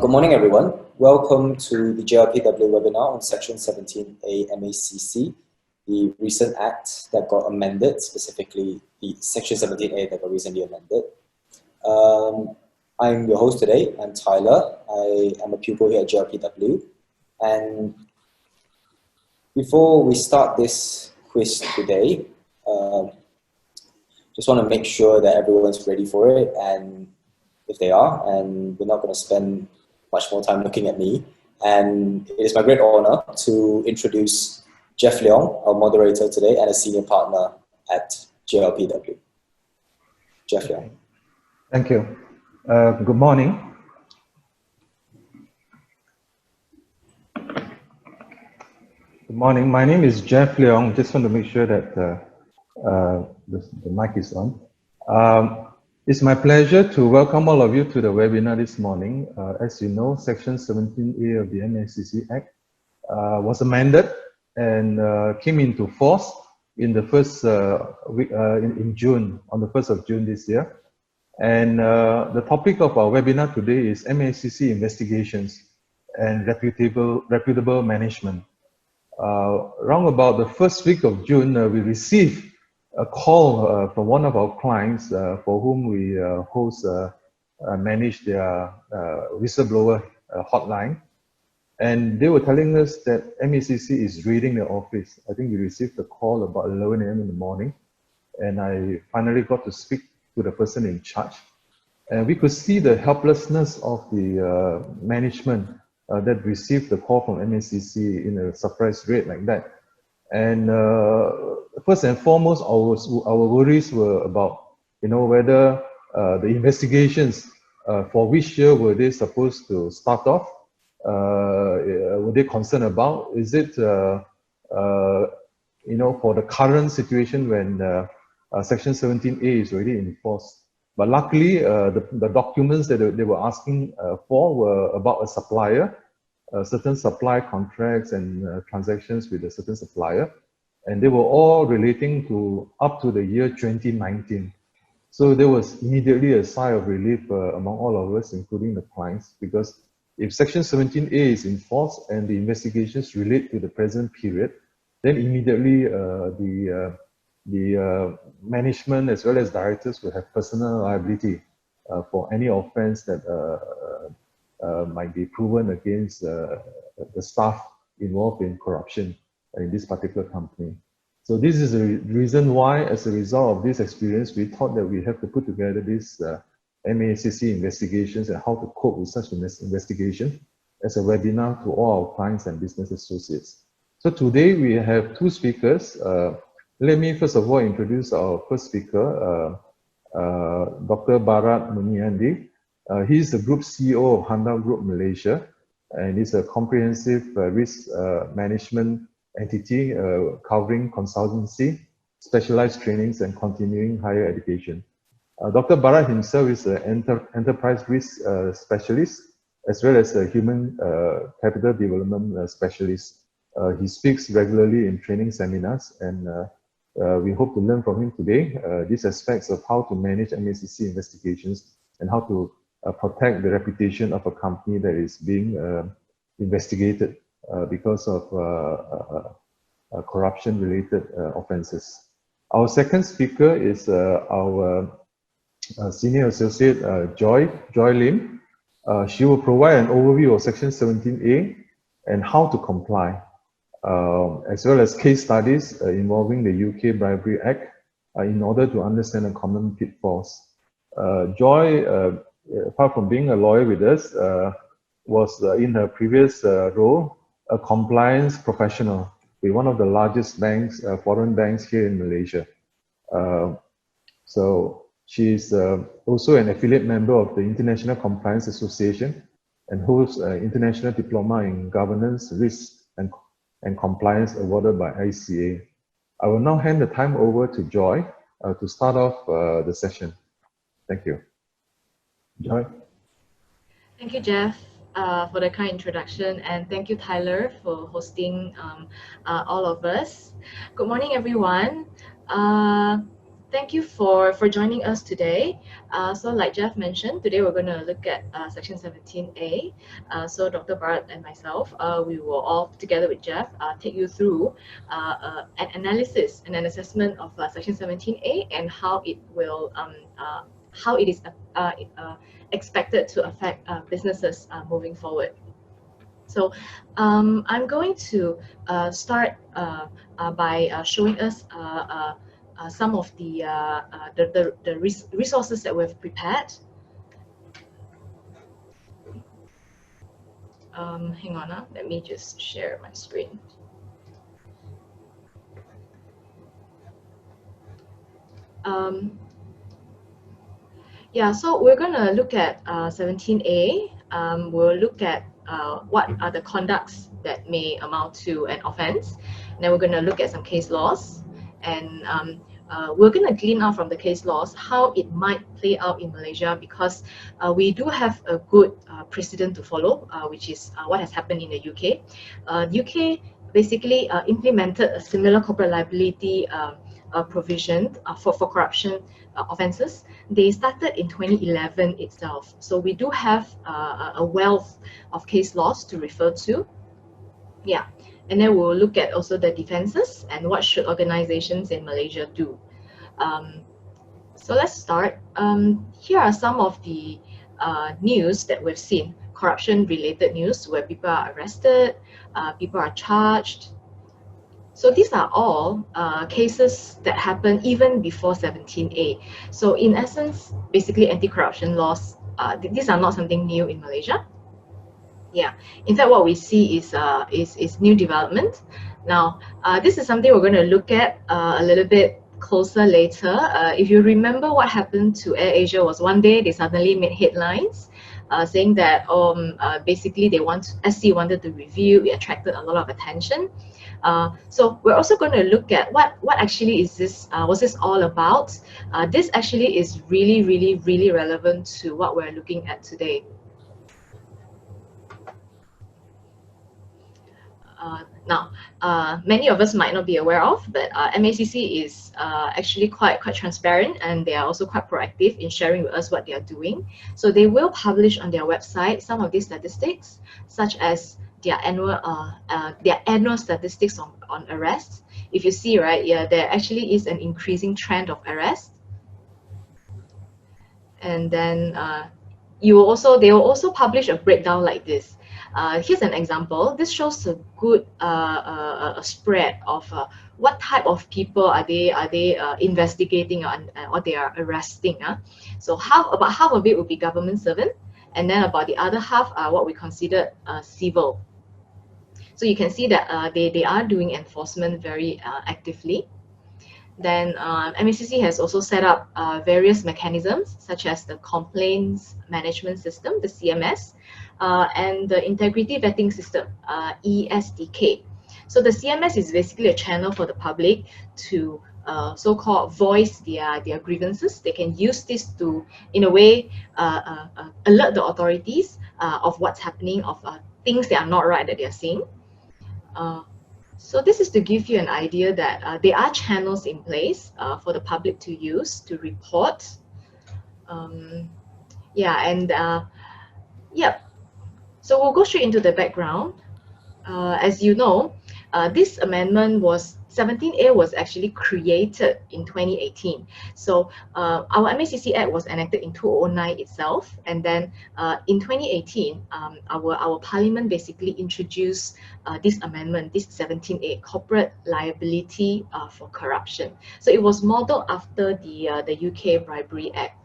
Good morning, everyone. Welcome to the JLPW webinar on Section 17A MACC, the recent act that got amended, specifically the Section 17A that got recently amended. I'm your host today. I'm Tyler. I am a pupil here at JLPW. And before we start this quiz today, just want to make sure that everyone's ready for it, and if they are, and we're not going to spend much more time looking at me. And it is my great honor to introduce Jeff Leong, our moderator today and a senior partner at JLPW. Jeff Leong. Thank you. Good morning. Good morning. My name is Jeff Leong. Just want to make sure that the mic is on. It's my pleasure to welcome all of you to the webinar this morning. As you know, Section 17A of the MACC Act was amended and came into force in the first week in June, on the 1st of June this year. And the topic of our webinar today is MACC investigations and reputable management. Around about the first week of June, we received a call from one of our clients for whom we manage their whistleblower hotline. And they were telling us that MACC is raiding their office. I think we received a call about 11 a.m. in the morning. And I finally got to speak to the person in charge. And we could see the helplessness of the management that received the call from MACC in a surprise raid like that. And first and foremost, our worries were about, whether the investigations for which year were they supposed to start off? Were they concerned about? Is it, for the current situation when Section 17A is already in force? But luckily, the documents that they were asking for were about a supplier, certain supply contracts and transactions with a certain supplier, and they were all relating to up to the year 2019. So there was immediately a sigh of relief among all of us, including the clients, because if Section 17A is in force and the investigations relate to the present period, then immediately the management as well as directors will have personal liability for any offense that might be proven against the staff involved in corruption in this particular company. So this is the reason why, as a result of this experience, we thought that we have to put together this MACC investigations and how to cope with such investigation as a webinar to all our clients and business associates. So today we have two speakers. Let me first of all introduce our first speaker, Dr. Barathan Muniyandy. He's the Group CEO of Handal Group Malaysia, and it's a comprehensive risk management entity covering consultancy, specialized trainings, and continuing higher education. Dr. Barat himself is an enterprise risk specialist, as well as a human capital development specialist. He speaks regularly in training seminars, and we hope to learn from him today these aspects of how to manage MACC investigations and how to protect the reputation of a company that is being investigated because of corruption-related offenses. Our second speaker is our senior associate, Joy Lim. She will provide an overview of Section 17A and how to comply, as well as case studies involving the UK Bribery Act in order to understand the common pitfalls. Joy, apart from being a lawyer with us, was in her previous role a compliance professional with one of the largest banks, foreign banks here in Malaysia. So she's also an affiliate member of the International Compliance Association and holds an International Diploma in Governance, Risk and Compliance awarded by ICA. I will now hand the time over to Joy to start off the session. Thank you. Joy. Thank you, Jeff, for the kind introduction, and thank you, Tyler, for hosting all of us. Good morning, everyone. Thank you for joining us today. So like Jeff mentioned, today we're going to look at Section 17A. So Dr. Bharat and myself, we will all, together with Jeff, take you through an analysis and an assessment of Section 17A and how it will, how it is expected to affect businesses moving forward. So I'm going to start by showing us some of the resources that we've prepared. Hang on, let me just share my screen. Yeah, so we're going to look at 17A. We'll look at what are the conducts that may amount to an offense. And then we're going to look at some case laws. And we're going to glean out from the case laws how it might play out in Malaysia, because we do have a good precedent to follow, which is what has happened in the UK. UK basically implemented a similar corporate liability provision for corruption offences. They started in 2011 itself. So we do have a wealth of case laws to refer to. Yeah. And then we'll look at also the defenses and what should organizations in Malaysia do. So let's start. Here are some of the news that we've seen, corruption-related news where people are arrested, people are charged. So these are all cases that happen even before 17A. So in essence, basically anti-corruption laws, these are not something new in Malaysia. Yeah, in fact, what we see is new development. Now, this is something we're going to look at a little bit closer later. If you remember what happened to AirAsia was one day they suddenly made headlines saying that basically SC wanted to review. It attracted a lot of attention. So we're also going to look at what actually is this, what's this all about. This actually is really relevant to what we're looking at today. Now, many of us might not be aware of, but MACC is actually quite transparent, and they are also quite proactive in sharing with us what they are doing. So they will publish on their website some of these statistics, such as their annual statistics on arrests. If you see, right, yeah, there actually is an increasing trend of arrests. And then they will also publish a breakdown like this. Here's an example. This shows a good spread of what type of people are they investigating or they are arresting. So about half of it would be government servant, and then about the other half are what we consider civil. So you can see that they are doing enforcement very actively. Then MACC has also set up various mechanisms such as the Complaints Management System, the CMS, and the Integrity Vetting System, ESDK. So the CMS is basically a channel for the public to so-called voice their grievances. They can use this to, in a way, alert the authorities of what's happening, of things that are not right that they're seeing. So this is to give you an idea that there are channels in place for the public to use to report. So we'll go straight into the background. As you know, this amendment 17A was actually created in 2018. So our MACC Act was enacted in 2009 itself, and then in 2018, our Parliament basically introduced this amendment, this 17A, Corporate Liability for Corruption. So it was modeled after the UK Bribery Act.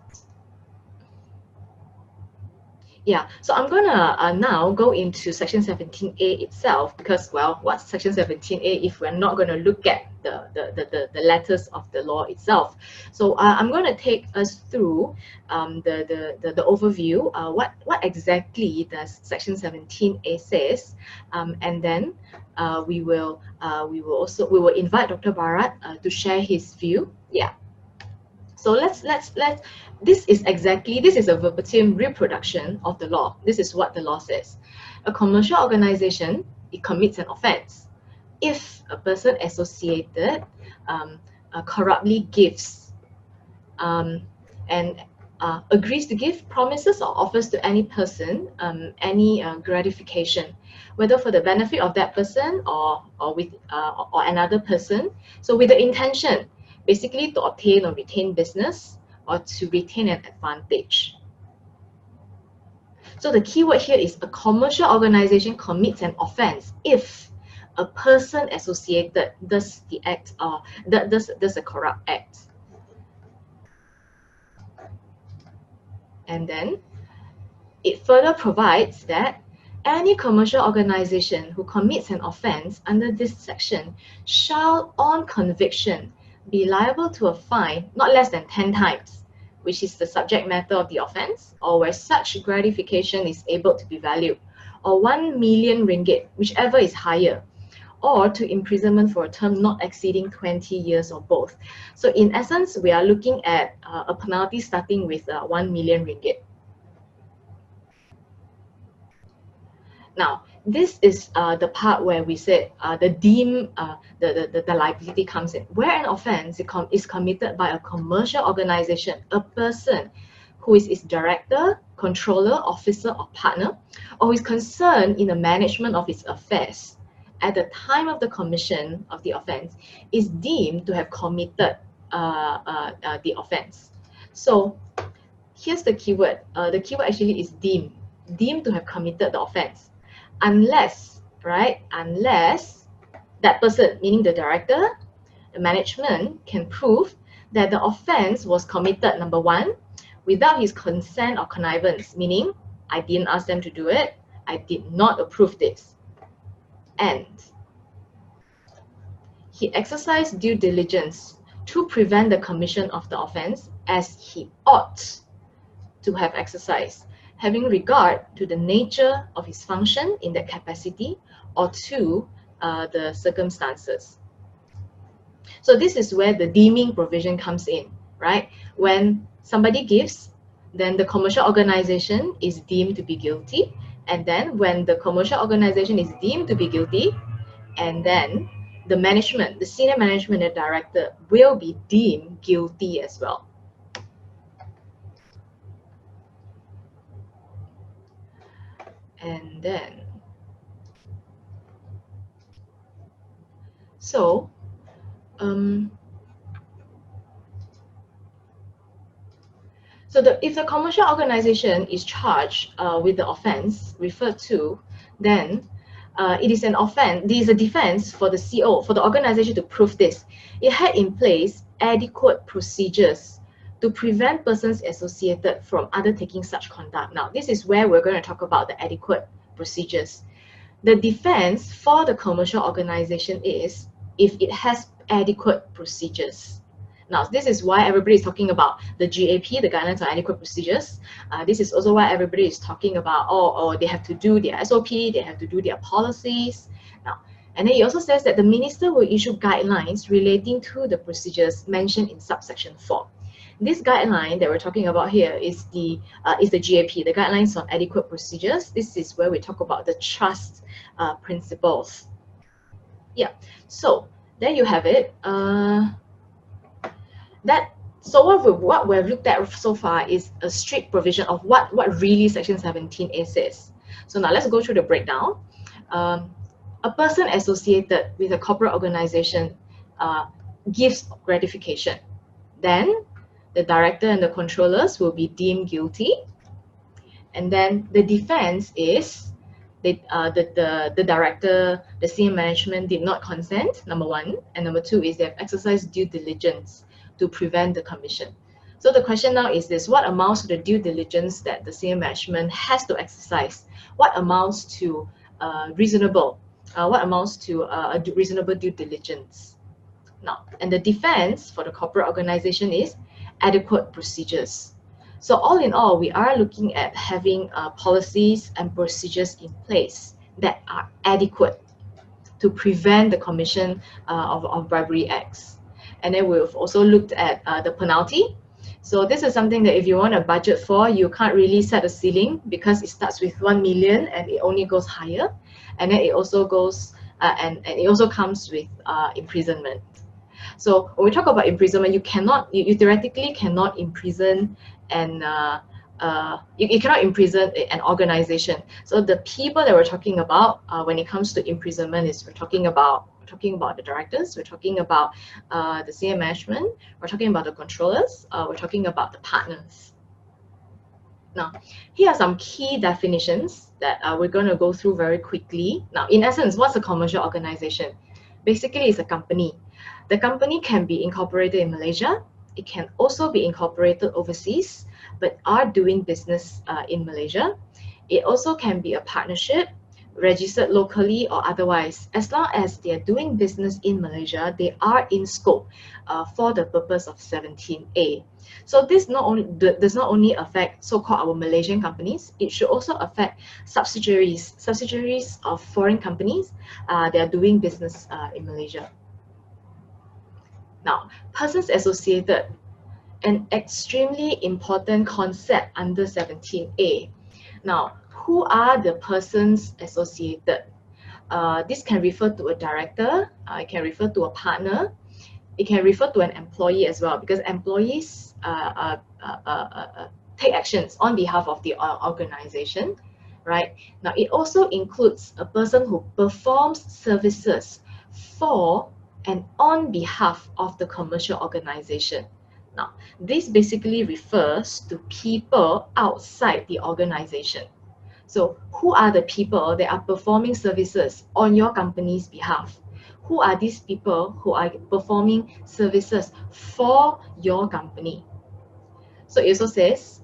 Yeah, so I'm gonna now go into Section 17A itself, because, well, what's Section 17A if we're not gonna look at the letters of the law itself? So I'm gonna take us through the overview. What exactly does Section 17A says, and then we will invite Dr. Bharat to share his view. Yeah. So this is a verbatim reproduction of the law. This is what the law says. A commercial organization, it commits an offense if a person associated corruptly gives and agrees to give promises or offers to any person any gratification, whether for the benefit of that person or another person. So with the intention, basically to obtain or retain business or to retain an advantage. So the key word here is a commercial organization commits an offense if a person associated does the act or does a corrupt act. And then it further provides that any commercial organization who commits an offense under this section shall, on conviction, be liable to a fine not less than 10 times, which is the subject matter of the offense, or where such gratification is able to be valued, or 1 million ringgit, whichever is higher, or to imprisonment for a term not exceeding 20 years or both. So in essence, we are looking at a penalty starting with 1 million ringgit. Now, this is the part where we said the liability comes in. Where an offense is committed by a commercial organization, a person who is its director, controller, officer, or partner, or who is concerned in the management of its affairs at the time of the commission of the offense, is deemed to have committed the offense. So here's the keyword. The keyword actually is deemed to have committed the offense. Unless that person, meaning the director, the management, can prove that the offense was committed, number one, without his consent or connivance, meaning I didn't ask them to do it, I did not approve this, and he exercised due diligence to prevent the commission of the offense as he ought to have exercised, having regard to the nature of his function in that capacity or to the circumstances. So this is where the deeming provision comes in, right? When somebody gives, then the commercial organization is deemed to be guilty. And then when the commercial organization is deemed to be guilty, and then the management, the senior management, the director will be deemed guilty as well. And then, so, if the commercial organization is charged with the offense referred to, then it is an offense. There is a defense for the CO, for the organization to prove this. It had in place adequate procedures to prevent persons associated from undertaking such conduct. Now, this is where we're going to talk about the adequate procedures. The defense for the commercial organization is if it has adequate procedures. Now, this is why everybody is talking about the GAP, the Guidelines on Adequate Procedures. This is also why everybody is talking about, oh, they have to do their SOP, they have to do their policies. Now, and then it also says that the minister will issue guidelines relating to the procedures mentioned in subsection 4. This guideline that we're talking about here is the GAP, the Guidelines on Adequate Procedures. This is where we talk about the trust principles. Yeah, so there you have it. So what we've looked at so far is a strict provision of what really Section 17A says. So now let's go through the breakdown. A person associated with a corporate organization gives gratification. Then the director and the controllers will be deemed guilty. And then the defense is the director, the senior management did not consent, number one. And number two is they have exercised due diligence to prevent the commission. So the question now is this: what amounts to the due diligence that the senior management has to exercise? What amounts to reasonable? What amounts to a reasonable due diligence? Now, and the defense for the corporate organization is adequate procedures. So all in all, we are looking at having policies and procedures in place that are adequate to prevent the commission of bribery acts. And then we've also looked at the penalty. So this is something that if you want a budget for, you can't really set a ceiling because it starts with 1 million and it only goes higher. And then it also goes, and it also comes with imprisonment. So when we talk about imprisonment, you theoretically cannot imprison you cannot imprison an organization. So the people that we're talking about when it comes to imprisonment is we're talking about the directors, we're talking about the senior management, we're talking about the controllers, we're talking about the partners. Now, here are some key definitions that we're going to go through very quickly. Now, in essence, what's a commercial organization? Basically, it's a company. The company can be incorporated in Malaysia. It can also be incorporated overseas, but are doing business in Malaysia. It also can be a partnership, registered locally or otherwise. As long as they are doing business in Malaysia, they are in scope for the purpose of 17A. So this does not only affect so-called our Malaysian companies, it should also affect subsidiaries of foreign companies that are doing business in Malaysia. Now, persons associated, an extremely important concept under 17A. Now, who are the persons associated? This can refer to a director, it can refer to a partner, it can refer to an employee as well, because employees take actions on behalf of the organization, right? Now, it also includes a person who performs services for and on behalf of the commercial organization. Now, this basically refers to people outside the organization. So, who are the people that are performing services on your company's behalf? Who are these people who are performing services for your company? So it also says,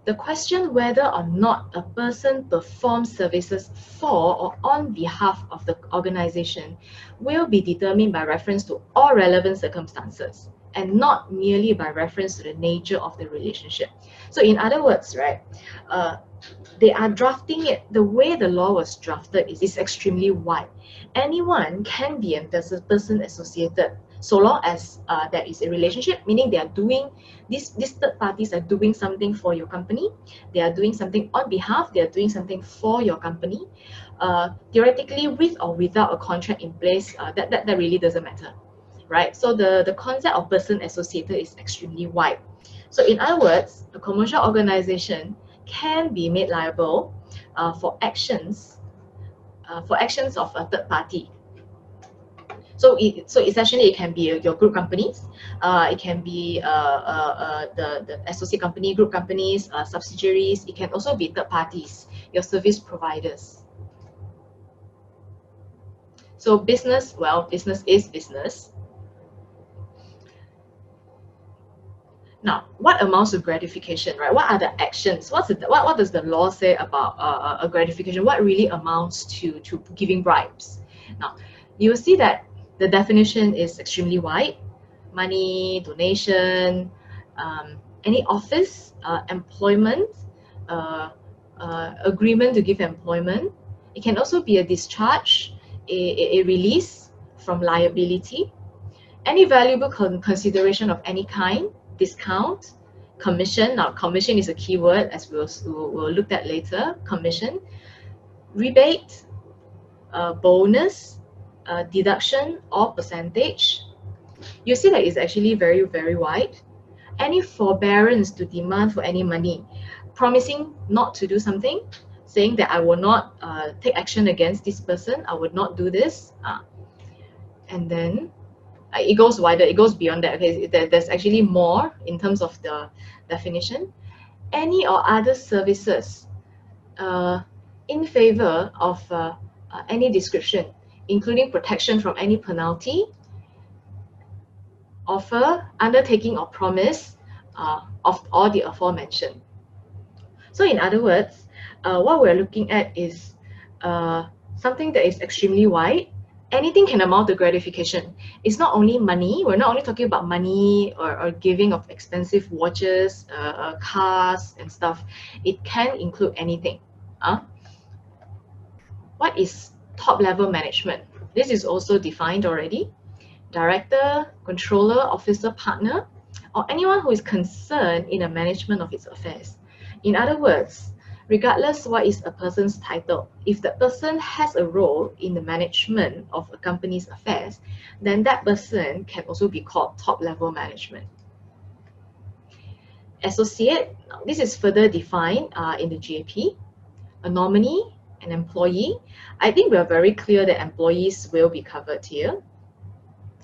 the question whether or not a person performs services for or on behalf of the organization will be determined by reference to all relevant circumstances and not merely by reference to the nature of the relationship. So in other words, right, they are drafting it, the way the law was drafted is extremely wide. Anyone can be a person associated so long as there is a relationship, meaning they are doing, these third parties are doing something for your company, they are doing something on behalf, they are doing something for your company. Theoretically, with or without a contract in place, that really doesn't matter, right? So the concept of person associated is extremely wide. So in other words, a commercial organization can be made liable for actions of a third party. So essentially, it can be your group companies, it can be the associate company, group companies, subsidiaries. It can also be third parties, your service providers. So business, well, business is business. Now, what amounts to gratification, right? What are the actions? What does the law say about a gratification? What really amounts to giving bribes? Now, you will see that the definition is extremely wide. Money, donation, any office, employment, agreement to give employment. It can also be a discharge, a release from liability, any valuable consideration of any kind, discount, commission. Now, commission is a key word, as we'll look at later. Commission, rebate, bonus, deduction or percentage. You see that it's actually very, very wide. Any forbearance to demand for any money, promising not to do something, saying that I will not take action against this person, I would not do this, and then it goes wider, it goes beyond that. Okay, there's actually more in terms of the definition. Any or other services in favor of any description, including protection from any penalty, offer, undertaking or promise of all the aforementioned. So in other words, what we're looking at is something that is extremely wide. Anything can amount to gratification. It's not only money. We're not only talking about money or giving of expensive watches, cars and stuff. It can include anything. What is top level management? This is also defined already. Director, controller, officer, partner, or anyone who is concerned in the management of its affairs. In other words, regardless what is a person's title, if the person has a role in the management of a company's affairs, then that person can also be called top-level management. Associate, this is further defined in the GAP. A nominee, an employee. I think we are very clear that employees will be covered here.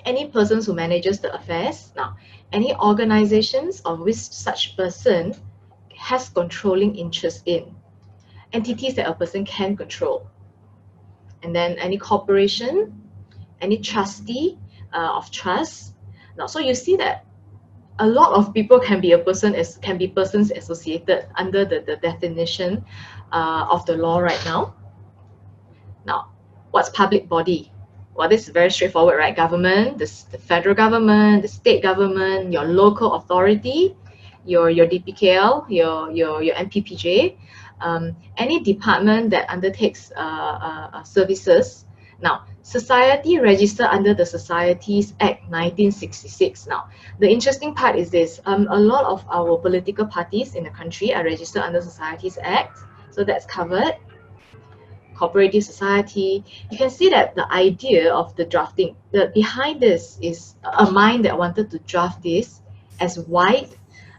Any persons who manages the affairs. Now, any organizations of which such person has controlling interest in. Entities that a person can control. And then any corporation, any trustee of trust. Now, so you see that a lot of people can be persons associated under the definition of the law right now. Now, what's public body? Well, this is very straightforward, right? Government, the federal government, the state government, your local authority, your DPKL, your NPPJ, any department that undertakes services. Now, society registered under the Societies Act 1966. Now, the interesting part is this, a lot of our political parties in the country are registered under Societies Act, so that's covered. Cooperative society, you can see that the idea of the drafting, behind this is a mind that wanted to draft this as wide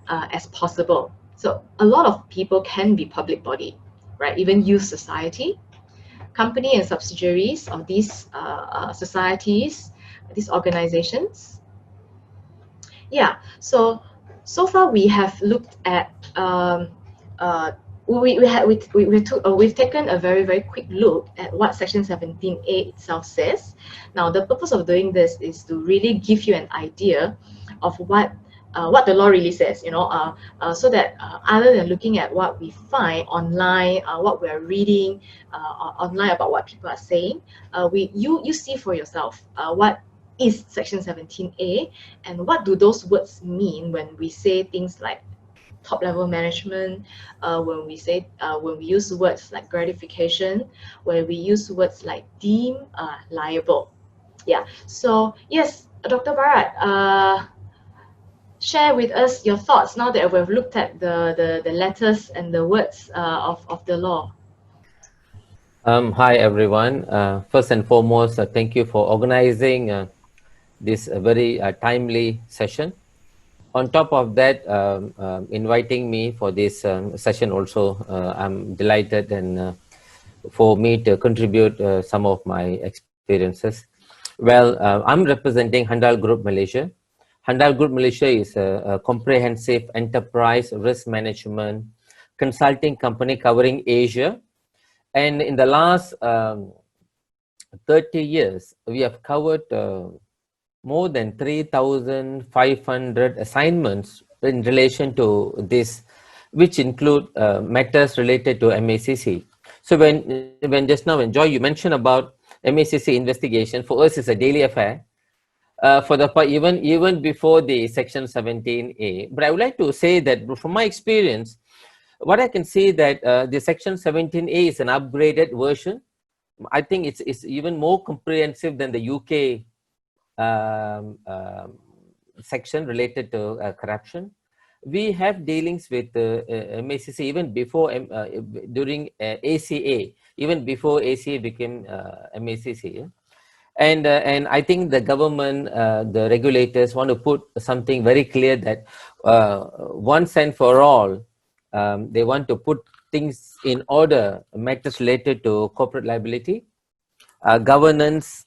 as possible. So a lot of people can be public body, right? Even youth society, company and subsidiaries of these societies, these organizations. Yeah, so far we have looked at we've taken a very quick look at what Section 17A itself says. Now, the purpose of doing this is to really give you an idea of what the law really says, you know, so that other than looking at what we find online, what we're reading online about what people are saying, you see for yourself what is Section 17A and what do those words mean when we say things like top-level management, when we use words like gratification, when we use words like deem liable. Yeah, so yes, Dr. Bharat, share with us your thoughts now that we've looked at the letters and the words of the law. Hi everyone. First and foremost, thank you for organizing this very timely session. On top of that, inviting me for this session also, I'm delighted and for me to contribute some of my experiences. Well, I'm representing Handal Group Malaysia. Handal Group Malaysia is a comprehensive enterprise risk management consulting company covering Asia. And in the last 30 years, we have covered more than 3,500 assignments in relation to this, which include matters related to MACC. So when just now, when Joy, you mentioned about MACC investigation, for us it's a daily affair. For the even before the Section 17A. But I would like to say that from my experience, what I can say that the Section 17A is an upgraded version. I think it's even more comprehensive than the UK section related to corruption. We have dealings with MACC even before during ACA, even before ACA became MACC. And I think the government, the regulators want to put something very clear that once and for all, they want to put things in order, matters related to corporate liability, governance,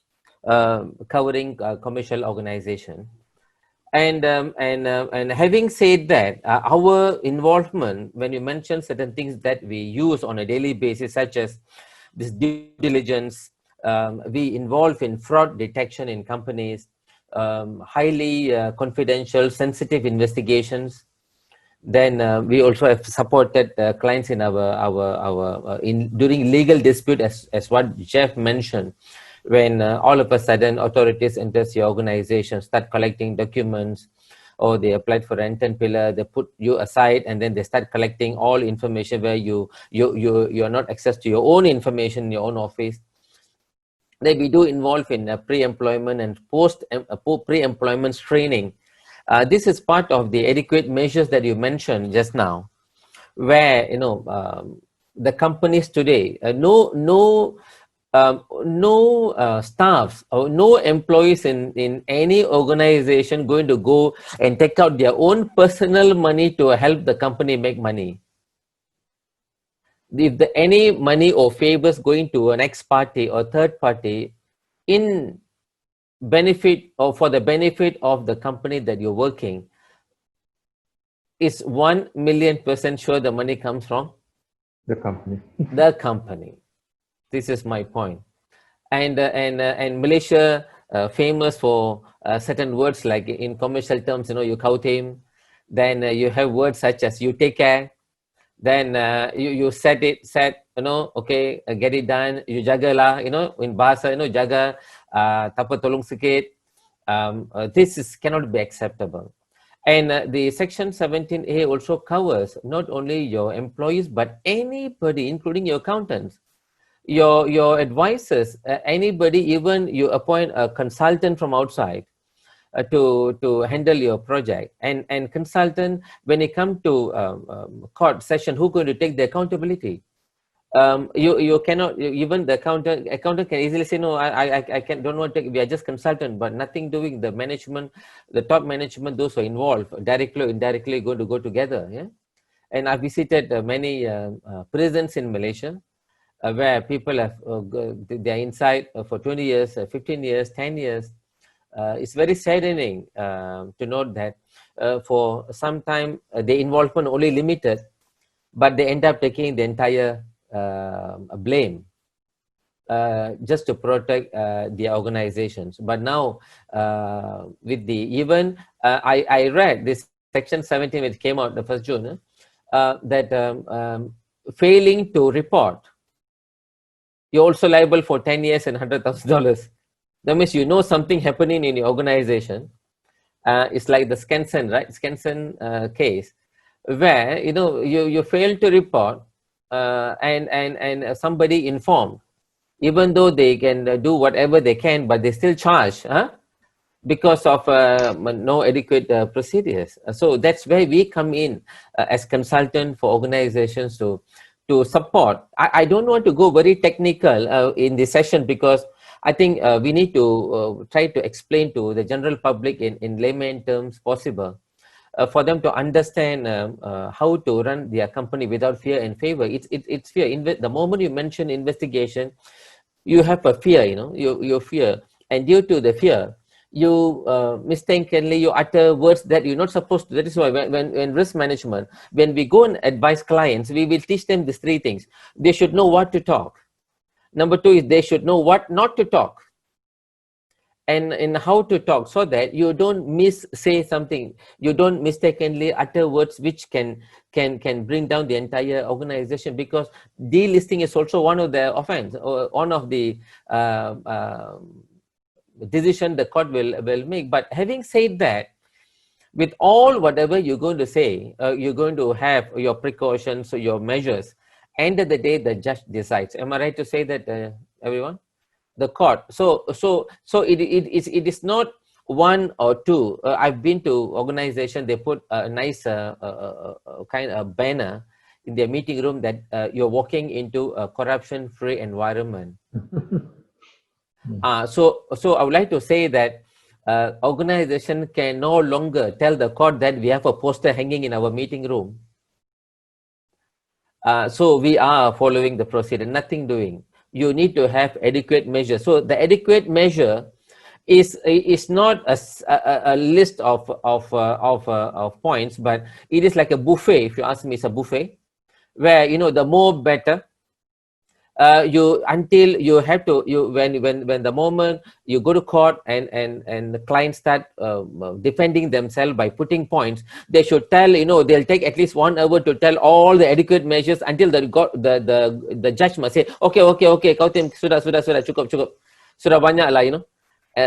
covering commercial organization. And having said that, our involvement, when you mention certain things that we use on a daily basis, such as this due diligence, we involve in fraud detection in companies, highly confidential, sensitive investigations. Then we also have supported clients in during legal dispute, as what Jeff mentioned. When all of a sudden authorities enter your organization, start collecting documents, or they applied for rent and pillar, they put you aside, and then they start collecting all information where you're not access to your own information in your own office. Then we do involve in pre-employment and pre-employment training. This is part of the adequate measures that you mentioned just now, where the companies today, no staffs or no employees in any organization going to go and take out their own personal money to help the company make money. If any money or favors going to an ex party or third party in benefit or for the benefit of the company that you're working, is 1,000,000% sure the money comes from the company. The company. This is my point. And Malaysia famous for certain words like in commercial terms, you count him. Then you have words such as you take care. Then you set, okay, get it done. You jaga lah, in bahasa, jaga, tapa tolong sikit. This cannot be acceptable. And the section 17A also covers not only your employees, but anybody, including your accountants, your advisors, anybody, even you appoint a consultant from outside to handle your project. And consultant, when it comes to court session, who's going to take the accountability? You cannot, even the accountant can easily say, no, I don't want to take, we are just consultant, but nothing doing. The management, the top management, those who are involved, directly or indirectly, going to go together. Yeah. And I visited many prisons in Malaysia where people have they are inside for 20 years, 15 years, 10 years. It's very saddening to note that for some time the involvement only limited, but they end up taking the entire blame just to protect the organizations. But now with the even I read this section 17 which came out the 1st June that failing to report, you're also liable for 10 years and $100,000. That means something happening in your organization. It's like the Skansen, right? Skansen case, where you fail to report and somebody informed, even though they can do whatever they can, but they still charge because of no adequate procedures. So that's where we come in as consultant for organizations to support. I don't want to go very technical in this session because I think we need to try to explain to the general public in layman terms possible for them to understand how to run their company without fear and favor. It's fear. The moment you mention investigation, you have a fear, you fear. And due to the fear, you mistakenly, you utter words that you're not supposed to. That is why when risk management, when we go and advise clients, we will teach them these 3 things. They should know what to talk. Number 2 is they should know what not to talk. And how to talk, so that you don't say something, you don't mistakenly utter words which can bring down the entire organization, because delisting is also one of the offense, or one of the decision the court will make. But having said that, with all whatever you're going to say, you're going to have your precautions, your measures. End of the day, the judge decides. Am I right to say that, everyone? The court. So it is not 1 or 2. I've been to organization. They put a nice kind of banner in their meeting room that you're walking into a corruption-free environment. So I would like to say that organization can no longer tell the court that we have a poster hanging in our meeting room. So we are following the procedure, nothing doing. You need to have adequate measure. So the adequate measure is not a list of points, but it is like a buffet. If you ask me, it's a buffet where the more better. Until you have to when the moment you go to court and the clients start defending themselves by putting points, they should tell they'll take at least 1 hour to tell all the adequate measures until the judge must say okay kau tim sudah cukup sudah banyak lah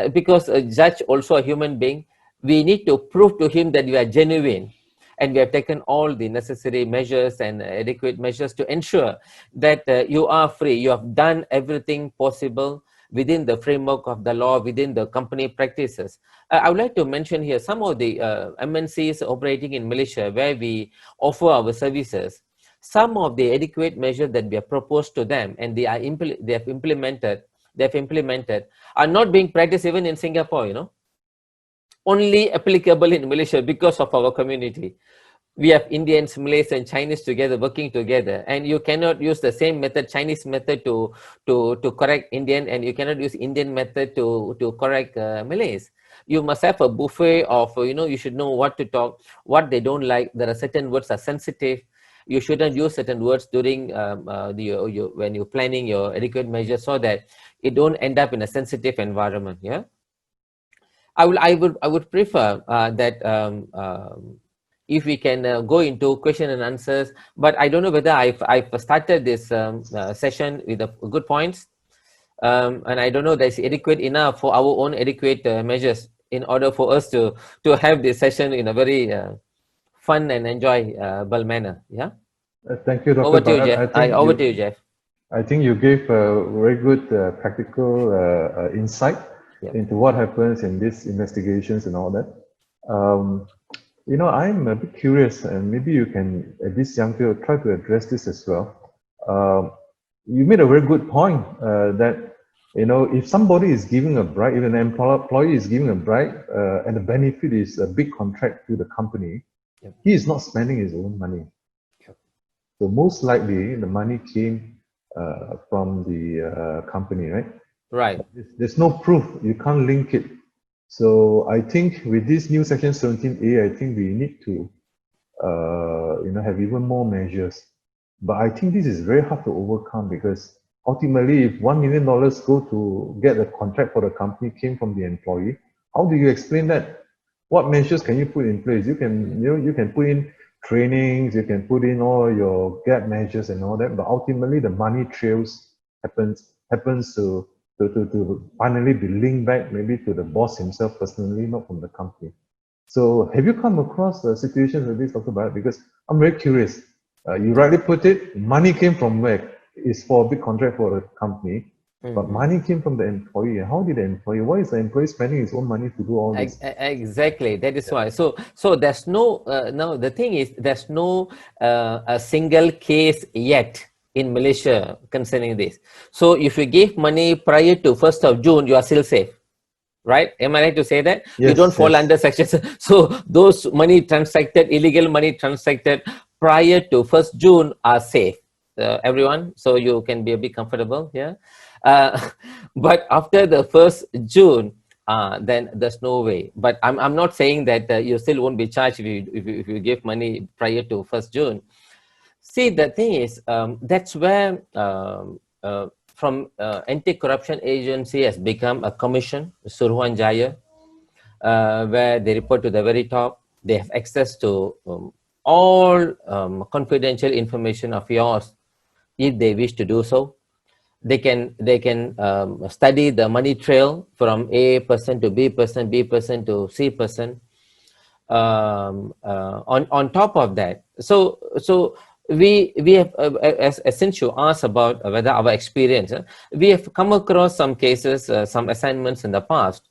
because a judge also a human being. We need to prove to him that we are genuine. And we have taken all the necessary measures and adequate measures to ensure that you are free. You have done everything possible within the framework of the law, within the company practices. I would like to mention here some of the MNCs operating in Malaysia where we offer our services. some of the adequate measures that we have proposed to them and they have implemented are not being practiced even in Singapore, you know, only applicable in Malaysia because of our community. We have Indians, Malays, and Chinese together working together, and you cannot use the same method, Chinese method, to correct Indian, and you cannot use Indian method to correct Malays. You must have a buffet of, you know, you should know what to talk, what they don't like. There are certain words are sensitive. You shouldn't use certain words during when you're planning your adequate measures, so that it don't end up in a sensitive environment. Yeah, I would prefer that. If we can go into question and answers, but I don't know whether I've started this session with good points, and I don't know that's adequate enough for our own adequate measures in order for us to have this session in a very fun and enjoyable manner. Yeah. Thank you, Dr. Over to you, Jeff. Over to you, Jeff. I think you gave a very good practical insight into what happens in these investigations and all that. You know, I'm a bit curious, and maybe you can, at this juncture, try to address this as well. You made a very good point that, you know, if somebody is giving a bribe, if an employee is giving a bribe, and the benefit is a big contract to the company, he is not spending his own money. So most likely, the money came from the company, right? Right. There's no proof. You can't link it. So I think with this new section 17A, I think we need to, you know, have even more measures. But I think this is very hard to overcome, because ultimately, if $1 million go to get a contract for the company came from the employee, how do you explain that? What measures can you put in place? You can, you know, you can put in trainings, you can put in all your gap measures and all that, but ultimately the money trails happens to finally be linked back maybe to the boss himself personally, not from the company. So have you come across situations like this, Dr. Bharat? Because I'm very curious. You rightly put it, money came from where? It's for a big contract for a company, but money came from the employee. How did the employee, why is the employee spending his own money to do all this? Exactly, that is why. So there's no, now the thing is, there's no a single case yet in Malaysia concerning this. So if you give money prior to 1st of June, you are still safe, right? Am I right to say that? Yes, you don't fall under section. So those money transacted, illegal money transacted prior to 1st June are safe, everyone. So you can be a bit comfortable, yeah. But after the 1st June, then there's no way. But I'm not saying that you still won't be charged if you give money prior to 1st June. See, the thing is, that's where from anti-corruption agency has become a commission, Suruhanjaya, where they report to the very top. They have access to all confidential information of yours if they wish to do so. They can study the money trail from A person to B person, B person to C person. On top of that, so we have, since you asked about whether our experience, we have come across some cases, some assignments in the past.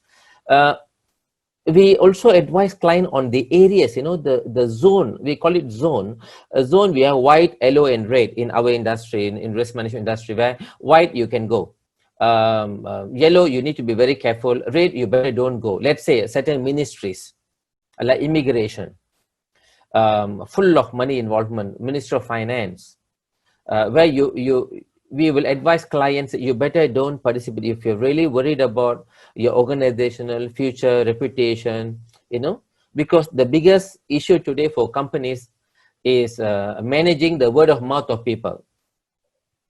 We also advise client on the areas, you know, the zone, we call it zone. A zone, we have white, yellow, and red in our industry, in risk management industry, where white you can go. Yellow, you need to be very careful. Red, you better don't go. Let's say certain ministries, like immigration, full of money involvement, Minister of Finance, where we will advise clients that you better don't participate if you're really worried about your organizational future, reputation, you know, because the biggest issue today for companies is managing the word of mouth of people.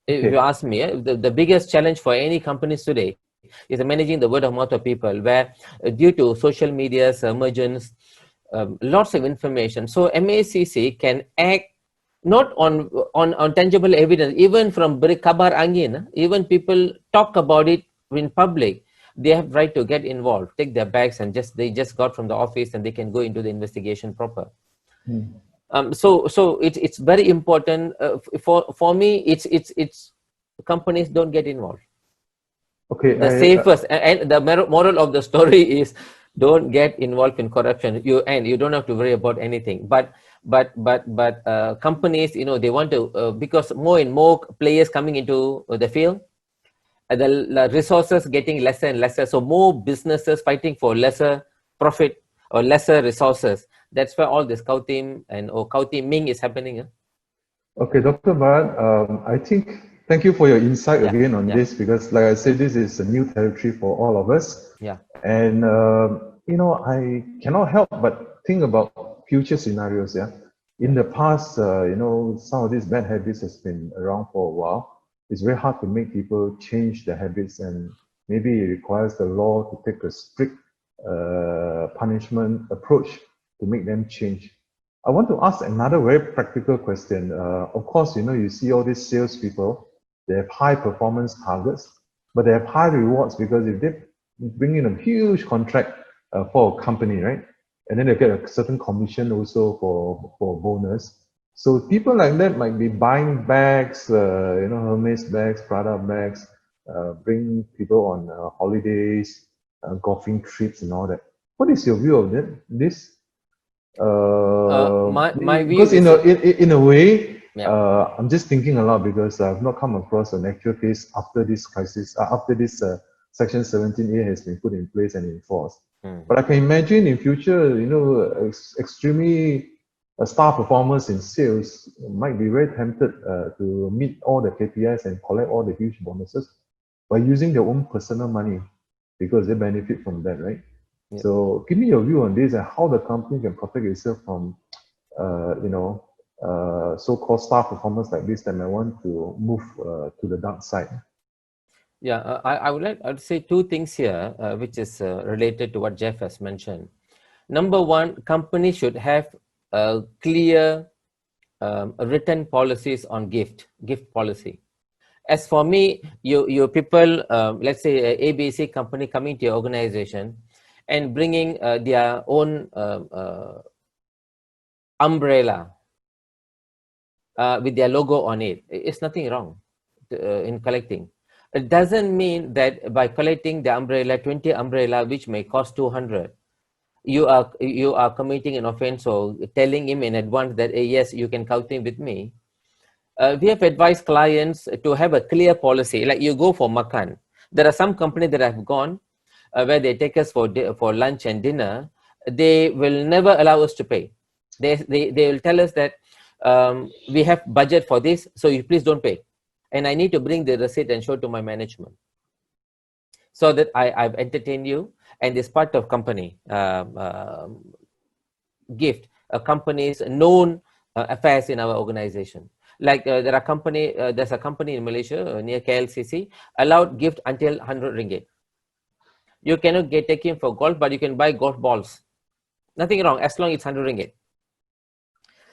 If you ask me, the biggest challenge for any companies today is managing the word of mouth of people, where due to social media's emergence, lots of information. So MACC can act not on tangible evidence, even from kabar angin, even people talk about it in public, they have right to get involved, take their bags and they just got from the office and they can go into the investigation proper. So it's very important for me. It's companies don't get involved. Okay. The safest and the moral of the story is don't get involved in corruption. You don't have to worry about anything. But companies, you know, they want to because more and more players coming into the field, the resources getting lesser and lesser, so more businesses fighting for lesser profit or lesser resources. That's why all this cow team and cow teaming is happening. Okay, Dr. Bharat, I think, thank you for your insight again on this, because like I said, this is a new territory for all of us. Yeah. And, you know, I cannot help but think about future scenarios. Yeah. In the past, you know, some of these bad habits has been around for a while. It's very hard to make people change their habits, and maybe it requires the law to take a strict punishment approach to make them change. I want to ask another very practical question. Of course, you know, you see all these salespeople, they have high performance targets, but they have high rewards, because if they bring in a huge contract for a company, right? And then they get a certain commission also for bonus. So people like that might be buying bags, you know, Hermes bags, Prada bags, bring people on holidays, golfing trips and all that. What is your view of this? My view because is in a way, I'm just thinking a lot, because I've not come across an actual case after this crisis, after this Section 17A has been put in place and enforced. But I can imagine in future, you know, extremely star performers in sales might be very tempted to meet all the KPIs and collect all the huge bonuses by using their own personal money, because they benefit from that, right? Yeah. So give me your view on this, and how the company can protect itself from, you know, so-called star performers like this that might want to move to the dark side. Yeah, I would say two things here, which is related to what Jeff has mentioned. Number one, companies should have clear written policies on gift policy. As for me, you people, let's say ABC company coming to your organization and bringing their own umbrella with their logo on it, it's nothing wrong in collecting. It doesn't mean that by collecting the umbrella, 20 umbrella, which may cost 200, you are committing an offense or telling him in advance that yes, you can count with me. We have advised clients to have a clear policy. Like you go for makan, there are some companies that have gone where they take us for lunch and dinner. They will never allow us to pay. They will tell us that we have budget for this, so you please don't pay, and I need to bring the receipt and show to my management so that I've entertained you, and it's part of company gift, a company's known affairs in our organization. Like there's a company in Malaysia near KLCC, allowed gift until 100 ringgit. You cannot take him for golf, but you can buy golf balls. Nothing wrong, as long as it's 100 ringgit.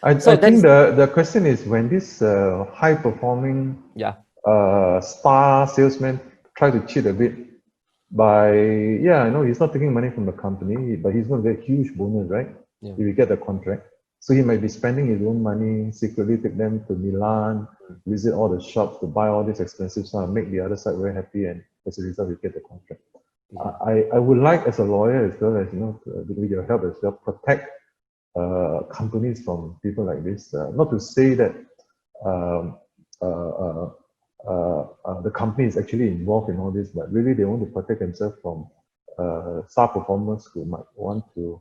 I think the question is, when this high performing star salesman try to cheat a bit by, I know he's not taking money from the company, but he's going to get huge bonus, right? If you get the contract. So he might be spending his own money, secretly take them to Milan, visit all the shops to buy all this expensive stuff, make the other side very happy, and as a result, you get the contract. I would like, as a lawyer, as well as, you know, with your help as well, protect companies from people like this. Not to say that the company is actually involved in all this, but really they want to protect themselves from star performers who might want to,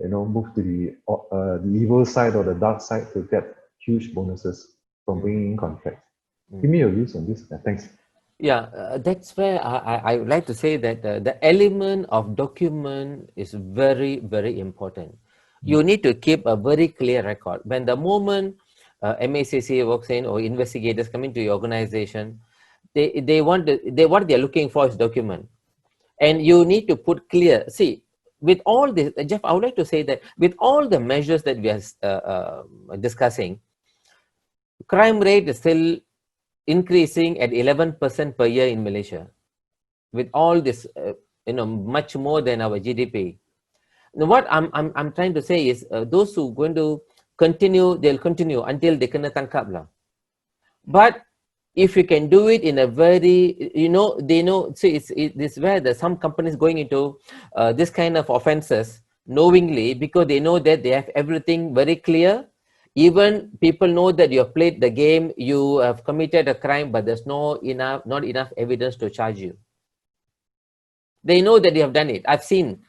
you know, move to the evil side or the dark side to get huge bonuses from bringing in contracts. Give me your views on this. Thanks. Yeah, that's where I would like to say that the element of document is very, very important. You need to keep a very clear record. When the moment MACC walks in or investigators come into your organization, what they're looking for is document. And you need to put clear, see, with all this, Jeff, I would like to say that with all the measures that we are discussing, crime rate is still increasing at 11% per year in Malaysia. With all this, you know, much more than our GDP. Now, what I'm trying to say is, those who are going to continue, they'll continue until they kena tangkap lah. But if you can do it in a very, you know, they know, see, it's where there's some companies going into this kind of offenses knowingly, because they know that they have everything very clear, Even people know that you have played the game, you have committed a crime, but there's not enough evidence to charge you. They know that you have done it. I've seen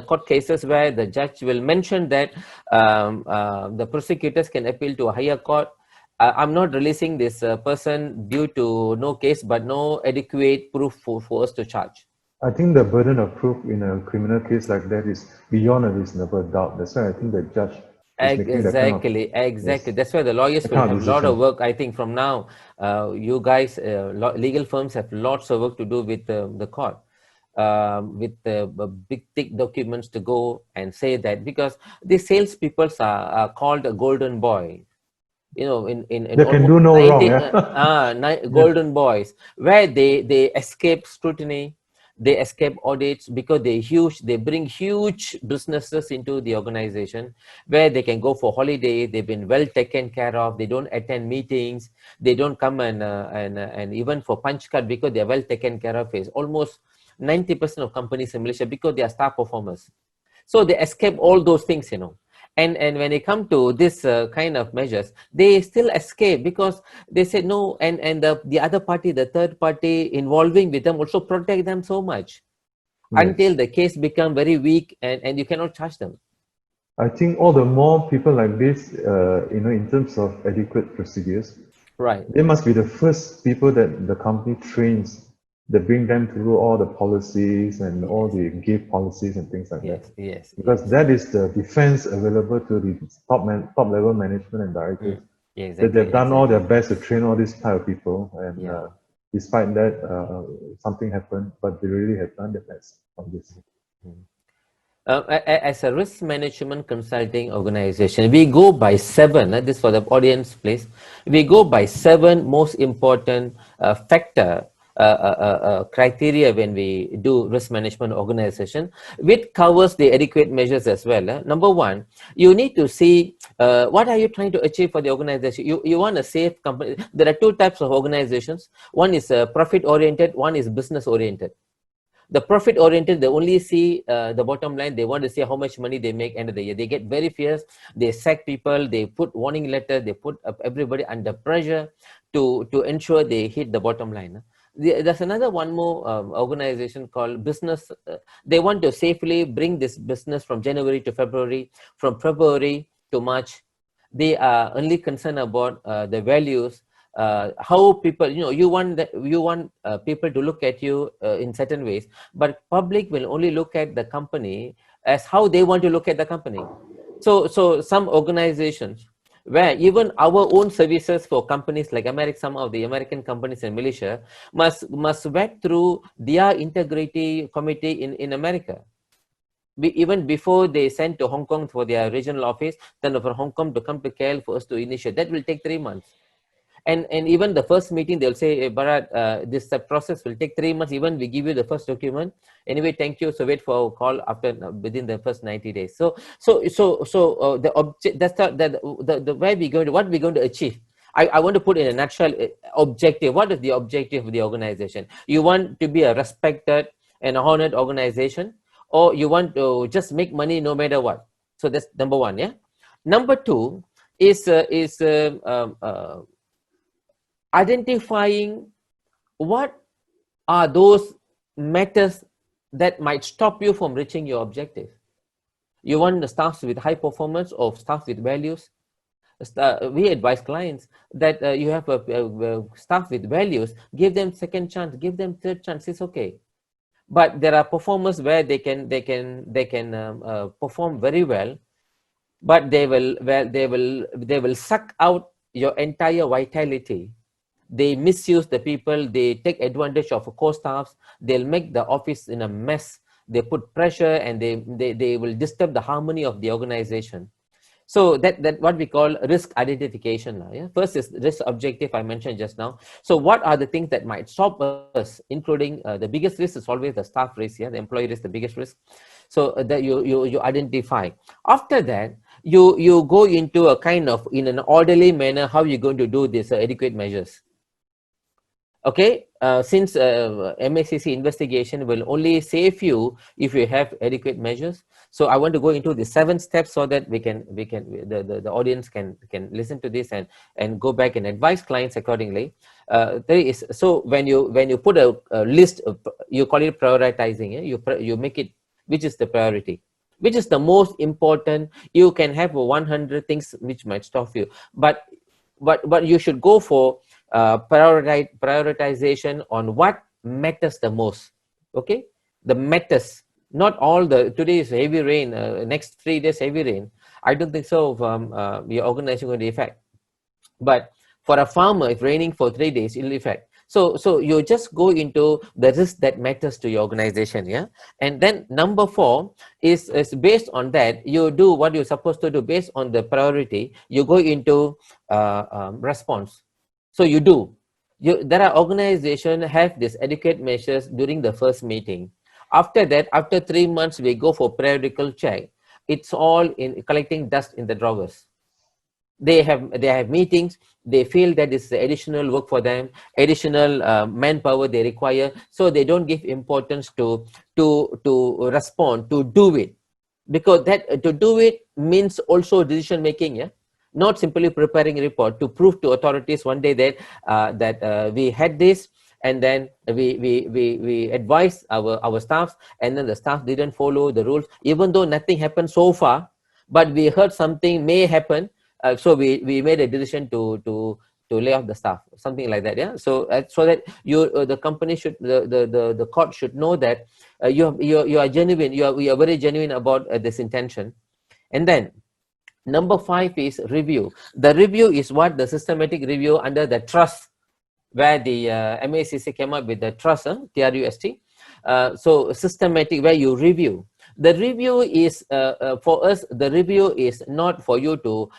court cases where the judge will mention that the prosecutors can appeal to a higher court. I'm not releasing this person due to no case, but no adequate proof for us to charge. I think the burden of proof in a criminal case like that is beyond a reasonable doubt. That's why I think the judge is making that kind of, exactly. yes, That's why the lawyers will have a lot decision. of work. I think from now, you guys, legal firms have lots of work to do with the court. With big thick documents to go and say that, because the salespeople are called a golden boy, you know, in they can do no 90, wrong, golden boys, where they escape scrutiny, they escape audits, because they bring huge businesses into the organization where they can go for holiday, they've been well taken care of, they don't attend meetings, they don't come and even for punch card, because they're well taken care of. Is almost 90% of companies in Malaysia, because they are star performers. So they escape all those things, you know. And when they come to this kind of measures, they still escape, because they say no, and the other party, the third party involving with them, also protect them so much, yes, until the case become very weak and you cannot charge them. I think all the more people like this, you know, in terms of adequate procedures, right, they must be the first people that the company trains. They bring them through all the policies and all the gift policies and things like that. Yes. Because that is the defense available to the top level management and directors. Exactly. That they've done all their best to train all these type of people, and despite that, something happened. But they really have done their best on this. As a risk management consulting organization, we go by 7. This for the audience, please. We go by 7 most important criteria when we do risk management organization, which covers the adequate measures as well. Number 1, you need to see what are you trying to achieve for the organization. You want a safe company. There are 2 types of organizations. One is profit oriented, one is business oriented. The profit oriented, they only see the bottom line. They want to see how much money they make end of the year. They get very fierce. They sack people. They put warning letters. They put everybody under pressure to ensure they hit the bottom line. There's one more organization called business. They want to safely bring this business from January to February, from February to March. They are only concerned about the values. How people, you want people to look at you in certain ways, but public will only look at the company as how they want to look at the company. So some organizations where even our own services for companies like some of the American companies in Malaysia must vet through their integrity committee in America. Even before they send to Hong Kong for their regional office, then for Hong Kong to come to KL for us to initiate, that will take 3 months. And even the first meeting, they'll say, hey, Bharat, this process will take 3 months. Even we give you the first document. Anyway, thank you. So wait for a call within the first 90 days. So the object, that's the where we going to, what we're going to achieve. I want to put in a nutshell objective. What is the objective of the organization? You want to be a respected and honored organization, or you want to just make money no matter what? So that's number 1. Yeah. Number 2 is identifying what are those matters that might stop you from reaching your objective. You want the staffs with high performance or staff with values. We advise clients that you have a staff with values, give them second chance, give them third chance. It's okay. But there are performers where they can perform very well, but they will suck out your entire vitality. They misuse the people. They take advantage of core staffs. They'll make the office in a mess. They put pressure, and they will disturb the harmony of the organization. So that what we call risk identification. Yeah? First is risk objective I mentioned just now. So what are the things that might stop us, including the biggest risk is always the staff risk. Yeah, the employee risk, the biggest risk. So that you identify. After that, you go into a kind of, in an orderly manner, how you're going to do this adequate measures. Okay, since MACC investigation will only save you if you have adequate measures. So I want to go into the 7 steps so that the audience can listen to this and go back and advise clients accordingly. So when you put a list, you call it prioritizing. Yeah? You make it, which is the priority, which is the most important. You can have 100 things which might stop you, but you should go for prioritization on what matters the most. Okay, the matters, not all the today is heavy rain, next 3 days heavy rain. I don't think so. Your organization going to affect, but for a farmer, if raining for 3 days, it will affect. So you just go into the risk that matters to your organization, yeah. And then number 4 is based on that. You do what you're supposed to do based on the priority. You go into response. So there are organizations have this educate measures during the first meeting. After that, after 3 months, we go for periodical check. It's all in collecting dust in the drawers. They have meetings. They feel that it's additional work for them, additional manpower they require. So they don't give importance to respond, to do it, because that to do it means also decision making. Yeah, not simply preparing a report to prove to authorities one day that we had this, and then we advised our staffs, and then the staff didn't follow the rules, even though nothing happened so far, but we heard something may happen. So we made a decision to lay off the staff, something like that. Yeah. So so that the company should, the court should know that you are genuine. You are very genuine about this intention. And then number 5 is review. The review is what the systematic review under the trust, where the MACC came up with the trust, TRUST. So systematic, where you review. The review is for us. The review is not for you to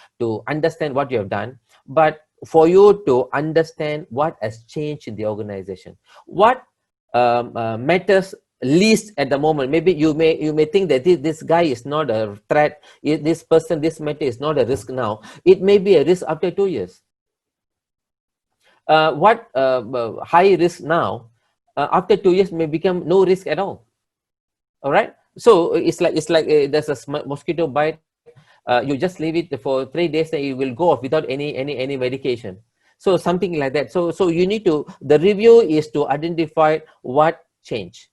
understand what you have done, but for you to understand what has changed in the organization. What matters least at the moment. Maybe you may think that this guy is not a threat. This person, this matter is not a risk now. It may be a risk after 2 years. What high risk now, after 2 years may become no risk at all. All right. So it's like there's a mosquito bite. You just leave it for 3 days and it will go off without any medication. So something like that. So you need to, the review is to identify what changed.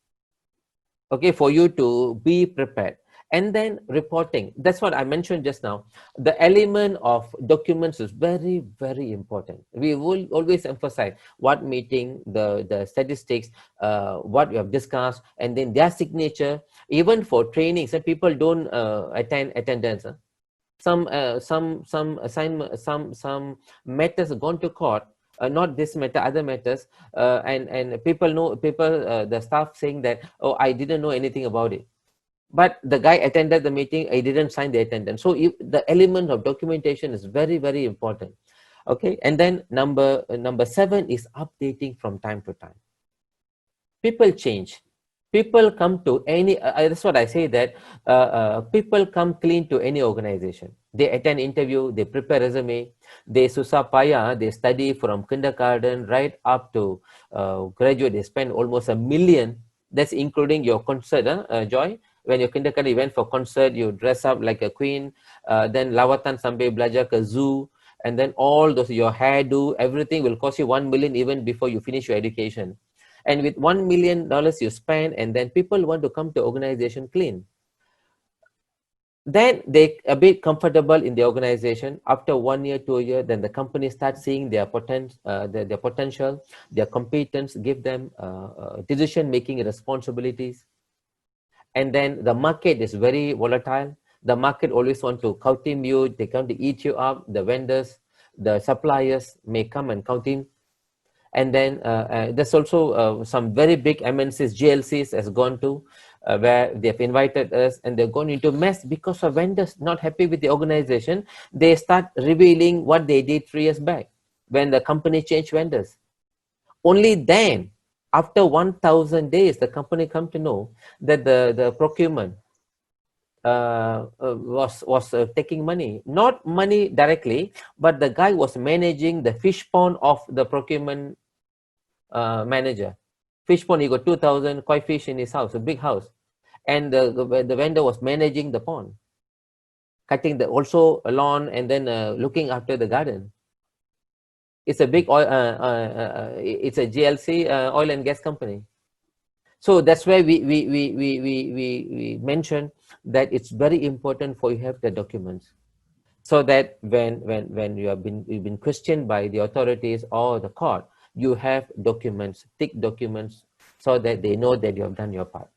Okay, for you to be prepared. And then reporting. That's what I mentioned just now. The element of documents is very, very important. We will always emphasize what meeting, the statistics, what we have discussed, and then their signature. Even for training, some people don't attend attendance. Some assignment, some matters gone to court. Not this matter, other matters, and people know, the staff saying that, oh, I didn't know anything about it. But the guy attended the meeting, he didn't sign the attendance. So the element of documentation is very, very important. Okay, and then number 7 is updating from time to time. People change. People come to any, that's what I say, that people come clean to any organization. They attend interview, they prepare resume, they susah payah, they study from kindergarten right up to graduate. They spend almost $1 million. That's including your concert, Joy. When you're kindergarten, you went for concert, you dress up like a queen, then lawatan sambil belajar ke zoo, and then all those, your hairdo, everything will cost you $1 million even before you finish your education. And with $1 million you spend, and then people want to come to organization clean. Then they a bit comfortable in the organization. After 1 year, 2 years, then the company starts seeing their potential, their competence, give them decision-making responsibilities. And then the market is very volatile. The market always want to counting you. They come to eat you up. The vendors, the suppliers may come and counting. And then there's also some very big MNCs, GLCs has gone to where they've invited us, and they're going into mess because of vendors not happy with the organization. They start revealing what they did 3 years back when the company changed vendors. Only then, after 1,000 days, the company come to know that the procurement was taking money, not money directly, but the guy was managing the fish pond of the procurement manager. Fish pond, he got 2,000 koi fish in his house, a big house. and the vendor was managing the pond, cutting also a lawn, and then looking after the garden. It's a big oil, it's a GLC oil and gas company. So that's why we mentioned that it's very important for you have the documents, so that when you've been questioned by the authorities or the court, you have documents, thick documents, so that they know that you have done your part.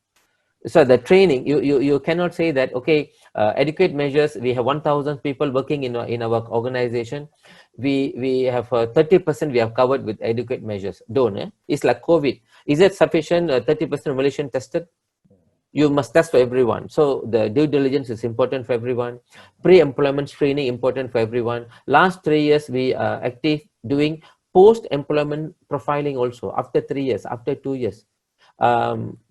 So the training, you cannot say that, okay, adequate measures, we have 1,000 people working in our organization, we have 30% we have covered with adequate measures. Don't. It's like COVID. Is it sufficient 30% Malaysian tested? You must test for everyone. So the due diligence is important for everyone. Pre-employment screening important for everyone. Last 3 years we are active doing post-employment profiling also. After 3 years, after 2 years,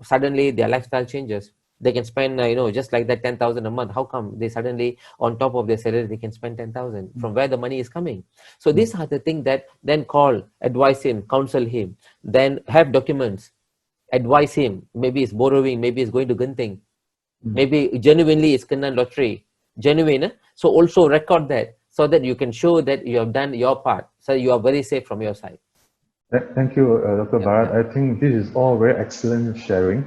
suddenly their lifestyle changes. They can spend, just like that 10,000 a month. How come they suddenly, on top of their salary, they can spend 10,000? From where the money is coming? So these are the things that then call, advise him, counsel him, then have documents, advise him. Maybe it's borrowing, maybe it's going to Genting, maybe genuinely it's kena lottery, genuine. So also record that, so that you can show that you have done your part. So you are very safe from your side. Thank you, Dr. Bharat. I think this is all very excellent sharing.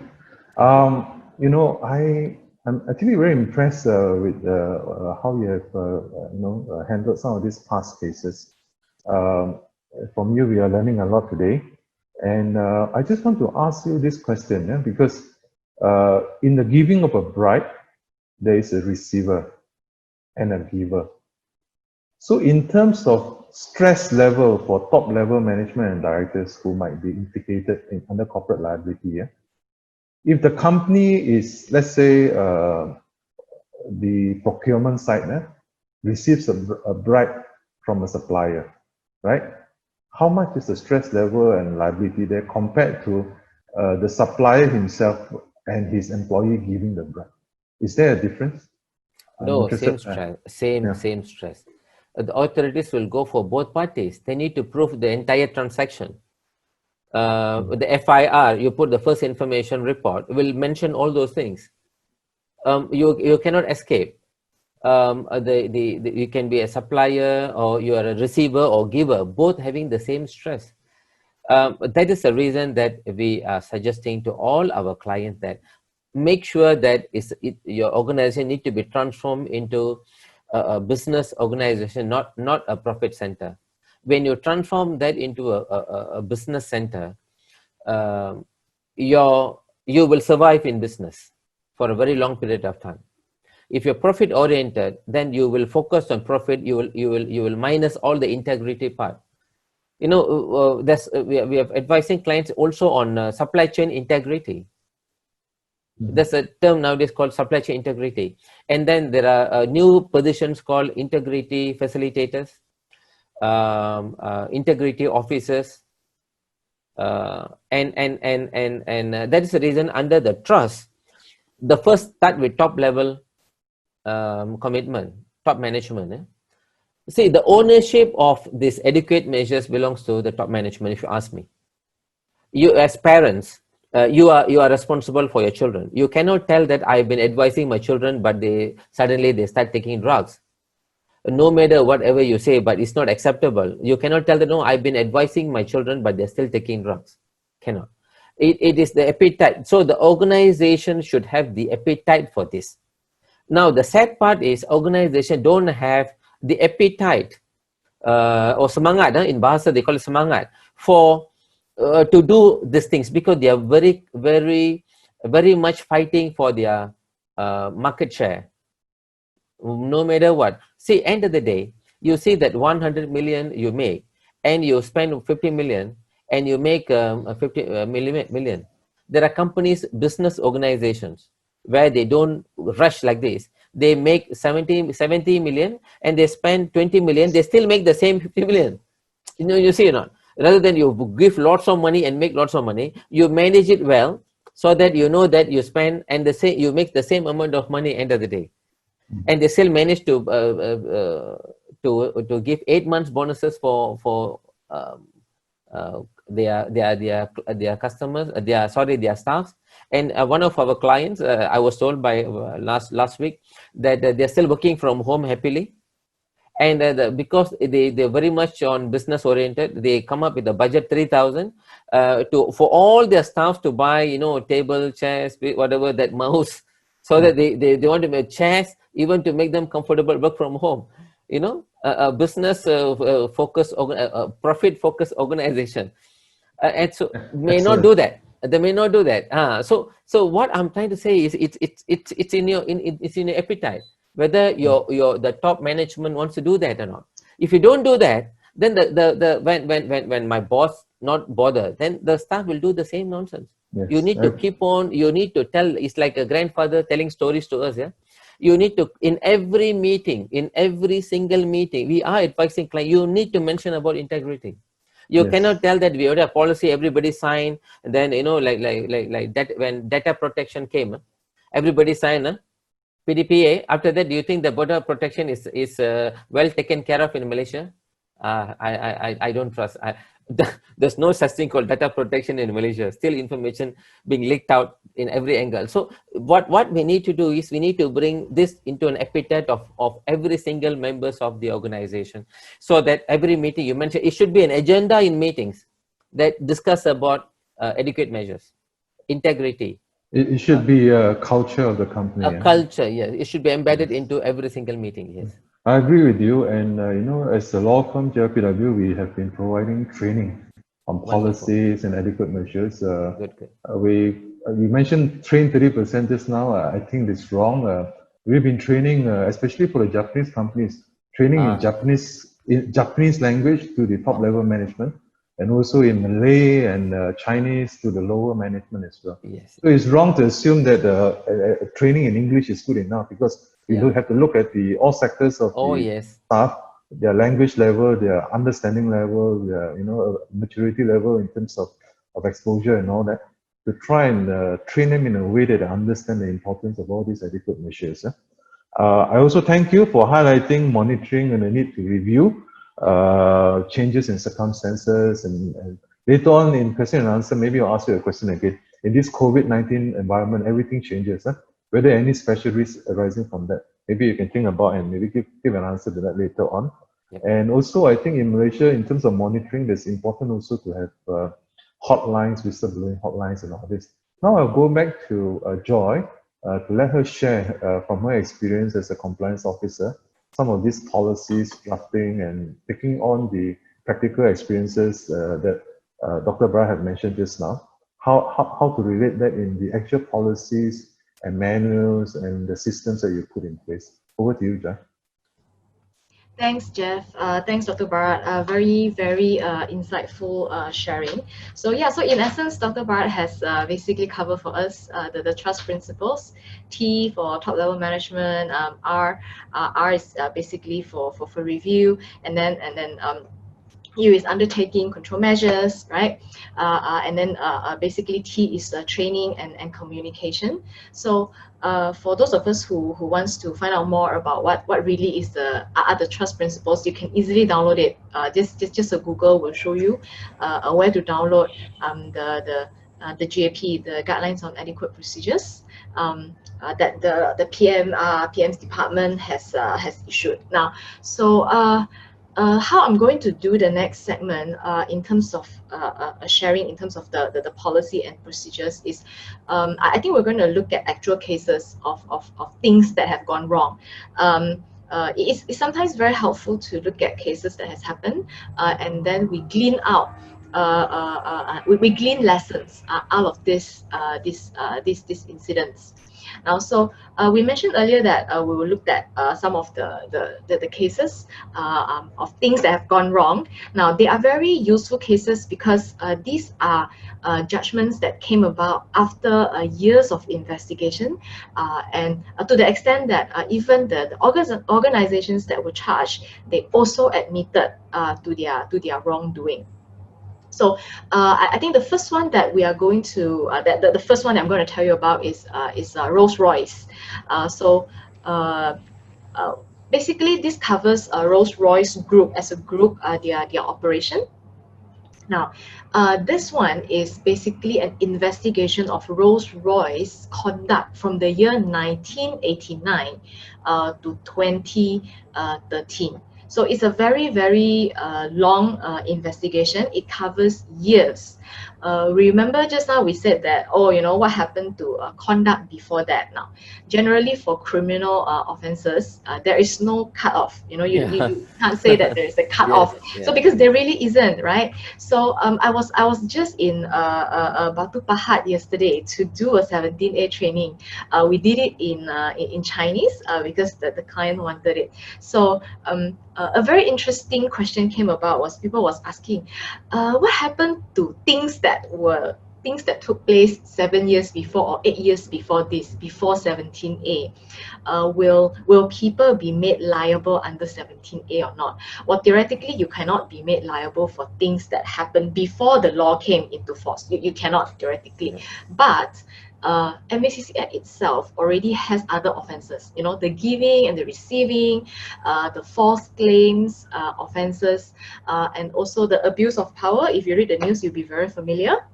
I'm actually very impressed with how you have handled some of these past cases. From you, we are learning a lot today. And I just want to ask you this question, because in the giving of a bribe, there is a receiver and a giver. So in terms of stress level for top level management and directors who might be implicated under corporate liability, if the company is, let's say, the procurement side receives a bribe from a supplier, right? How much is the stress level and liability there compared to the supplier himself and his employee giving the bribe? Is there a difference? No, same stress, same stress. The authorities will go for both parties. They need to prove the entire transaction. The FIR, you put the first information report, will mention all those things. You cannot escape. You can be a supplier, or you are a receiver or giver, both having the same stress. That is the reason that we are suggesting to all our clients that make sure that your organization need to be transformed into a business organization, not a profit center. When you transform that into a business center, you will survive in business for a very long period of time. If you're profit oriented, then you will focus on profit. You will minus all the integrity part. We are advising clients also on supply chain integrity. There's a term nowadays called supply chain integrity. And then there are new positions called integrity facilitators, integrity officers, and that is the reason under the trust, the first start with top level commitment, top management. See, the ownership of these adequate measures belongs to the top management, if you ask me. You as parents, you are responsible for your children. You cannot tell that I've been advising my children, but suddenly they start taking drugs. No matter whatever you say, but it's not acceptable. You cannot tell them, no, I've been advising my children, but they're still taking drugs. Cannot. It is the appetite. So the organization should have the appetite for this. Now, the sad part is organization don't have the appetite or semangat. In Bahasa, they call it semangat for to do these things, because they are very, very, very much fighting for their market share. No matter what. See, end of the day, you see that 100 million you make, and you spend 50 million, and you make 50 million. There are companies, business organizations, where they don't rush like this. They make 70 million, and they spend 20 million. They still make the same 50 million. You see or not? Rather than you give lots of money and make lots of money, you manage it well, so that you know that you spend and you make the same amount of money end of the day. And they still manage to give 8 months bonuses for their customers, their staffs. And one of our clients, I was told by last week that they're still working from home happily. And because they're very much on business oriented, they come up with a budget 3,000 for all their staff to buy, you know, table, chairs, whatever, that mouse, so that they want to make chairs even to make them comfortable work from home. You know, a business focused, profit focused organization, and so may Excellent. not do that. They may not do that. So what I'm trying to say is it's in your appetite, whether the top management wants to do that or not. If you don't do that, then when my boss not bother, then the staff will do the same nonsense. Yes. You need to keep on. You need to tell. It's like a grandfather telling stories to us. Yeah, you need to, in every meeting, in every single meeting, we are advising client. You need to mention about integrity. You cannot tell that we have a policy, everybody sign, and then, you know, like that when data protection came, everybody sign PDPA. After that, do you think the border protection is well taken care of in Malaysia? I don't trust. There's no such thing called data protection in Malaysia. Still information being leaked out in every angle. So what we need to do is we need to bring this into an appetite of every single members of the organization, so that every meeting, you mentioned, it should be an agenda in meetings that discuss about adequate measures, integrity. It should be a culture of the company. A culture, yes. It should be embedded into every single meeting, yes. I agree with you. And, you know, as a law firm, JLPW, we have been providing training on policies and adequate measures. Good. We mentioned train 30% just now. I think it's wrong. We've been training, especially for the Japanese companies, training in Japanese language to the top level management, and also in Malay and Chinese to the lower management as well. Yes. So it's wrong to assume that training in English is good enough, because we do have to look at all sectors of the staff, their language level, their understanding level, their, you know, maturity level in terms of exposure and all that, to try and train them in a way that they understand the importance of all these adequate measures. I also thank you for highlighting monitoring and the need to review changes in circumstances, and later on in question and answer, maybe I'll ask you a question again. In this COVID-19 environment, everything changes. Were there any special risks arising from that? Maybe you can think about and maybe give an answer to that later on. Yep. And also, I think in Malaysia, in terms of monitoring, it's important also to have hotlines, whistleblowing hotlines and all this. Now I'll go back to Joy to let her share from her experience as a compliance officer some of these policies, drafting and taking on the practical experiences that Dr. Bra had mentioned just now. How to relate that in the actual policies and manuals and the systems that you put in place. Over to you, Jeff. Thanks, Jeff. Thanks, Dr. Bharat. Very, very insightful sharing. So yeah, so in essence, Dr. Bharat has basically covered for us the trust principles. T for top level management. R is basically for review, and then U is undertaking control measures, right? And then basically T is training and communication. So for those of us who wants to find out more about what really is the trust principles, you can easily download it. Just a Google will show you where to download the GAP, the Guidelines on Adequate Procedures, that the PM's department has issued. Now, so how I'm going to do the next segment in terms of sharing in terms of the policy and procedures is I think we're going to look at actual cases of things that have gone wrong. It's sometimes very helpful to look at cases that has happened and then we glean out we glean lessons out of these incidents. Now, so we mentioned earlier that we will look at some of the cases of things that have gone wrong. Now, they are very useful cases because these are judgments that came about after years of investigation, and to the extent that even the organizations that were charged, they also admitted to their wrongdoing. So I think the first one that we are going to, the first one I'm going to tell you about is Rolls-Royce. Basically, this covers Rolls-Royce Group as a group, their operation. Now, this one is basically an investigation of Rolls-Royce conduct from the year 1989 to 2013. So it's a very, very long investigation. It covers years. Remember just now we said that, oh, you know, what happened to conduct before that now? Generally for criminal offenses, there is no cutoff. You know, you can't say that there is a cutoff. Yes, So because there really isn't, right? So I was just in Batu Pahat yesterday to do a 17A training. We did it in Chinese because the client wanted it. So a very interesting question came about was people was asking, what happened to things that took place 7 years before or 8 years before this, before 17A? Will people be made liable under 17A or not? Well, theoretically, you cannot be made liable for things that happened before the law came into force. You cannot theoretically, but MACC Act itself already has other offences, you know, the giving and the receiving, the false claims offences, and also the abuse of power. If you read the news, you'll be very familiar.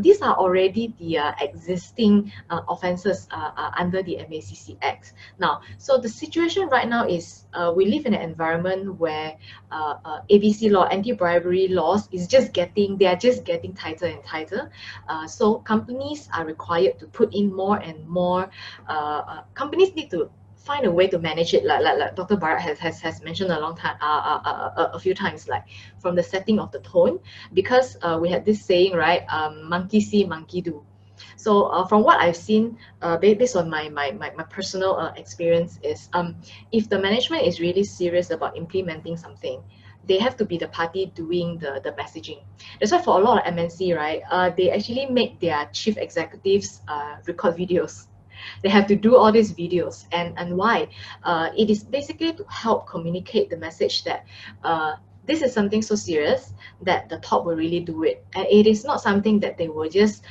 These are already the existing offences under the MACC Act. Now, so the situation right now is we live in an environment where ABC law, anti-bribery laws they are just getting tighter and tighter. So companies are required to put in more and more, companies need to find a way to manage it, like Dr. Bharat has mentioned a few times, like from the setting of the tone, because we had this saying, right? Monkey see, monkey do. So from what I've seen, based on my personal experience, is if the management is really serious about implementing something, they have to be the party doing the messaging. That's why for a lot of MNC, right, they actually make their chief executives record videos. They have to do all these videos, and why? It is basically to help communicate the message that this is something so serious that the top will really do it, and it is not something that they will just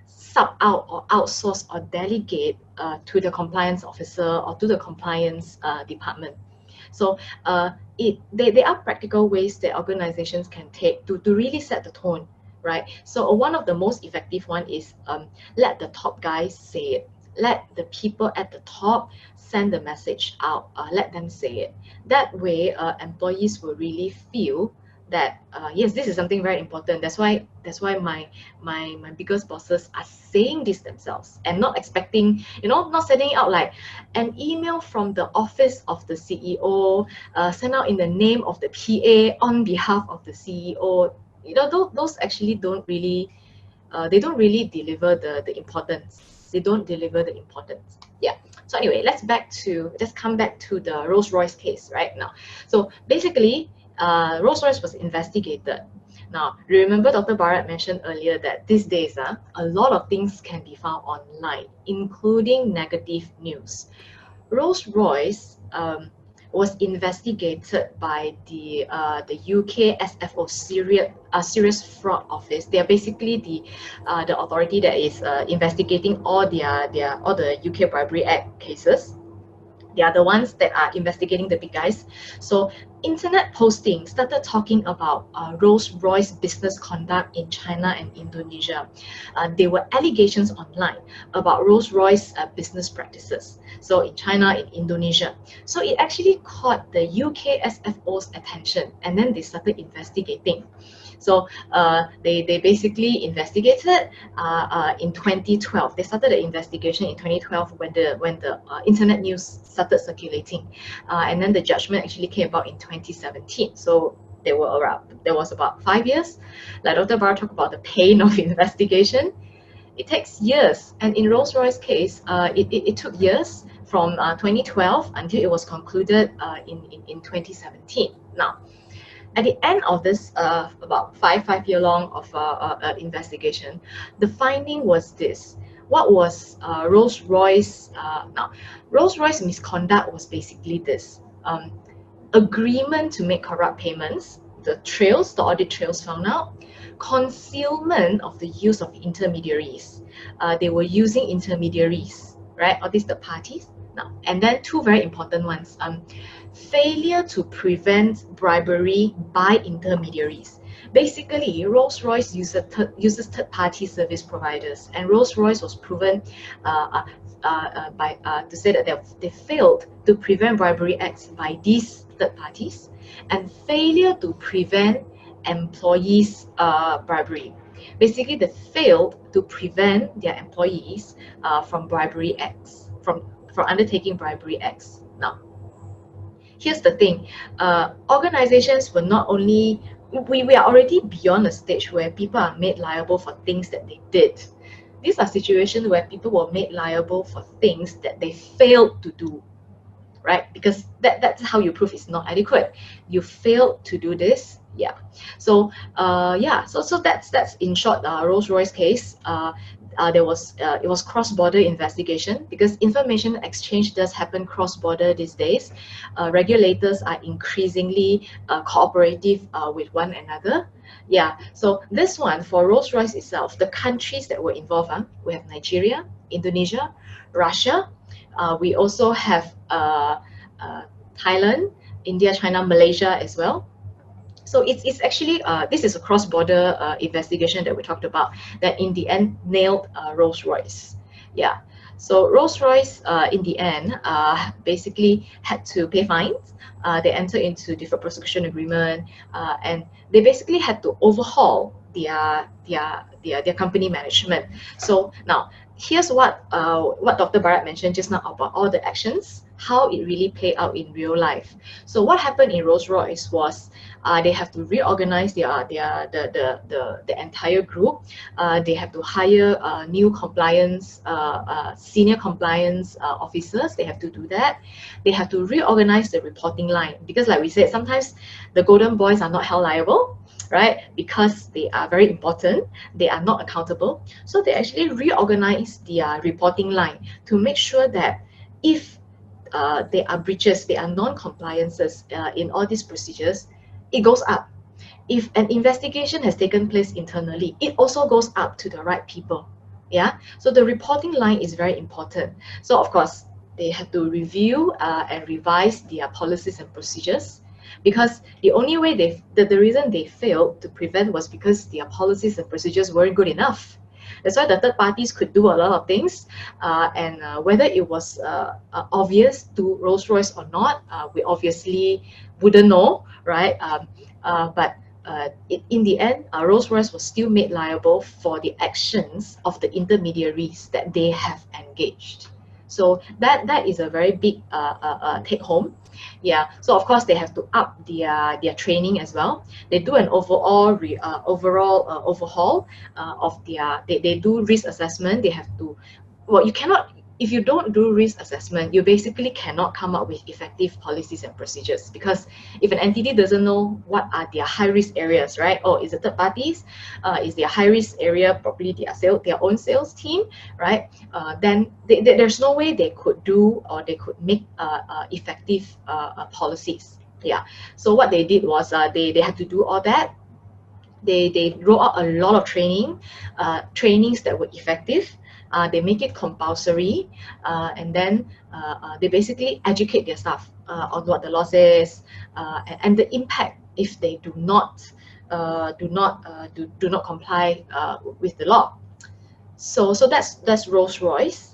sub out or outsource or delegate to the compliance officer or to the compliance department. So they are practical ways that organizations can take to really set the tone, right? So one of the most effective one is let the top guys say it. Let the people at the top send the message out. Let them say it. That way, employees will really feel that yes, this is something very important. That's why my biggest bosses are saying this themselves and not expecting, you know, not sending out like an email from the office of the CEO, sent out in the name of the PA on behalf of the CEO. You know, those actually don't really they don't really deliver the importance. They don't deliver the importance. Yeah. So anyway, let's come back to the Rolls-Royce case right now. So basically, Rolls-Royce was investigated. Now, remember Dr. Bharat mentioned earlier that these days, a lot of things can be found online, including negative news. Rolls-Royce was investigated by the UK SFO, Serious Fraud Office. They are basically the authority that is investigating all the UK Bribery Act cases. They are the ones that are investigating the big guys. So internet posting started talking about Rolls-Royce business conduct in China and Indonesia. There were allegations online about Rolls-Royce business practices. So in China, in Indonesia. So it actually caught the UK SFO's attention, and then they started investigating. So they basically investigated in 2012. They started the investigation in 2012 when the internet news started circulating, and then the judgment actually came about in 2017. So there was about 5 years. Like Dr. Bharat talked about the pain of investigation. It takes years, and in Rolls-Royce case, it took years from 2012 until it was concluded in 2017. Now, at the end of this about five-year long of investigation, the finding was this. What was Rolls-Royce? Now, Rolls-Royce misconduct was basically this: agreement to make corrupt payments, the audit trails found out, concealment of the use of intermediaries. They were using intermediaries, right? All these the parties Now, and then two very important ones. Failure to prevent bribery by intermediaries. Basically, Rolls-Royce uses third-party service providers, and Rolls-Royce was proven to say that they failed to prevent bribery acts by these third parties, and failure to prevent employees' bribery. Basically, they failed to prevent their employees from bribery acts, from undertaking bribery acts. Now, here's the thing, organizations were not only, we are already beyond a stage where people are made liable for things that they did. These are situations where people were made liable for things that they failed to do, right? Because that's how you prove it's not adequate. You failed to do this, yeah. So so that's in short Rolls-Royce case. It was cross-border investigation, because information exchange does happen cross-border these days. Regulators are increasingly cooperative with one another. Yeah, so this one for Rolls-Royce itself, the countries that were involved, we have Nigeria, Indonesia, Russia. We also have Thailand, India, China, Malaysia as well. So it's actually, this is a cross-border investigation that we talked about that in the end nailed Rolls-Royce. Yeah, so Rolls-Royce in the end basically had to pay fines. They entered into deferred prosecution agreement, and they basically had to overhaul their company management. So now here's what Dr. Bharat mentioned just now about all the actions, how it really played out in real life. So what happened in Rolls-Royce was they have to reorganize the entire group. They have to hire new compliance, senior compliance officers. They have to do that. They have to reorganize the reporting line, because like we said, sometimes the golden boys are not held liable, right? Because they are very important, they are not accountable. So they actually reorganize their reporting line to make sure that if there are breaches, there are non-compliances in all these procedures, it goes up. If an investigation has taken place internally, it also goes up to the right people. Yeah, so the reporting line is very important. So of course, they have to review and revise their policies and procedures, because the only way the reason they failed to prevent was because their policies and procedures weren't good enough. That's why the third parties could do a lot of things, and whether it was obvious to Rolls-Royce or not, we obviously wouldn't know, right? But in the end, Rolls-Royce was still made liable for the actions of the intermediaries that they have engaged. So that is a very big take home. Yeah, so of course they have to up their training as well. They do an overall overhaul of their, they do risk assessment. They have to, well, you cannot, if you don't do risk assessment, you basically cannot come up with effective policies and procedures, because if an entity doesn't know what are their high risk areas, right? Oh, is it third parties? Is their high risk area probably their own sales team, right? Then there's no way they could do, or they could make effective policies. Yeah. So what they did was they had to do all that. They roll out a lot of trainings that were effective. They make it compulsory, and then they basically educate their staff on what the law says, and the impact if they do not comply with the law. So that's Rolls-Royce.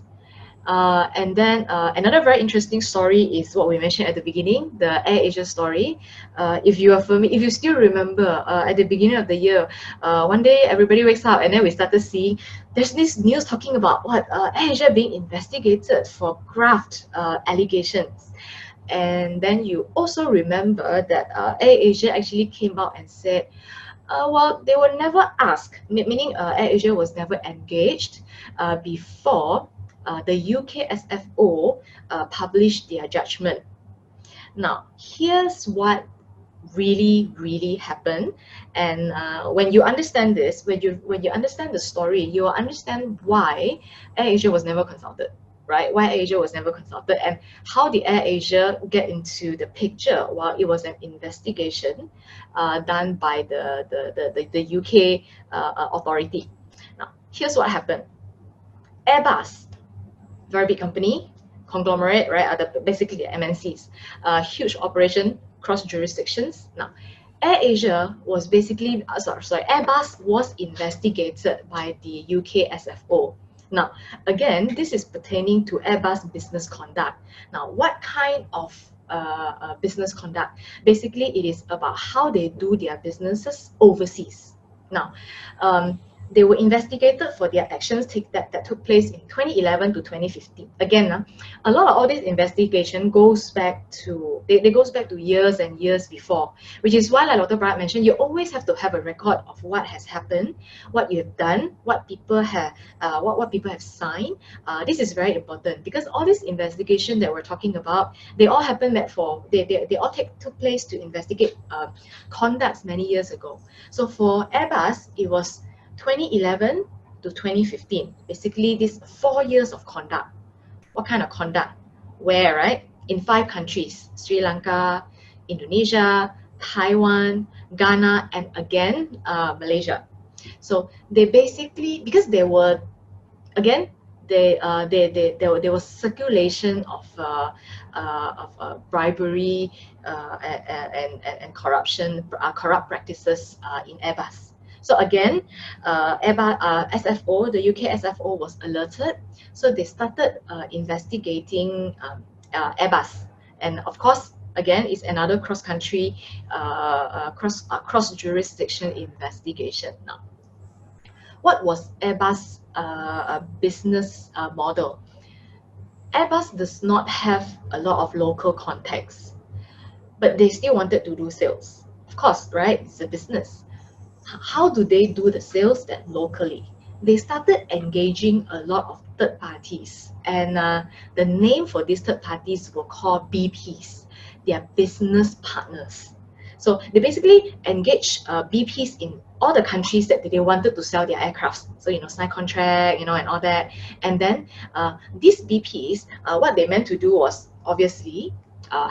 And then another very interesting story is what we mentioned at the beginning, the AirAsia story. If you still remember, at the beginning of the year, one day everybody wakes up and then we started seeing there's this news talking about what AirAsia being investigated for graft allegations. And then you also remember that AirAsia actually came out and said, well, they were never asked, meaning AirAsia was never engaged before the UK SFO published their judgment. Now, here's what really happened, and when you understand this, when you understand the story, you will understand why AirAsia was never consulted, right? Why AirAsia was never consulted, and how did AirAsia get into the picture while it was an investigation done by the UK authority. Now, here's what happened. Airbus, very big company, conglomerate, right, are basically the MNCs, huge operation cross jurisdictions. Now, AirAsia was basically, Airbus was investigated by the UK SFO. Now, again, this is pertaining to Airbus business conduct. Now, what kind of business conduct? Basically, it is about how they do their businesses overseas. Now, they were investigated for their actions that took place in 2011 to 2015. Again, a lot of all this investigation goes back to, they goes back to years and years before, which is why, like Dr. Bharat mentioned, you always have to have a record of what has happened, what you've done, what people have, what people have signed. This is very important because all this investigation that we're talking about, they all happened they all took place to investigate conducts many years ago. So for Airbus, it was 2011 to 2015, basically this 4 years of conduct. What kind of conduct? Where, right? In 5 countries, Sri Lanka, Indonesia, Taiwan, Ghana, and again, Malaysia. So they basically, because they were, again, there was circulation of bribery and corruption, corrupt practices in Airbus. So again, SFO, the UK SFO was alerted. So they started investigating Airbus. And of course, again, it's another cross-country, cross-jurisdiction investigation. Now, what was Airbus' business model? Airbus does not have a lot of local contacts, but they still wanted to do sales. Of course, right? It's a business. How do they do the sales then locally? They started engaging a lot of third parties, and the name for these third parties were called BPs. They are business partners. So they basically engage BPs in all the countries that they wanted to sell their aircrafts. So, sign contract, and all that. And then these BPs, what they meant to do was obviously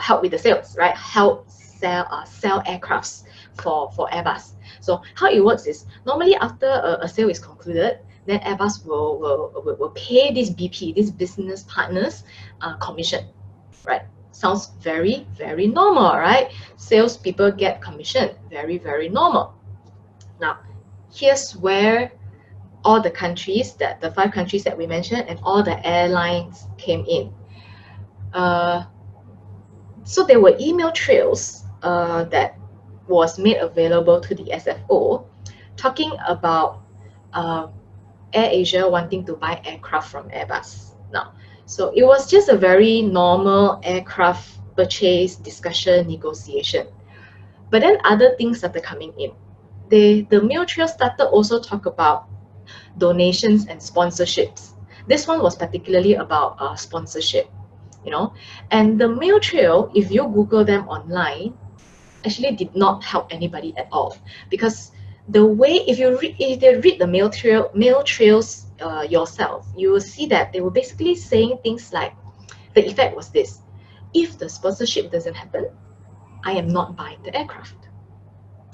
help with the sales, right? Help sell aircrafts for Airbus. So how it works is, normally after a sale is concluded, then Airbus will pay this BP, these business partners, commission, right? Sounds very, very normal, right? Salespeople get commission, very, very normal. Now, here's where all the countries, the 5 countries that we mentioned, and all the airlines came in. So there were email trails that was made available to the SFO, talking about AirAsia wanting to buy aircraft from Airbus. Now, so it was just a very normal aircraft purchase discussion negotiation. But then other things started coming in. The mail trail started also talk about donations and sponsorships. This one was particularly about sponsorship, and the mail trail, if you Google them online, actually did not help anybody at all, because the way, if you read the mail trails yourself, you will see that they were basically saying things like, the effect was this: if the sponsorship doesn't happen, I am not buying the aircraft.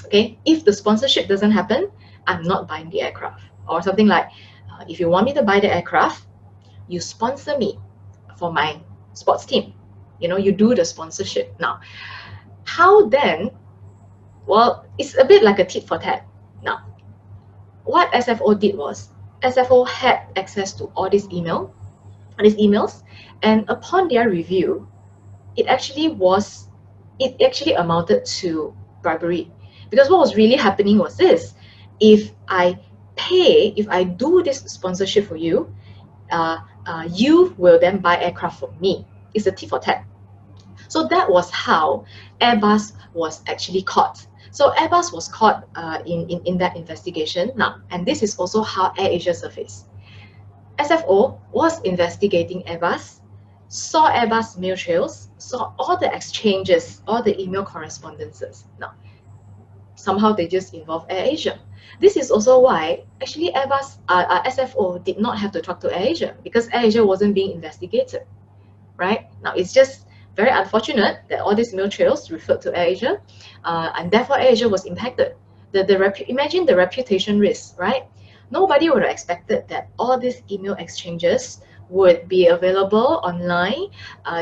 Okay, if the sponsorship doesn't happen, I'm not buying the aircraft. Or something like, if you want me to buy the aircraft, you sponsor me for my sports team. You do the sponsorship. Now, how then? Well, it's a bit like a tit for tat. Now, what SFO did was, SFO had access to all these emails, and upon their review, it actually amounted to bribery. Because what was really happening was this: if I do this sponsorship for you, you will then buy aircraft from me. It's a tit for tat. So that was how Airbus was actually caught. So Airbus was caught in that investigation. Now, and this is also how AirAsia surfaced. SFO was investigating Airbus, saw Airbus mail trails, saw all the exchanges, all the email correspondences. Now, somehow they just involved AirAsia. This is also why actually Airbus, SFO did not have to talk to AirAsia, because AirAsia wasn't being investigated, right? Now, it's just very unfortunate that all these mail trails referred to AirAsia, and therefore AirAsia was impacted. Imagine the reputation risk, right? Nobody would have expected that all these email exchanges would be available online.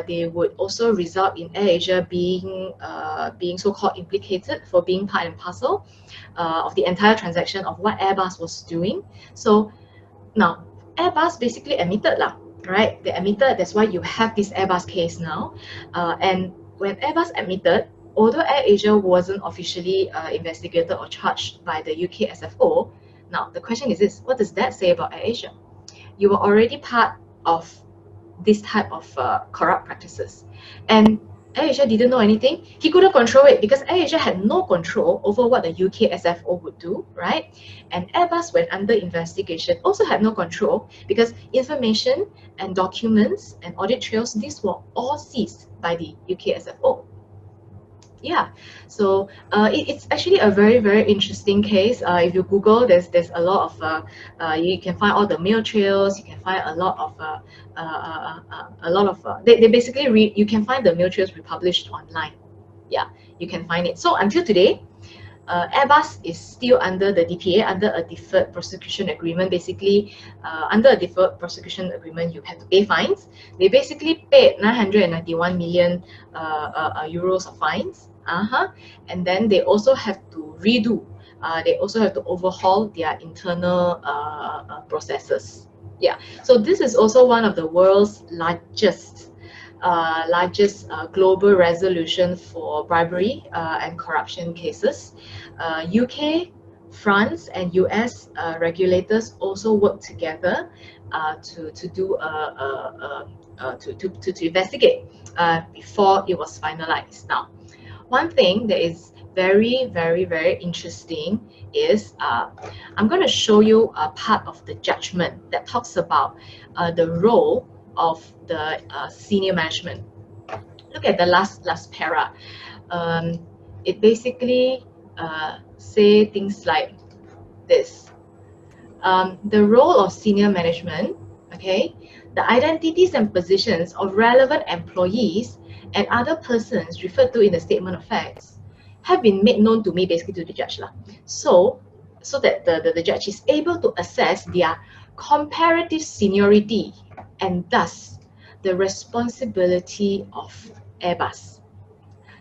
They would also result in AirAsia being so-called implicated for being part and parcel of the entire transaction of what Airbus was doing. So now Airbus basically admitted lah, right? They admitted. That's why you have this Airbus case now. And when Airbus admitted, although AirAsia wasn't officially investigated or charged by the UK SFO, now the question is this: what does that say about AirAsia? You were already part of this type of corrupt practices, and AirAsia didn't know anything. He couldn't control it because AirAsia had no control over what the UK SFO would do, right? And Airbus, when under investigation, also had no control because information and documents and audit trails, these were all seized by the UK SFO. Yeah, so it's actually a very, very interesting case. If you Google, there's a lot of you can find all the mail trails. You can find a lot of they basically you can find the mail trails republished online. Yeah, you can find it. So until today, Airbus is still under the DPA, under a deferred prosecution agreement. Basically, under a deferred prosecution agreement, you have to pay fines. They basically paid 991 million euros of fines. And then they also have to redo. They also have to overhaul their internal processes. Yeah. So this is also one of the world's largest global resolution for bribery and corruption cases. UK, France, and US regulators also work together to do to investigate before it was finalized. Now, one thing that is very, very, very interesting is I'm going to show you a part of the judgment that talks about the role of the senior management. Look at the last para. It basically say things like this. The role of senior management, okay, the identities and positions of relevant employees and other persons referred to in the statement of facts have been made known to me, basically to the judge lah. So that the judge is able to assess their comparative seniority and thus the responsibility of Airbus.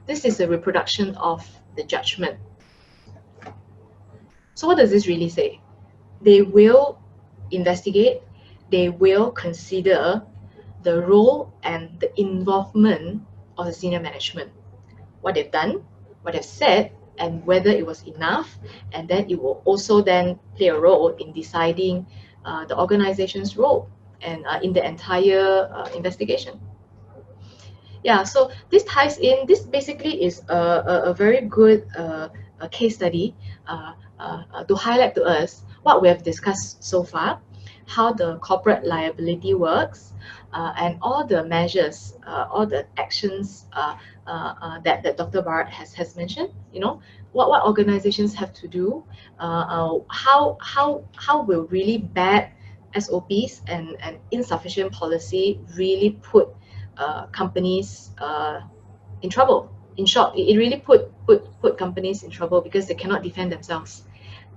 This is a reproduction of the judgment. So what does this really say? They will investigate, they will consider the role and the involvement of the senior management, what they've done, what they've said, and whether it was enough, and then it will also then play a role in deciding the organization's role and in the entire investigation. Yeah, so this ties in. This basically is a very good case study to highlight to us what we have discussed so far, how the corporate liability works, and all the measures, all the actions that Dr. Bharat has mentioned. You know, what organizations have to do, how will really bad SOPs and insufficient policy really put companies in trouble. In short, it really put companies in trouble because they cannot defend themselves.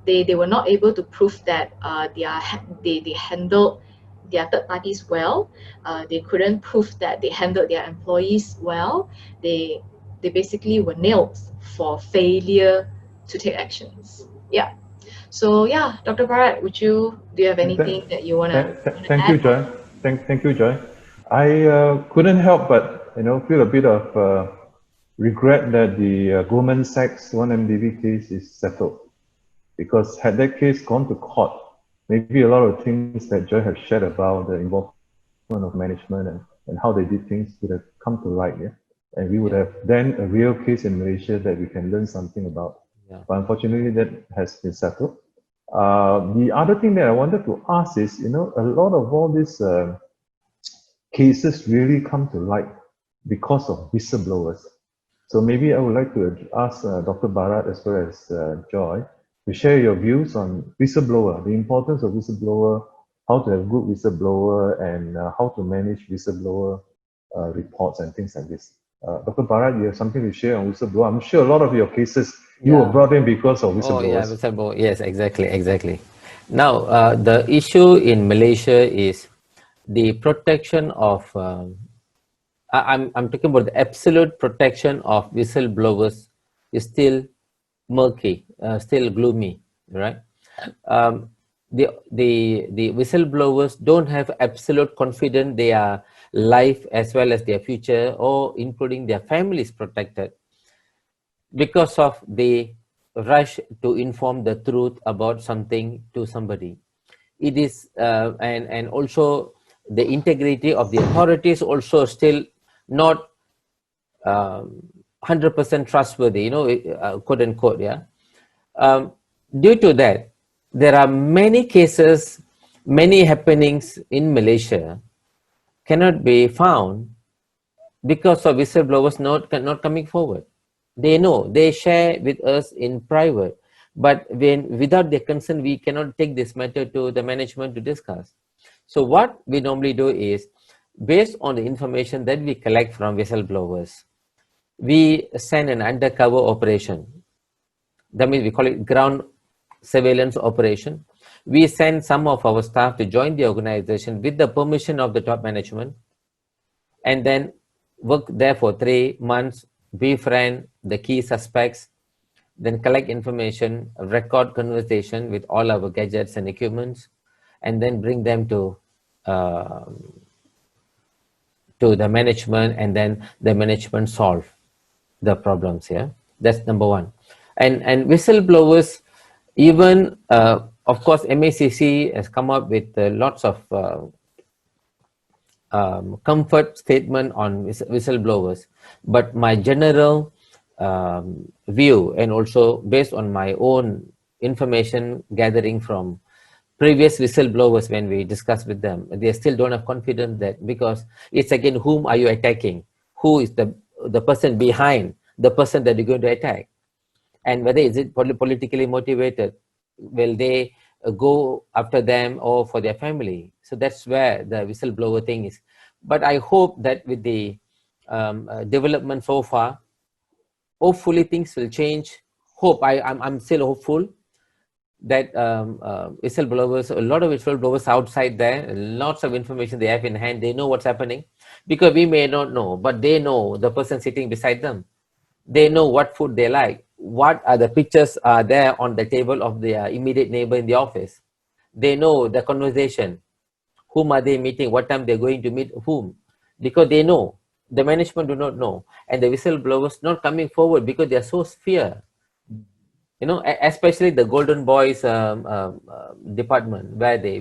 They were not able to prove that they handled their third parties well. They couldn't prove that they handled their employees well. They basically were nailed for failure to take actions. Yeah. So yeah, Dr. Bharat, do you have anything that you want to Thank you, Joy. Thank you, Joy. I couldn't help but feel a bit of regret that the Goldman Sachs 1MDB case is settled, because had that case gone to court, maybe a lot of things that Joy has shared about the involvement of management and how they did things would have come to light, yeah? And we would have then a real case in Malaysia that we can learn something about. Yeah. But unfortunately, that has been settled. The other thing that I wanted to ask is, a lot of all these cases really come to light because of whistleblowers. So maybe I would like to ask Dr. Bharat as well as Joy to share your views on whistleblower, the importance of whistleblower, how to have good whistleblower, and how to manage whistleblower reports and things like this. Dr. Bharat, you have something to share on whistleblower. I'm sure a lot of your cases you were brought in because of whistleblowers. Oh, yeah, whistleblower. Yes, exactly. Now, the issue in Malaysia is the protection of, I'm talking about the absolute protection of whistleblowers is still murky, still gloomy, right? The whistleblowers don't have absolute confidence their life as well as their future, or including their families, protected because of the rush to inform the truth about something to somebody. It is and also the integrity of the authorities also still not 100% trustworthy, you know, quote unquote, yeah. Due to that, there are many cases, many happenings in Malaysia cannot be found because of whistleblowers not coming forward. They know, they share with us in private, but when without their consent, we cannot take this matter to the management to discuss. So what we normally do is, based on the information that we collect from whistleblowers, we send an undercover operation. That means we call it ground surveillance operation. We send some of our staff to join the organization with the permission of the top management, and then work there for 3 months, befriend the key suspects, then collect information, record conversation with all our gadgets and equipments, and then bring them to the management, and then the management solve the problems here. That's number one. And whistleblowers, even of course MACC has come up with lots of comfort statement on whistleblowers, but my general view, and also based on my own information gathering from previous whistleblowers, when we discuss with them, they still don't have confidence, that because it's again, whom are you attacking? Who is the person behind the person that you're going to attack? And whether is it politically motivated? Will they go after them or for their family? So that's where the whistleblower thing is. But I hope that with the development so far, hopefully things will change. I'm still hopeful that whistleblowers, a lot of whistleblowers outside there, lots of information they have in hand, they know what's happening, because we may not know, but they know the person sitting beside them. They know what food they like, what are the pictures are there on the table of their immediate neighbor in the office. They know the conversation, whom are they meeting, what time they're going to meet whom, because they know. The management do not know, and the whistleblowers not coming forward because they are so fear. You know, especially the Golden Boys department, where they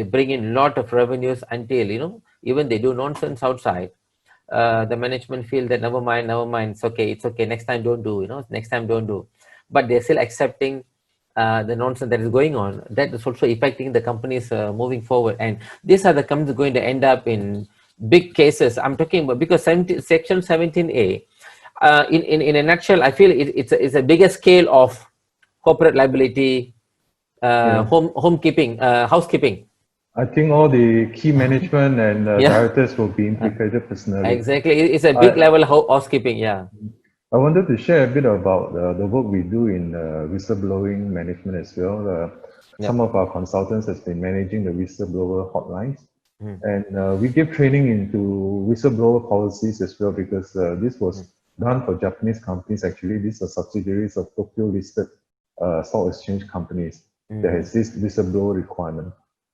bring in a lot of revenues until, you know, even they do nonsense outside. The management feel that never mind, it's okay, next time don't do, you know, next time don't do. But they're still accepting the nonsense that is going on. That is also affecting the companies moving forward. And these are the companies going to end up in big cases. I'm talking about, because Section 17A, in a nutshell, I feel it's a bigger scale of corporate liability, housekeeping. I think all the key management and directors will be implicated personally. Exactly, it's a big level housekeeping. Yeah. I wanted to share a bit about the work we do in whistleblowing management as well. Some of our consultants has been managing the whistleblower hotlines, and we give training into whistleblower policies as well, because this was done for Japanese companies. Actually, these are subsidiaries of Tokyo listed stock exchange companies that has this whistleblower requirement.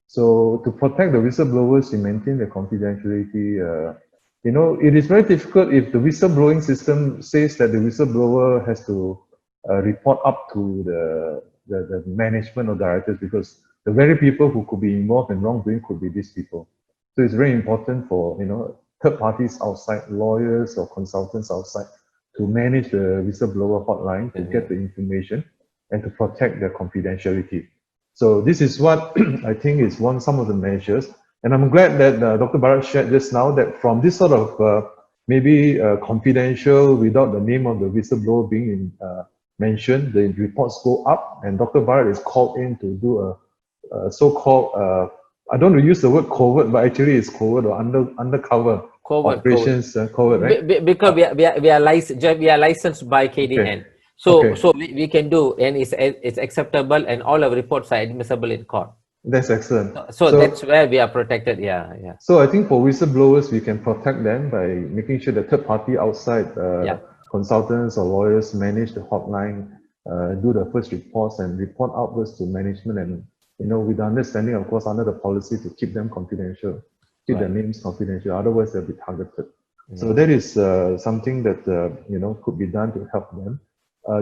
So to protect the whistleblowers, we maintain the confidentiality. You know, it is very difficult if the whistleblowing system says that the whistleblower has to report up to the management or directors, because the very people who could be involved in wrongdoing could be these people. So it's very important for, you know, third parties outside, lawyers or consultants outside, to manage the whistleblower hotline, to get the information and to protect their confidentiality. So this is what I think is some of the measures. And I'm glad that Dr. Bharat shared just now that from this sort of maybe confidential, without the name of the whistleblower being mentioned, the reports go up, and Dr. Bharat is called in to do a so-called, I don't want to use the word covert, but actually it's covert or undercover operations. Covert, right? Because we are licensed by KDN. Okay. So we can do, and it's acceptable, and all our reports are admissible in court. That's excellent. So that's where we are protected. Yeah, yeah. So I think for whistleblowers, we can protect them by making sure the third party outside consultants or lawyers manage the hotline, do the first reports and report outwards to management, and with the understanding, of course, under the policy to keep them confidential, keep their names confidential. Otherwise, they'll be targeted. So that is something that could be done to help them.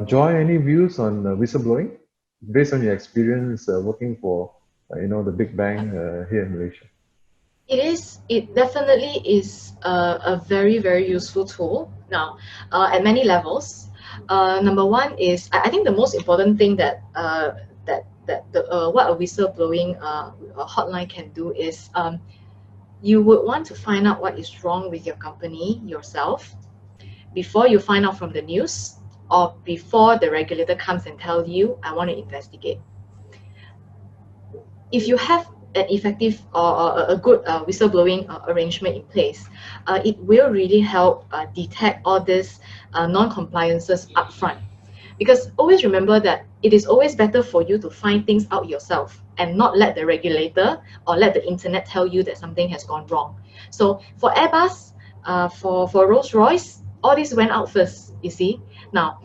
Joy, any views on whistleblowing based on your experience working for the big bang here in Malaysia? It definitely is a very, very useful tool now at many levels. Number one is, I think the most important thing that what a whistleblowing hotline can do is you would want to find out what is wrong with your company yourself before you find out from the news or before the regulator comes and tell you, I want to investigate. If you have an effective or a good whistleblowing arrangement in place, it will really help detect all these non-compliances upfront. Because always remember that it is always better for you to find things out yourself and not let the regulator or let the internet tell you that something has gone wrong. So for Airbus, for Rolls-Royce, all this went out first, you see. Now,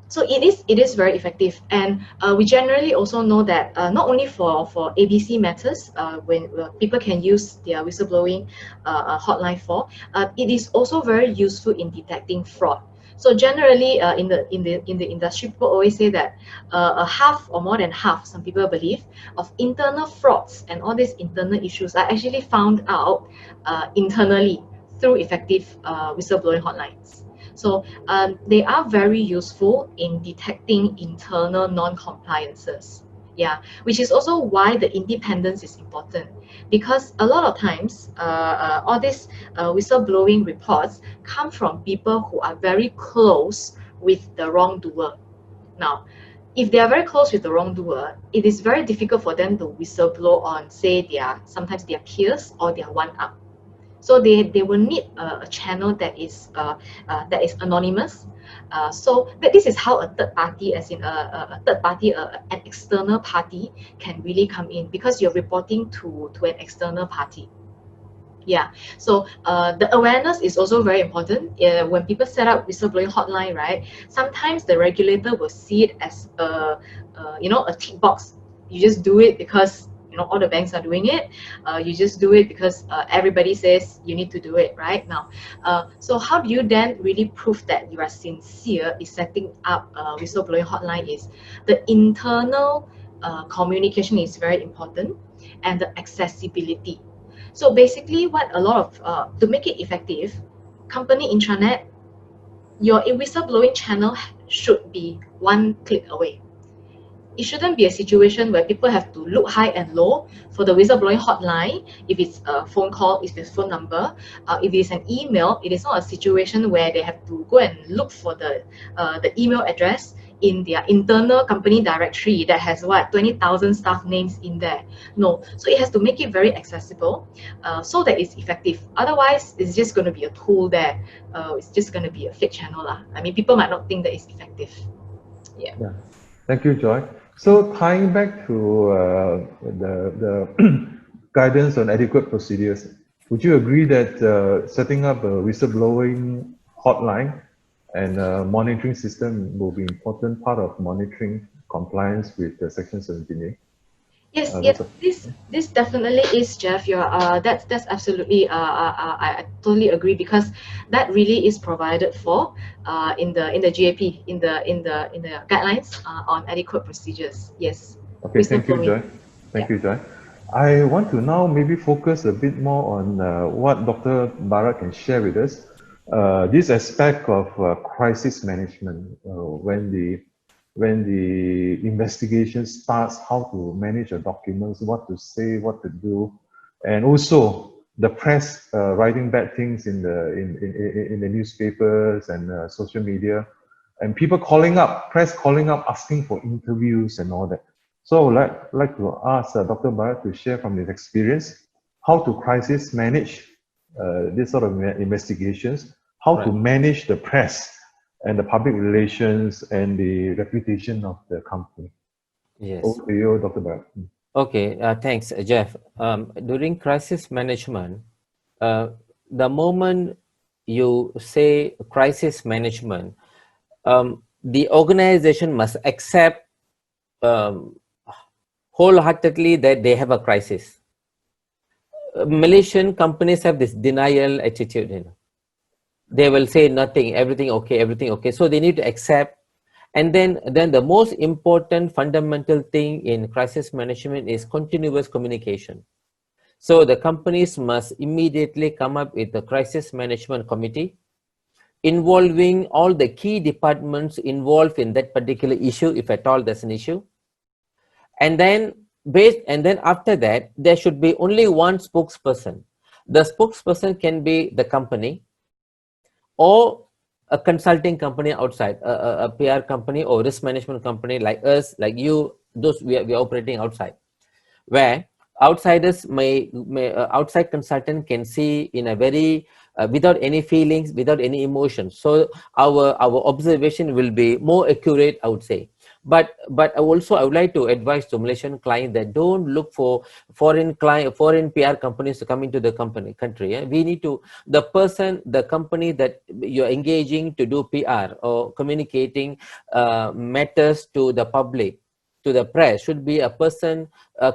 so it is very effective, and we generally also know that not only for ABC matters, when people can use their whistleblowing hotline for, it is also very useful in detecting fraud. So generally, in the industry, people always say that a half or more than half, some people believe, of internal frauds and all these internal issues are actually found out internally through effective whistleblowing hotlines. So they are very useful in detecting internal non-compliances. Yeah, which is also why the independence is important, because a lot of times all these whistleblowing reports come from people who are very close with the wrongdoer. Now, if they are very close with the wrongdoer, it is very difficult for them to whistleblow on, say, sometimes their peers or their one-up. So they will need a channel that is anonymous. So this is how a third party, as in a third party, an external party, can really come in, because you're reporting to an external party. Yeah, so the awareness is also very important. When people set up whistleblowing hotline, right? Sometimes the regulator will see it as a tick box. You just do it because all the banks are doing it. You just do it because everybody says you need to do it right now. So how do you then really prove that you are sincere in setting up a whistleblowing hotline? Is the internal communication is very important, and the accessibility. So basically, what a lot of to make it effective, company intranet, your whistleblowing channel should be one click away. It shouldn't be a situation where people have to look high and low for the whistleblowing hotline. If it's a phone call, if it's a phone number, if it's an email, it is not a situation where they have to go and look for the email address in their internal company directory that has 20,000 staff names in there. No, so it has to make it very accessible so that it's effective. Otherwise, it's just going to be a tool there. It's just going to be a fake channel. I mean, people might not think that it's effective. Yeah. Thank you, Joy. So tying back to the guidance on adequate procedures, would you agree that setting up a whistleblowing hotline and monitoring system will be an important part of monitoring compliance with Section 17A? Yes, this definitely is, Jeff. That's absolutely. I totally agree, because that really is provided for in the GAP, in the guidelines on adequate procedures. Yes. Okay, thank you, Joy. Thank you, Joy. I want to now maybe focus a bit more on what Dr. Bharat can share with us. This aspect of crisis management, when the investigation starts, how to manage the documents, what to say, what to do, and also the press writing bad things in the newspapers and social media, and people press calling up, asking for interviews and all that. So I'd like to ask Dr. Bharat to share from his experience how to crisis manage this sort of investigations, how to manage the press and the public relations and the reputation of the company. Yes. Over to you, Dr. Bharat. Okay, thanks, Jeff. During crisis management, the moment you say crisis management, the organization must accept wholeheartedly that they have a crisis. Malaysian companies have this denial attitude. You know, they will say nothing, everything okay, everything okay. So they need to accept. And then the most important fundamental thing in crisis management is continuous communication. So the companies must immediately come up with a crisis management committee involving all the key departments involved in that particular issue, if at all there's an issue. And then after that, there should be only one spokesperson. The spokesperson can be the company or a consulting company outside, a PR company or risk management company like us, like you, those we are operating outside, where outsiders outside consultant can see in a very without any feelings, without any emotions. So our observation will be more accurate, I would say. But also I would like to advise to Malaysian clients that don't look for foreign PR companies to come into the country. Yeah? We need to, the company that you're engaging to do PR or communicating matters to the public, to the press, should be a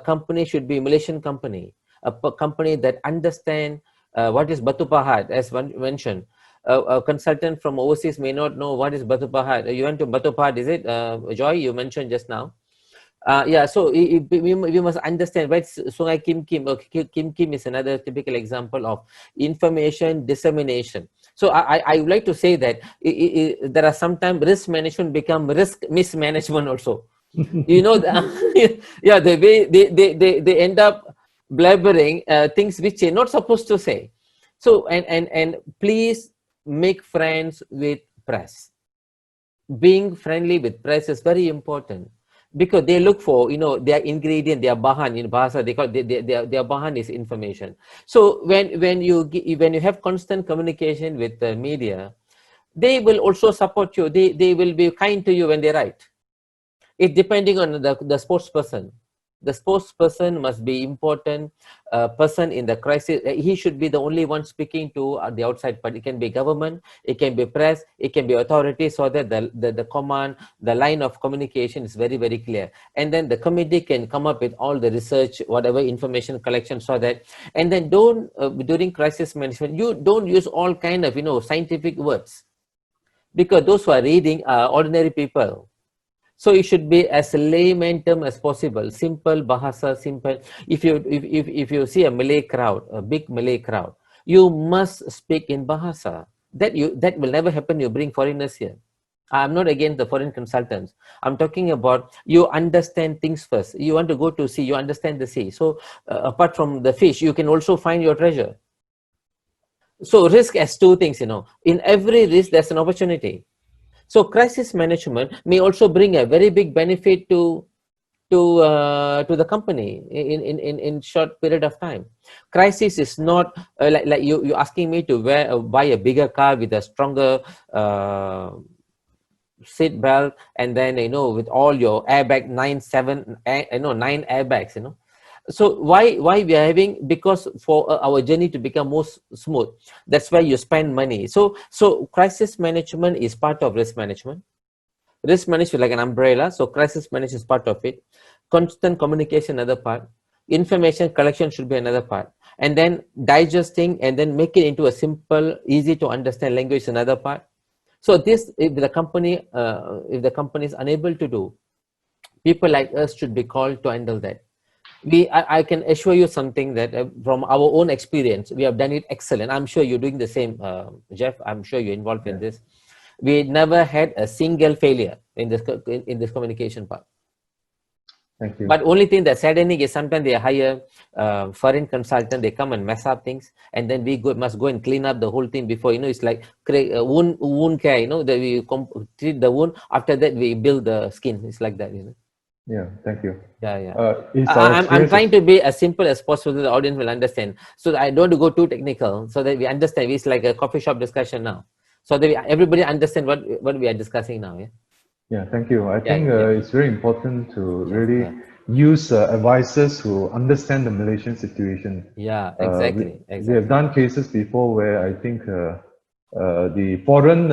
company should be Malaysian company, a company that understand what is batu pahat, as one mentioned. A consultant from overseas may not know what is batu pahat. You went to batu pahat, is it, Joy? You mentioned just now. Yeah, so we must understand, right? Sungai Kim Kim. Kim Kim is another typical example of information dissemination. So I would like to say that there are sometimes risk management become risk mismanagement also. You know, yeah, the way they end up blabbering things which they're not supposed to say. So and please make friends with press. Being friendly with press is very important, because they look for, you know, their ingredient, their bahan. In bahasa they call their bahan is information. So when you have constant communication with the media, they will also support you. They will be kind to you when they write. It depending on the spokesperson. The spokesperson must be important person in the crisis. He should be the only one speaking to the outside part. It can be government, it can be press, it can be authority, so that the command, the line of communication is very, very clear. And then the committee can come up with all the research, whatever information collection, so that, and then don't during crisis management, you don't use all kind of, you know, scientific words, because those who are reading are ordinary people. So it should be as layman term as possible, simple bahasa, simple. If you see a Malay crowd, a big Malay crowd, you must speak in bahasa. That will never happen. You bring foreigners here. I'm not against the foreign consultants. I'm talking about you understand things first. You want to go to sea, you understand the sea. So apart from the fish, you can also find your treasure. So risk has two things, you know. In every risk, there's an opportunity. So crisis management may also bring a very big benefit to the company in short period of time. Crisis is not like you asking me to buy a bigger car with a stronger seat belt, and then, you know, with all your airbag, 9 airbags, you know. So why we are having, because for our journey to become more smooth, that's why you spend money. So crisis management is part of risk management. Risk management like an umbrella. So crisis management is part of it. Constant communication, another part. Information collection should be another part. And then digesting and then make it into a simple, easy to understand language, another part. So this, if the company is unable to do, people like us should be called to handle that. I can assure you something that from our own experience, we have done it excellent. I'm sure you're doing the same, Jeff. I'm sure you're involved in this. We never had a single failure in this communication part. Thank you. But only thing that's saddening is sometimes they hire foreign consultant, they come and mess up things, and then we must go and clean up the whole thing before, you know, it's like wound care, you know, that we treat the wound, after that we build the skin. It's like that, you know. Yeah, thank you. Yeah. I'm trying to be as simple as possible so the audience will understand. So I don't want to go too technical, so that we understand. It's like a coffee shop discussion now, so that everybody understand what we are discussing now. Yeah. Yeah, thank you. I think it's very important to really use advisors who understand the Malaysian situation. Yeah, exactly. We have done cases before where I think the foreign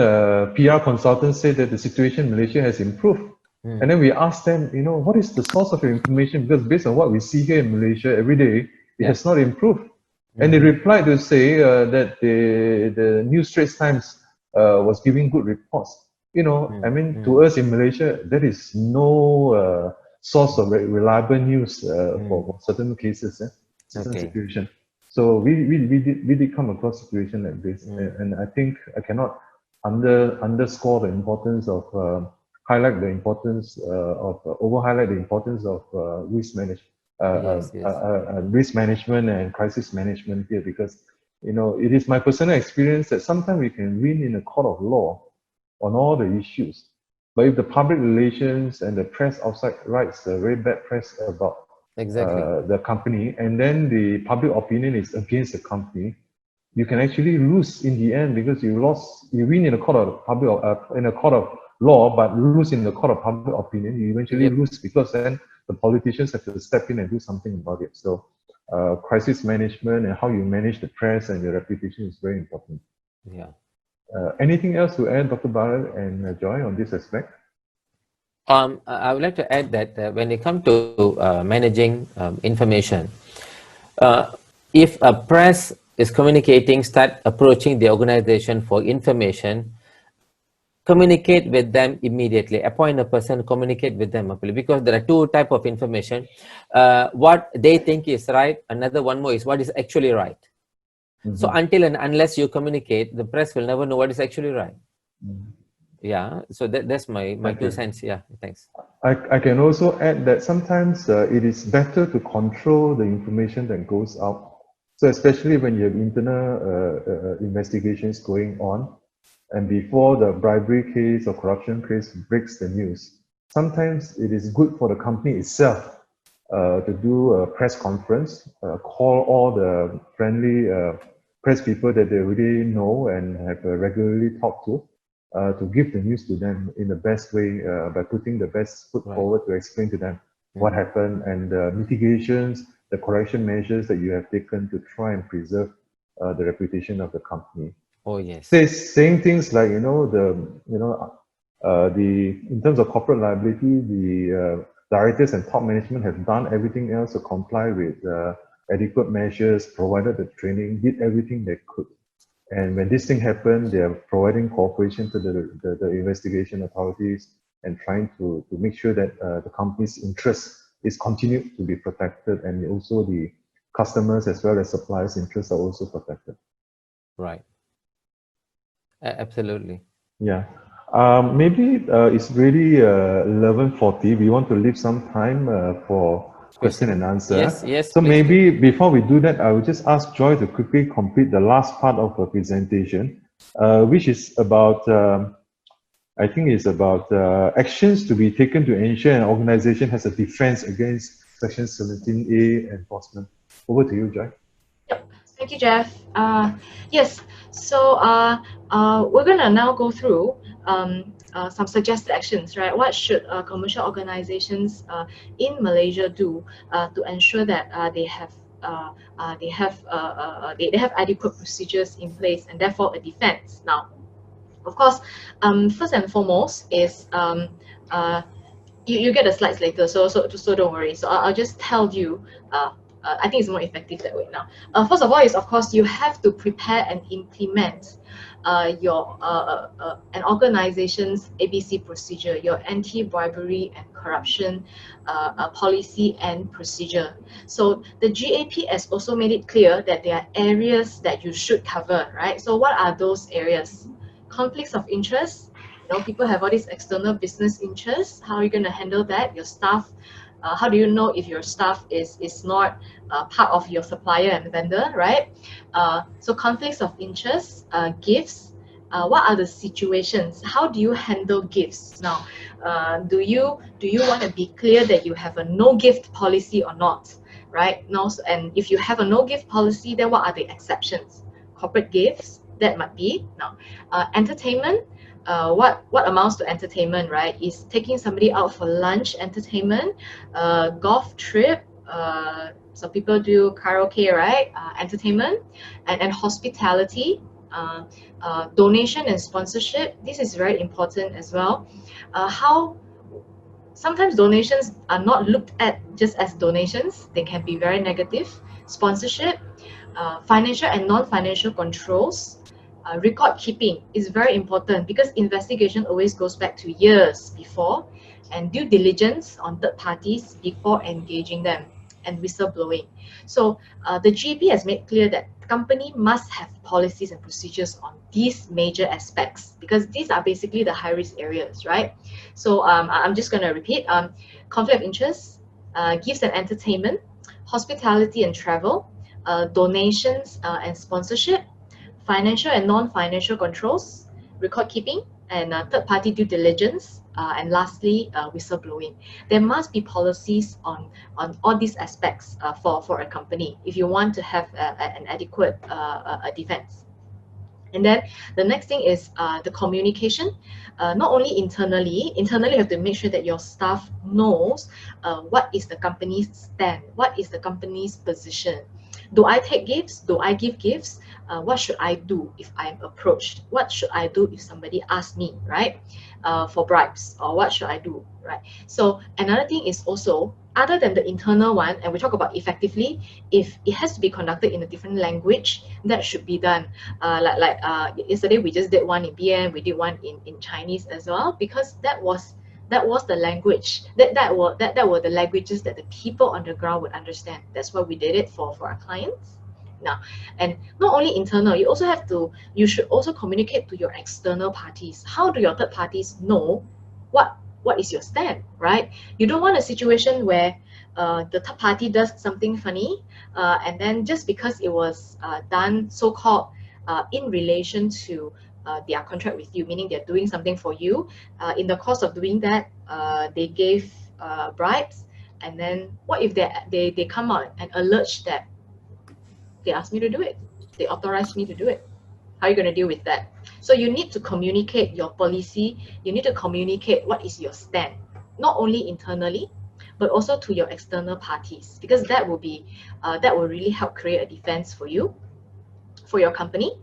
PR consultants say that the situation in Malaysia has improved. And then we asked them, you know, what is the source of your information? Because based on what we see here in Malaysia every day, it has not improved. And they replied to say that the New Straits Times was giving good reports. You know, I mean, to us in Malaysia, there is no source of reliable news for certain cases, certain situations. So we did come across a situation like this, and I think I cannot underscore the importance of highlight the importance highlight the importance of risk management, risk management and crisis management here, because you know it is my personal experience that sometimes we can win in a court of law on all the issues, but if the public relations and the press outside writes a very bad press about the company, and then the public opinion is against the company, you can actually lose in the end, because you win in a court of law, but lose in the court of public opinion. You eventually lose, because then the politicians have to step in and do something about it. So crisis management and how you manage the press and your reputation is very important. Yeah. Anything else to add, Dr. Bharat and Joy, on this aspect? I would like to add that when it comes to managing information, if a press is communicating, start approaching the organization for information, communicate with them immediately. Appoint a person, communicate with them, because there are two types of information. What they think is right, another one more is what is actually right. So until and unless you communicate, the press will never know what is actually right. Yeah, so that's my 2 cents. Yeah, thanks. I can also add that sometimes it is better to control the information that goes out. So especially when you have internal investigations going on, and before the bribery case or corruption case breaks the news, sometimes it is good for the company itself to do a press conference, call all the friendly press people that they already know and have regularly talked to give the news to them in the best way, by putting the best foot forward to explain to them what happened and the mitigations, the correction measures that you have taken to try and preserve the reputation of the company. Oh yes. Saying things like, in terms of corporate liability, the directors and top management have done everything else to comply with adequate measures, provided the training, did everything they could. And when this thing happened, they are providing cooperation to the investigation authorities and trying to make sure that the company's interest is continued to be protected, and also the customers as well as suppliers' interests are also protected. Right. Absolutely. Yeah. Maybe it's really 11:40. We want to leave some time for question and answer. Yes. So maybe before we do that, I will just ask Joy to quickly complete the last part of her presentation, which is about, I think it's about actions to be taken to ensure an organization has a defense against Section 17A enforcement. Over to you, Joy. Thank you, Jeff. Yes, so we're going to now go through some suggested actions, right? What should commercial organizations in Malaysia do to ensure that they have adequate procedures in place and therefore a defense? Now, of course, first and foremost is you get the slides later, so don't worry. So I'll just tell you. I think it's more effective that way now. First of all, is of course you have to prepare and implement an organization's ABC procedure, your anti-bribery and corruption policy and procedure. So the GAP has also made it clear that there are areas that you should cover, right? So what are those areas? Conflicts of interest. People have all these external business interests. How are you going to handle that? Your staff. How do you know if your staff is not part of your supplier and vendor, right? So conflicts of interest, gifts. What are the situations? How do you handle gifts? Now, do you want to be clear that you have a no gift policy or not, right? No, and if you have a no gift policy, then what are the exceptions? Corporate gifts, that might be. Now, entertainment. what amounts to entertainment, right, is taking somebody out for lunch entertainment, golf trip, some people do karaoke, right, entertainment, and hospitality, donation and sponsorship. This is very important as well. How sometimes donations are not looked at just as donations, they can be very negative. Sponsorship, financial and non-financial controls, record keeping is very important because investigation always goes back to years before, and due diligence on third parties before engaging them, and whistleblowing. So the GAP has made clear that the company must have policies and procedures on these major aspects because these are basically the high-risk areas, right? So I'm just going to repeat. Conflict of interest, gifts and entertainment, hospitality and travel, donations and sponsorship, financial and non-financial controls, record keeping, and third-party due diligence, and lastly, whistleblowing. There must be policies on all these aspects for a company if you want to have an adequate defense. And then the next thing is the communication. Not only internally you have to make sure that your staff knows what is the company's stand, what is the company's position. Do I take gifts? Do I give gifts? What should I do if I'm approached? What should I do if somebody asks me, right, for bribes? Or what should I do, right? So another thing is also, other than the internal one, and we talk about effectively, if it has to be conducted in a different language, that should be done. Yesterday we just did one in BM, we did one in Chinese as well, because that was the language, that were the languages that the people on the ground would understand. That's why we did it for our clients. Now, and not only internal, you should also communicate to your external parties. How do your third parties know what is your stand, right? You don't want a situation where the third party does something funny, and then just because it was done so-called in relation to their contract with you, meaning they're doing something for you, in the course of doing that, they gave bribes, and then what if they come out and allege that they asked me to do it, they authorized me to do it? How are you going to deal with that? So you need to communicate your policy, you need to communicate what is your stand, not only internally, but also to your external parties, because that will really help create a defense for you, for your company.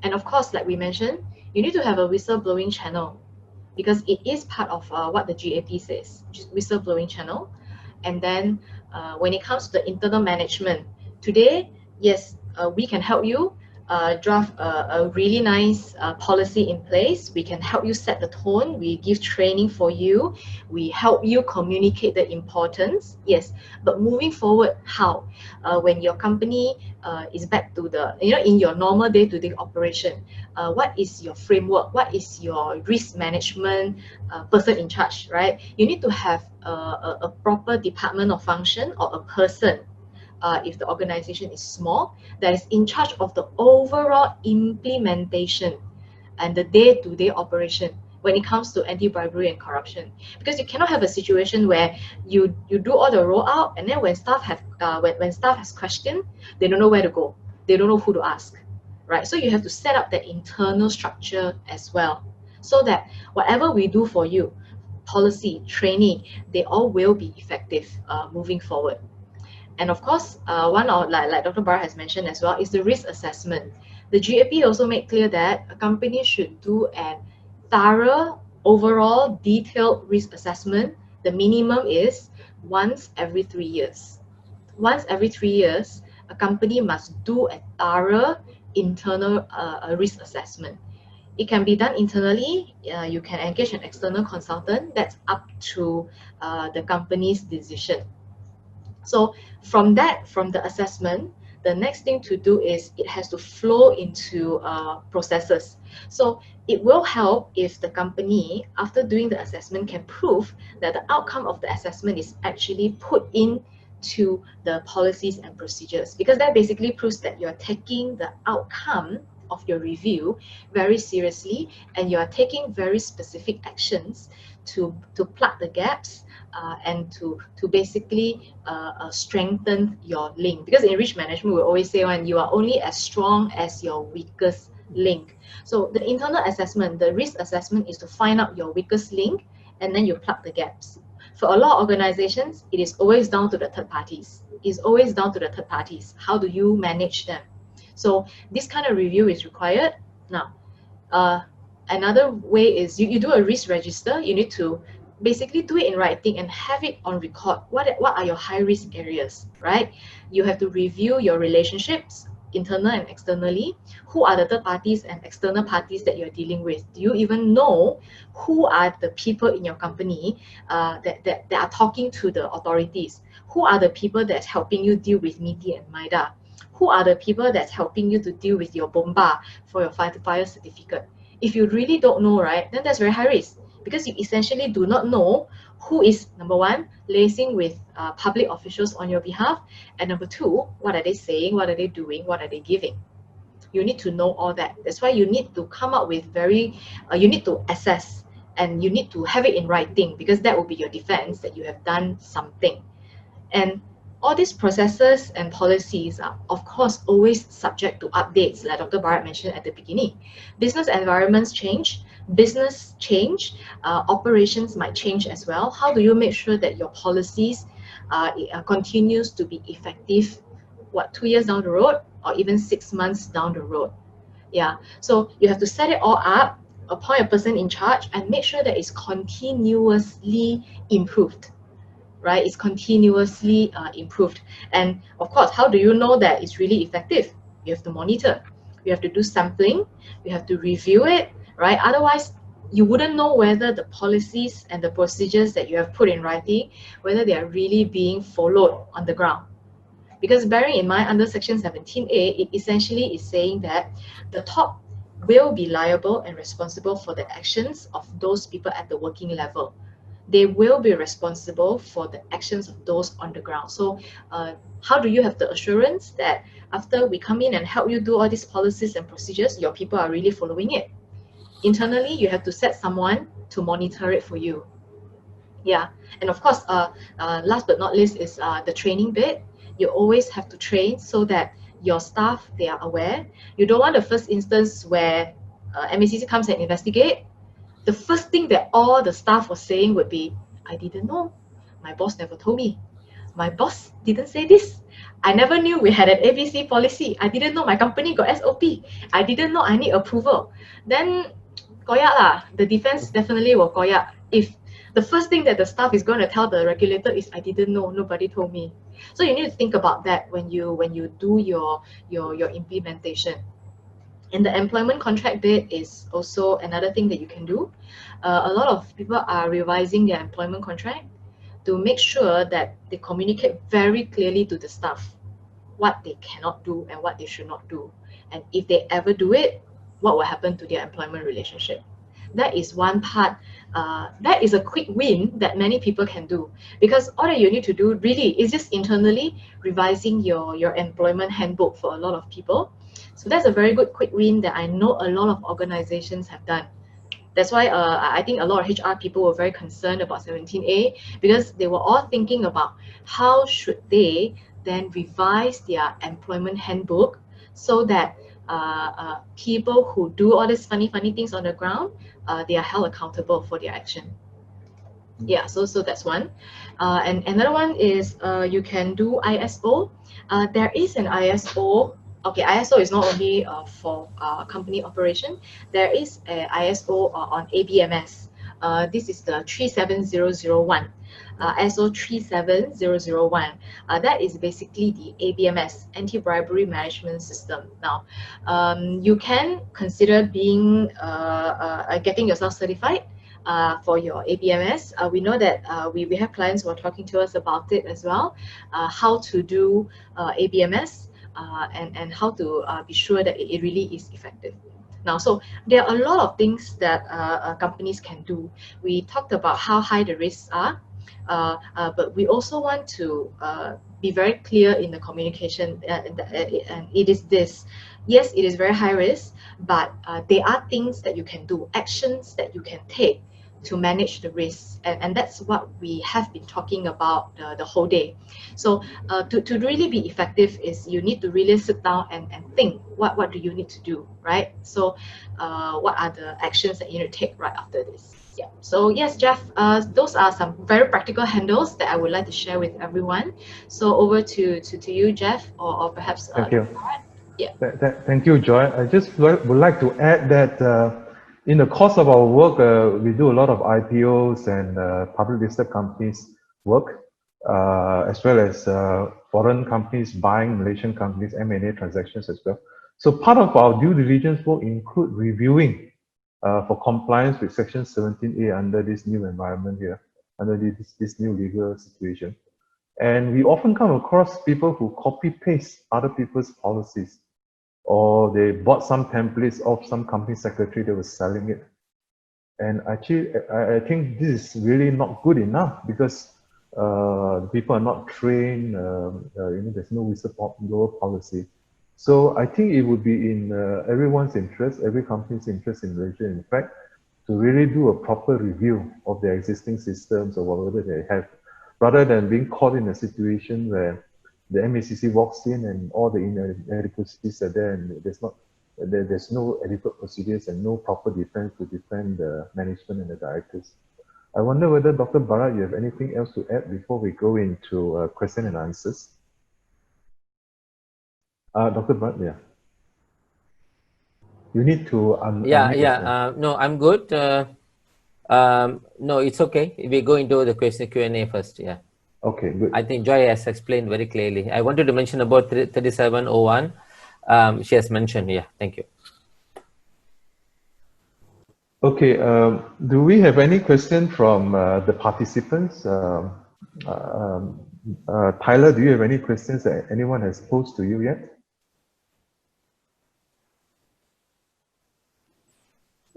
And of course, like we mentioned, you need to have a whistleblowing channel, because it is part of what the GAP says, whistleblowing channel. And then when it comes to the internal management, today, yes, we can help you draft a really nice policy in place. We can help you set the tone. We give training for you. We help you communicate the importance. Yes, but moving forward, how? When your company is back to the, in your normal day-to-day operation, what is your framework? What is your risk management person in charge, right? You need to have a proper department or function, or a person, if the organization is small, that is in charge of the overall implementation and the day-to-day operation when it comes to anti-bribery and corruption. Because you cannot have a situation where you do all the rollout, and then when staff has questioned, they don't know where to go, they don't know who to ask, right? So you have to set up that internal structure as well, so that whatever we do for you, policy, training, they all will be effective moving forward. And of course, one of, like Dr. Bar has mentioned as well, is the risk assessment. The GAP also made clear that a company should do a thorough, overall, detailed risk assessment. The minimum is once every 3 years. Once every 3 years, a company must do a thorough internal risk assessment. It can be done internally. You can engage an external consultant. That's up to the company's decision. So from the assessment, the next thing to do is it has to flow into processes. So it will help if the company, after doing the assessment, can prove that the outcome of the assessment is actually put into the policies and procedures, because that basically proves that you're taking the outcome of your review very seriously, and you are taking very specific actions to plug the gaps and to basically strengthen your link. Because in risk management, we always say, when you are only as strong as your weakest link. So the internal assessment, the risk assessment, is to find out your weakest link, and then you plug the gaps. For a lot of organizations, it is always down to the third parties. It's always down to the third parties. How do you manage them? So this kind of review is required. Now, another way is you do a risk register. You need to basically do it in writing and have it on record. What are your high risk areas, right? You have to review your relationships, internal and externally. Who are the third parties and external parties that you're dealing with? Do you even know who are the people in your company that are talking to the authorities? Who are the people that's helping you deal with MITI and MIDA? Who are the people that's helping you to deal with your BOMBA for your fire certificate? If you really don't know, right, then that's very high risk, because you essentially do not know who is, number one, liaising with public officials on your behalf, and number two, what are they saying, what are they doing, what are they giving? You need to know all that. That's why you need to come up with you need to assess, and you need to have it in writing, because that will be your defense that you have done something. And all these processes and policies are, of course, always subject to updates, like Dr. Bharat mentioned at the beginning. Business environments change, business change, operations might change as well. How do you make sure that your policies continues to be effective, 2 years down the road, or even 6 months down the road? Yeah, so you have to set it all up, appoint a person in charge, and make sure that it's continuously improved. Right, it's continuously improved. And of course, how do you know that it's really effective? You have to monitor, you have to do sampling, you have to review it, right? Otherwise, you wouldn't know whether the policies and the procedures that you have put in writing, whether they are really being followed on the ground. Because bearing in mind, under Section 17A, it essentially is saying that the top will be liable and responsible for the actions of those people at the working level. They will be responsible for the actions of those on the ground. So how do you have the assurance that after we come in and help you do all these policies and procedures, your people are really following it? Internally, you have to set someone to monitor it for you. Yeah, and of course, last but not least is the training bit. You always have to train so that your staff, they are aware. You don't want the first instance where MACC comes and investigate. The first thing that all the staff was saying would be, I didn't know. My boss never told me. My boss didn't say this. I never knew we had an ABC policy. I didn't know my company got SOP. I didn't know I need approval. Then, koyak lah. The defense definitely will koyak. If the first thing that the staff is going to tell the regulator is, I didn't know, nobody told me. So you need to think about that when you do your implementation. And the employment contract bit is also another thing that you can do. A lot of people are revising their employment contract to make sure that they communicate very clearly to the staff what they cannot do and what they should not do. And if they ever do it, what will happen to their employment relationship? That is one part, that is a quick win that many people can do, because all that you need to do really is just internally revising your employment handbook for a lot of people. So that's a very good quick win that I know a lot of organizations have done. That's why I think a lot of HR people were very concerned about 17A, because they were all thinking about how should they then revise their employment handbook so that people who do all these funny things on the ground, they are held accountable for their action. Yeah, so that's one. And another one is you can do ISO. There is an ISO. Okay, ISO is not only for company operation. There is a ISO on ABMS. This is the 37001. ISO 37001. That is basically the ABMS, Anti-Bribery Management System. Now, you can consider being getting yourself certified for your ABMS. We know that we have clients who are talking to us about it as well, how to do ABMS and how to be sure that it really is effective. Now, so there are a lot of things that companies can do. We talked about how high the risks are, but we also want to be very clear in the communication, and it is this. Yes, it is very high risk, but there are things that you can do, actions that you can take to manage the risks, and that's what we have been talking about the whole day. So to really be effective is you need to really sit down and think what do you need to do, right? So what are the actions that you need to take right after this? Yeah. So yes, Jeff, those are some very practical handles that I would like to share with everyone. So over to you, Jeff, or perhaps Thank you. Yeah. Thank you, Joy. I just would like to add that in the course of our work, we do a lot of IPOs and public listed companies work, as well as foreign companies buying Malaysian companies, M&A transactions as well. So part of our due diligence work include reviewing for compliance with Section 17A under this new environment here, under this new legal situation. And we often come across people who copy paste other people's policies, or they bought some templates of some company secretary that was selling it. And actually, I think this is really not good enough, because the people are not trained, there's no whistleblower policy. So I think it would be in everyone's interest, every company's interest in Malaysia, in fact, to really do a proper review of their existing systems or whatever they have, rather than being caught in a situation where the MACC walks in and all the inadequacies are there, and there's no adequate procedures and no proper defense to defend the management and the directors. I wonder whether Dr. Bharat, you have anything else to add before we go into question and answers? Dr. Bharat, yeah. You need to no, I'm good. No, it's okay. We go into the question Q&A first. Yeah. Okay, good. I think Joy has explained very clearly. I wanted to mention about 3701. She has mentioned. Yeah, thank you. Okay, do we have any question from the participants? Tyler, do you have any questions that anyone has posed to you yet?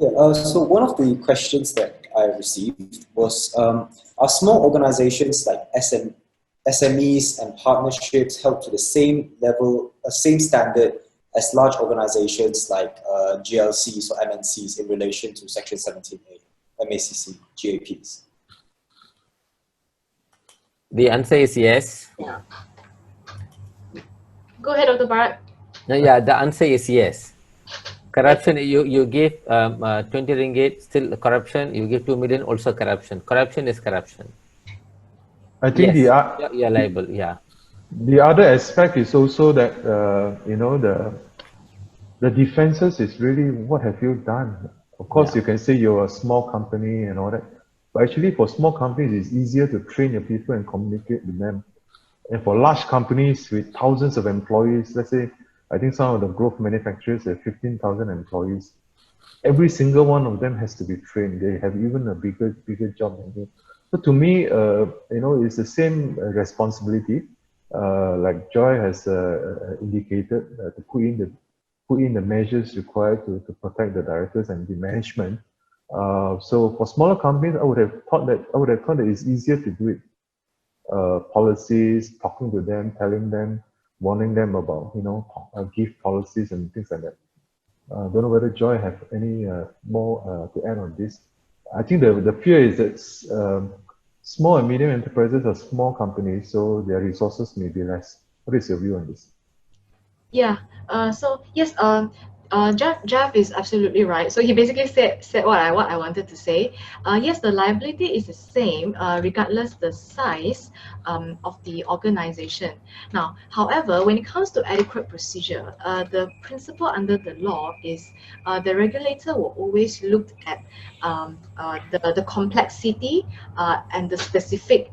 Yeah, so one of the questions that I received was, are small organizations like SMEs and partnerships held to the same level, same standard as large organizations like GLCs or MNCs in relation to Section 17A, MACC, GAPs? The answer is yes. Yeah. Go ahead, Dr. Bharat. No, yeah, the answer is yes. Corruption, you give 20 ringgit, still corruption. You give 2 million, also corruption. Corruption is corruption. I think yes, you're liable. Yeah. The other aspect is also that the defenses is really, what have you done? Of course, you can say you're a small company and all that, but actually for small companies, it's easier to train your people and communicate with them. And for large companies with thousands of employees, let's say, I think some of the growth manufacturers have 15,000 employees. Every single one of them has to be trained. They have even a bigger job than you. So to me, it's the same responsibility, like Joy has indicated, to put in the measures required to protect the directors and the management. So for smaller companies, I would have thought that it's easier to do it. Policies, talking to them, telling them, warning them about gift policies and things like that. Don't know whether Joy have any more to add on this. I think the fear is that small and medium enterprises are small companies, so their resources may be less. What is your view on this? Yeah. So yes. Jeff is absolutely right. So he basically said what I wanted to say. Yes, the liability is the same regardless the size of the organization. Now, however, when it comes to adequate procedure, the principle under the law is the regulator will always look at the complexity and the specific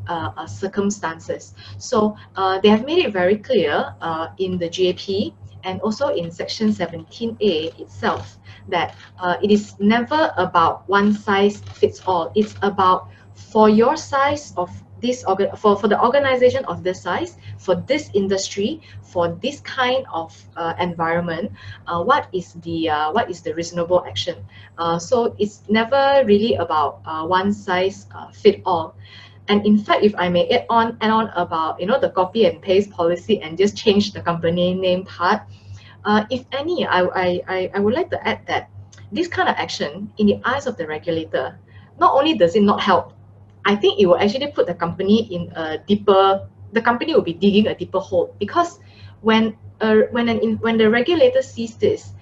circumstances. So they have made it very clear in the GAP and also in Section 17A itself that it is never about one size fits all. It's about for your size of this for the organization of this size, for this industry, for this kind of environment, what is the reasonable action? So it's never really about one size fit all. And in fact, if I may add on about the copy and paste policy and just change the company name part, if any, I would like to add that this kind of action, in the eyes of the regulator, not only does it not help, I think it will actually put the company in a deeper, the company will be digging a deeper hole, because when the regulator sees this,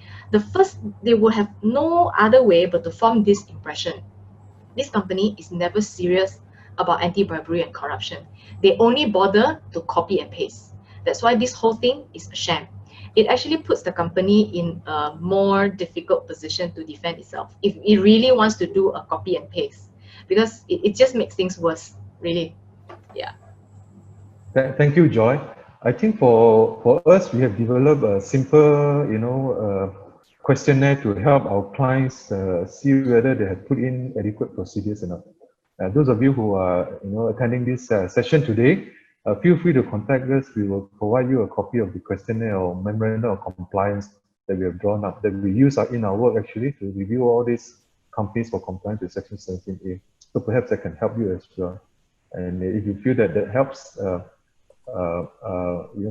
they will have no other way but to form this impression: this company is never serious about anti-bribery and corruption. They only bother to copy and paste. That's why this whole thing is a sham. It actually puts the company in a more difficult position to defend itself if it really wants to do a copy and paste, because it just makes things worse, really. Yeah. Thank you, Joy. I think for us, we have developed a simple, questionnaire to help our clients see whether they have put in adequate procedures or not. Those of you who are, attending this session today, feel free to contact us. We will provide you a copy of the questionnaire or memorandum of compliance that we have drawn up, that we use in our work actually to review all these companies for compliance with Section 17A. So perhaps that can help you as well. And if you feel that helps,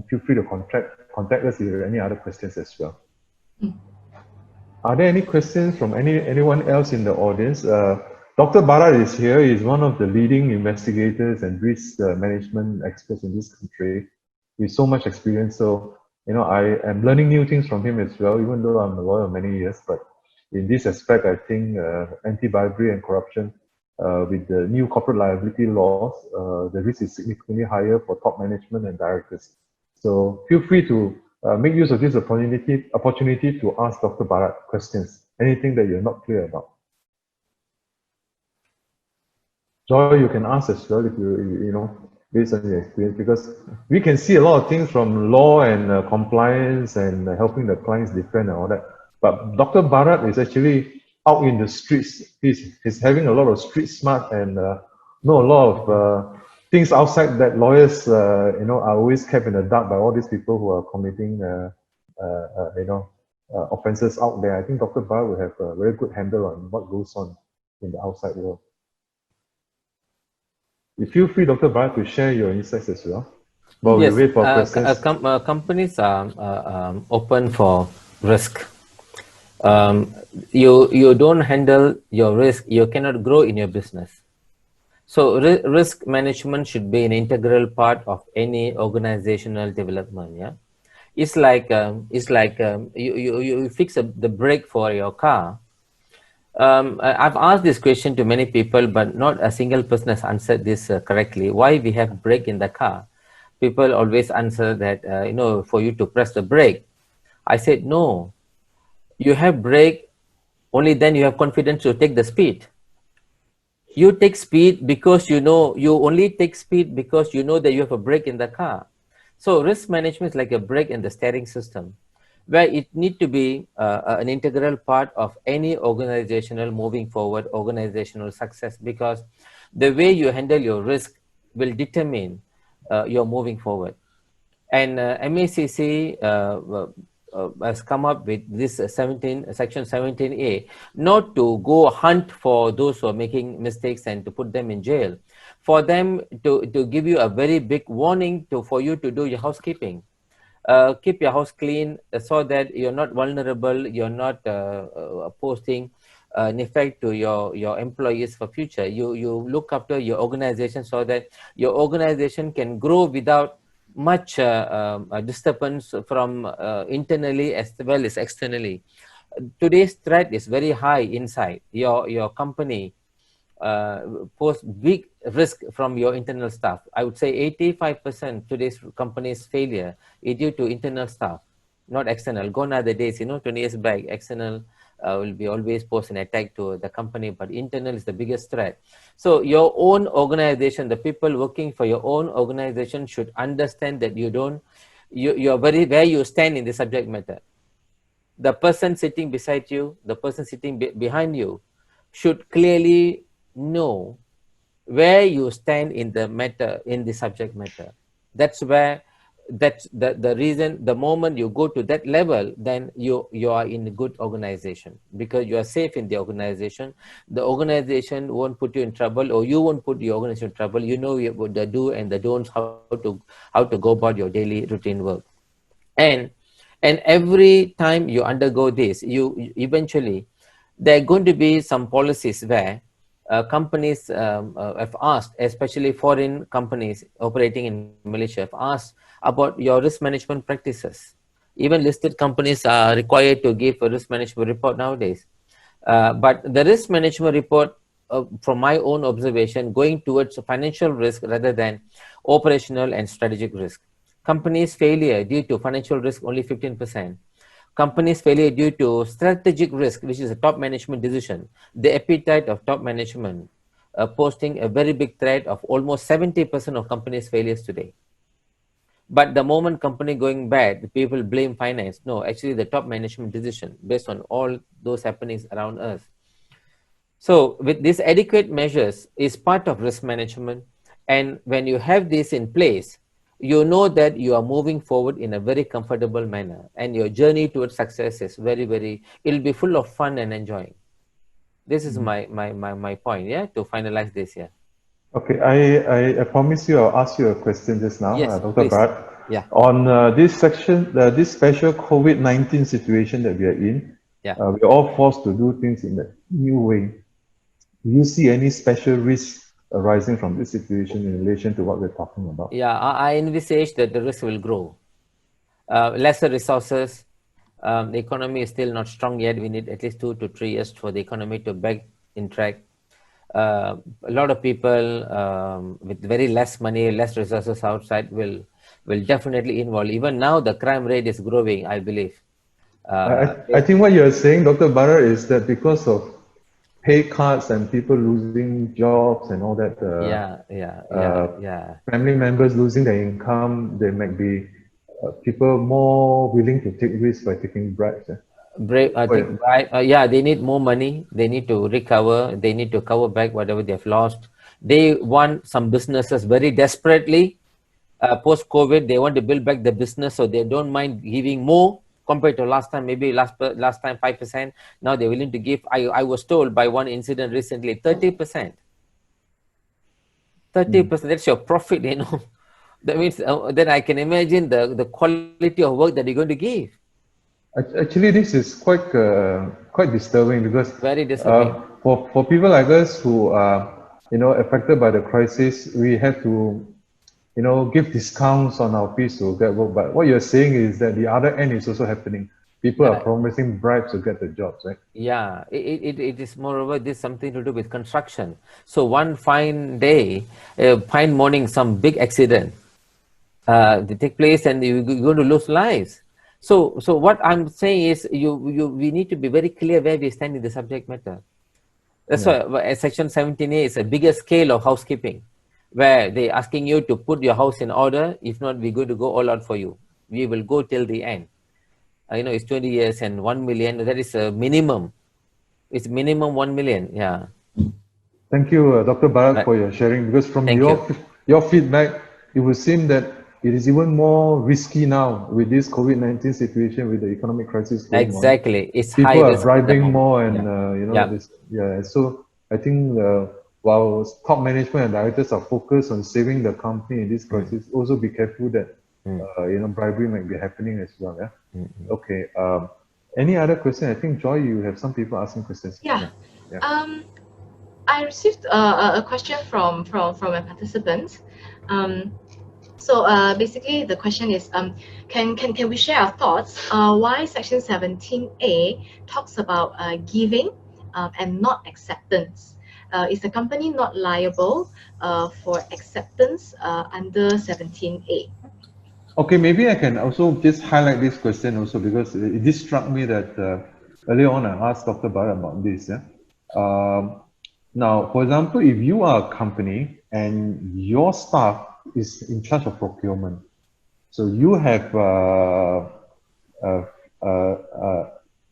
feel free to contact us if you have any other questions as well. Are there any questions from anyone else in the audience? Dr. Bharat is here. He's one of the leading investigators and risk management experts in this country with so much experience. So, I am learning new things from him as well, even though I'm a lawyer many years. But in this aspect, I think anti-bribery and corruption, with the new corporate liability laws, the risk is significantly higher for top management and directors. So feel free to make use of this opportunity to ask Dr. Bharat questions, anything that you're not clear about. Joy, you can ask as well if based on your experience, because we can see a lot of things from law and compliance and helping the clients defend and all that. But Dr. Bharat is actually out in the streets. He's having a lot of street smart and know a lot of things outside that lawyers, are always kept in the dark by all these people who are committing, offenses out there. I think Dr. Bharat will have a very good handle on what goes on in the outside world. You feel free, Dr. Bharat, to share your insights as well. Well, yes, we wait for questions. Companies are open for risk. You don't handle your risk, you cannot grow in your business. So risk management should be an integral part of any organizational development. Yeah, it's like you fix the brake for your car. I've asked this question to many people, but not a single person has answered this correctly. Why we have brake in the car? People always answer that for you to press the brake. I said no. You have brake, only then you have confidence to take the speed. You take speed because you only take speed because you know that you have a brake in the car. So risk management is like a brake in the steering system, where it need to be an integral part of any organizational moving forward, organizational success, because the way you handle your risk will determine your moving forward. And MACC has come up with this Section 17A, not to go hunt for those who are making mistakes and to put them in jail, for them to give you a very big warning for you to do your housekeeping. Keep your house clean so that you're not vulnerable, you're not posting an effect to your employees for future. You look after your organization so that your organization can grow without much disturbance from internally as well as externally. Today's threat is very high inside. Your company pose big risk from your internal staff. I would say 85% today's company's failure is due to internal staff, not external. Gone are the days, 20 years back, external will be always pose an attack to the company, but internal is the biggest threat. So your own organization, the people working for your own organization should understand that you're very where you stand in the subject matter. The person sitting beside you, the person sitting behind you should clearly know where you stand in the matter, in the subject matter. That's the reason. The moment you go to that level, then you are in a good organization, because you are safe in the organization. The organization won't put you in trouble, or you won't put your organization in trouble. You know what the do and the don'ts, how to go about your daily routine work. And every time you undergo this, you eventually, there are going to be some policies where companies have asked, especially foreign companies operating in Malaysia, have asked about your risk management practices. Even listed companies are required to give a risk management report nowadays. But the risk management report, from my own observation, going towards financial risk rather than operational and strategic risk. Companies' failure due to financial risk only 15%. Companies' failure due to strategic risk, which is a top management decision, the appetite of top management, posting a very big threat of almost 70% of companies' failures today. But the moment company going bad, the people blame finance. No, actually the top management decision based on all those happenings around us. So with these adequate measures is part of risk management. And when you have this in place, you know that you are moving forward in a very comfortable manner, and your journey towards success is it'll be full of fun and enjoying. This is my point, yeah, to finalize this, yeah. Okay, I promise you I'll ask you a question just now, Yes, Dr. Bharat. Yeah. On this section, this special COVID-19 situation that we are in, yeah. We're all forced to do things in a new way. Do you see any special risks arising from this situation in relation to what we're talking about? Yeah, I envisage that the risk will grow. Lesser resources, the economy is still not strong yet. We need at least 2 to 3 years for the economy to back in track. A lot of people with very less money, less resources outside will definitely involve. Even now, the crime rate is growing, I believe. I think what you're saying, Dr. Bharat, is that because of pay cuts and people losing jobs and all that, family members losing their income, there might be people more willing to take risks by taking bribes. They need more money. They need to recover. They need to cover back whatever they've lost. They want some businesses very desperately. Post-COVID, they want to build back the business, so they don't mind giving more compared to last time. Maybe last time 5%. Now they're willing to give. I was told by one incident recently 30%. 30%. That's your profit, you know. That means then I can imagine the quality of work that you're going to give. Actually, this is quite disturbing, because very disturbing. For people like us who are affected by the crisis, we have to give discounts on our fees to get work. But what you're saying is that the other end is also happening. People are promising bribes to get the jobs, right? Yeah, it is moreover this something to do with construction. So one fine day, fine morning, some big accident they take place, and you're going to lose lives. So what I'm saying is we need to be very clear where we stand in the subject matter. That's why Section 17A is a bigger scale of housekeeping, where they're asking you to put your house in order. If not, we're going to go all out for you. We will go till the end. It's 20 years and 1 million. That is a minimum. It's minimum 1 million. Yeah. Thank you, Dr. Bharat, for your sharing. Because from your feedback, it would seem that it is even more risky now with this COVID-19 situation, with the economic crisis going on. Exactly. It's people high are risk bribing more, and So I think while top management and directors are focused on saving the company in this crisis, also be careful that bribery might be happening as well. Yeah. Okay. Any other question? I think, Joy, you have some people asking questions. Yeah. I received a question from a participant. So basically the question is, can we share our thoughts why Section 17A talks about giving and not acceptance? Is the company not liable for acceptance under 17A? Okay, maybe I can also just highlight this question also, because it just struck me that earlier on I asked Dr. Bharat about this. Yeah? Now, for example, if you are a company and your staff is in charge of procurement, so you have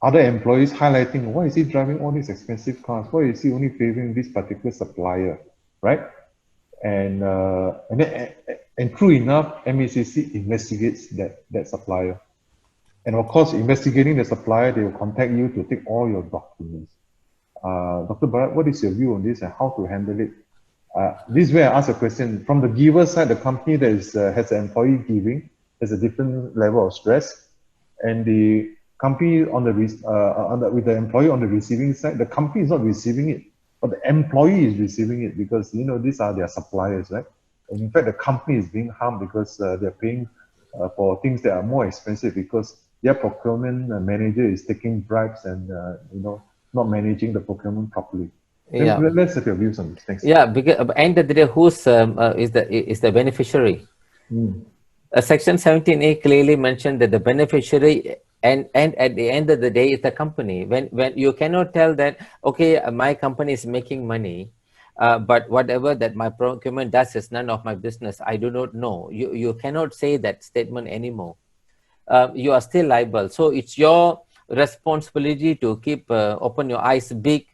other employees highlighting, why is he driving all these expensive cars? Why is he only favoring this particular supplier, right? And true enough, MACC investigates that supplier. And of course, investigating the supplier, they will contact you to take all your documents. Dr. Bharat, what is your view on this and how to handle it? This is where I ask a question. From the giver side, the company that has an employee giving has a different level of stress. And the company with the employee on the receiving side, the company is not receiving it. but the employee is receiving it because, you know, these are their suppliers, right? And in fact, the company is being harmed because they're paying for things that are more expensive because their procurement manager is taking bribes and, you know, not managing the procurement properly. Yeah. Let's have your views on this. Thanks. Yeah, because at the end of the day, who's is the beneficiary? Section 17A clearly mentioned that the beneficiary and at the end of the day is the company. When you cannot tell that, okay, my company is making money, but whatever that my procurement does is none of my business. I do not know. You cannot say that statement anymore. You are still liable. So it's your responsibility to keep open your eyes big,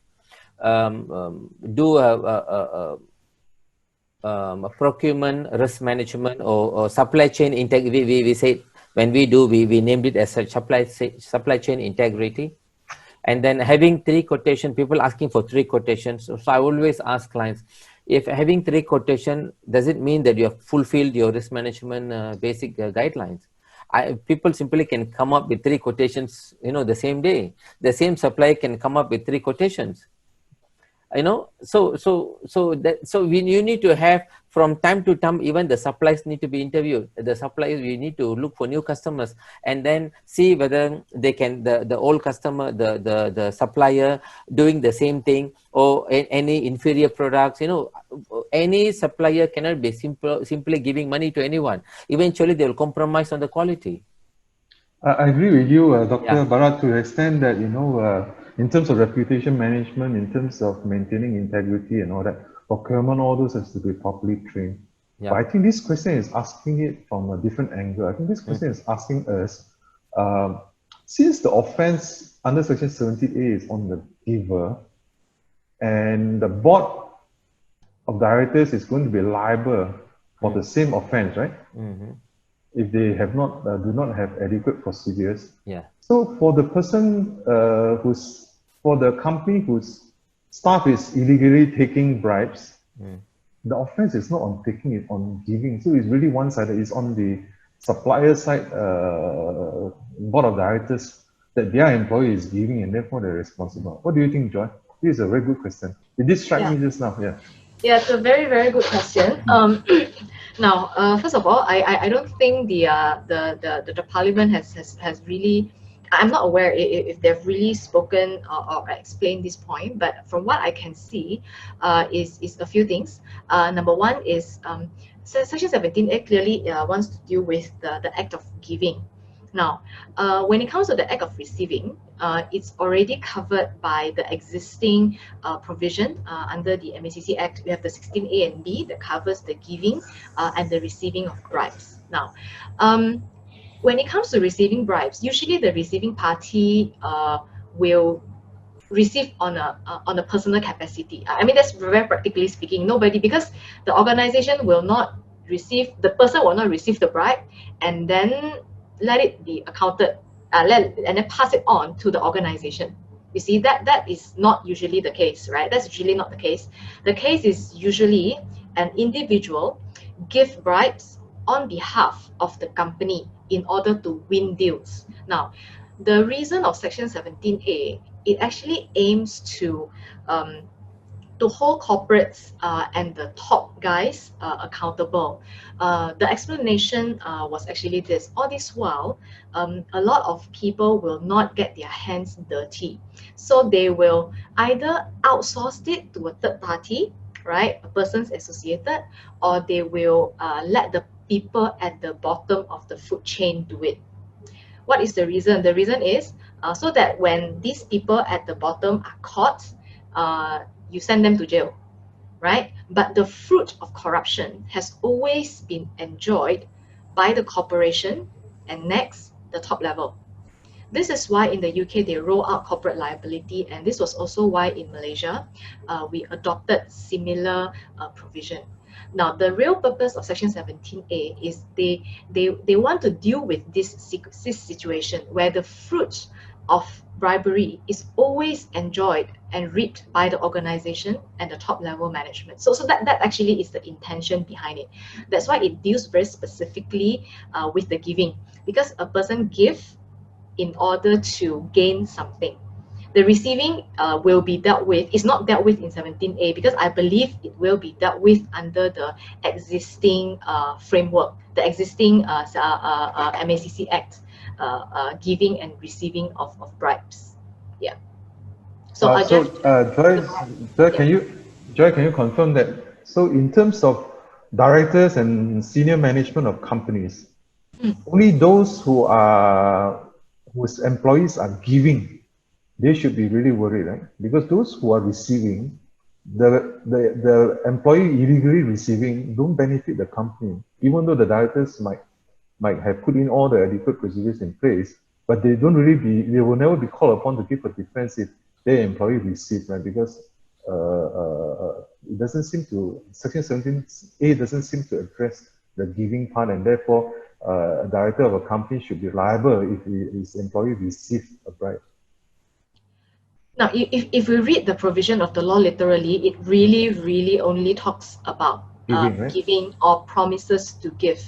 do a procurement, risk management, or supply chain integrity. We say when we named it as supply chain integrity. And then having 3 quotation, people asking for 3 quotations. So I always ask clients, if having 3 quotation, does it mean that you have fulfilled your risk management basic guidelines? People simply can come up with 3 quotations, you know, the same day. The same supplier can come up with 3 quotations. You know, so you need to have from time to time, even the suppliers need to be interviewed. The suppliers, we need to look for new customers and then see whether they can, the old customer, the supplier doing the same thing or any inferior products. You know, any supplier cannot be simply giving money to anyone. Eventually they will compromise on the quality. I agree with you, Dr. Bharat, to the extent that, you know, in terms of reputation management, in terms of maintaining integrity and all that, procurement, all those has to be properly trained. But I think this question is asking it from a different angle. I think this question is asking us, since the offense under Section 70A is on the giver, and the board of directors is going to be liable for the same offense, right? If they have not, do not have adequate procedures. So for the person for the company whose staff is illegally taking bribes, the offense is not on taking it, on giving. So it's really one-sided. It's on the supplier side, board of directors, that their employee is giving and therefore they're responsible. What do you think, Joy? This is a very good question. It did strike me just now. Yeah, it's a very, very good question. Now, first of all, I don't think the Parliament has really, I'm not aware if they've really spoken or explained this point, but from what I can see is a few things. Number one is Section 17A clearly wants to deal with the act of giving. Now, when it comes to the act of receiving, it's already covered by the existing provision under the MACC Act. We have the 16A and B that covers the giving and the receiving of bribes. Now, when it comes to receiving bribes, usually the receiving party will receive on a personal capacity. I mean, that's very practically speaking. Nobody, because the organization will not receive, the person will not receive the bribe and then let it be accounted, and then pass it on to the organization. You see, that is not usually the case, right? That's usually not the case. The case is usually an individual give bribes on behalf of the company in order to win deals. Now, the reason of Section 17A, it actually aims to hold corporates and the top guys accountable. The explanation was actually this: all this while, a lot of people will not get their hands dirty. So they will either outsource it to a third party, right, a person's associated, or they will let the people at the bottom of the food chain do it. What is the reason? The reason is so that when these people at the bottom are caught, you send them to jail, right? But the fruit of corruption has always been enjoyed by the corporation and next, the top level. This is why in the UK they roll out corporate liability, and this was also why in Malaysia we adopted similar provision. Now, the real purpose of Section 17A is they want to deal with this situation where the fruit of bribery is always enjoyed and reaped by the organization and the top level management. So that actually is the intention behind it. That's why it deals very specifically with the giving, because a person gives in order to gain something. The receiving will be dealt with, it's not dealt with in 17A because I believe it will be dealt with under the existing framework, the existing MACC Act, giving and receiving of bribes. Yeah. So, Joy, can you confirm that? So in terms of directors and senior management of companies, only those whose employees are giving, they should be really worried, right? Because those who are receiving, the employee illegally receiving don't benefit the company, even though the directors might have put in all the adequate procedures in place, but they will never be called upon to give a defense if their employee received, right? Because it doesn't seem to, Section 17A doesn't seem to address the giving part, and therefore a director of a company should be liable if his employee receives a bribe. Now, if we read the provision of the law literally, it really only talks about giving, right? Giving or promises to give.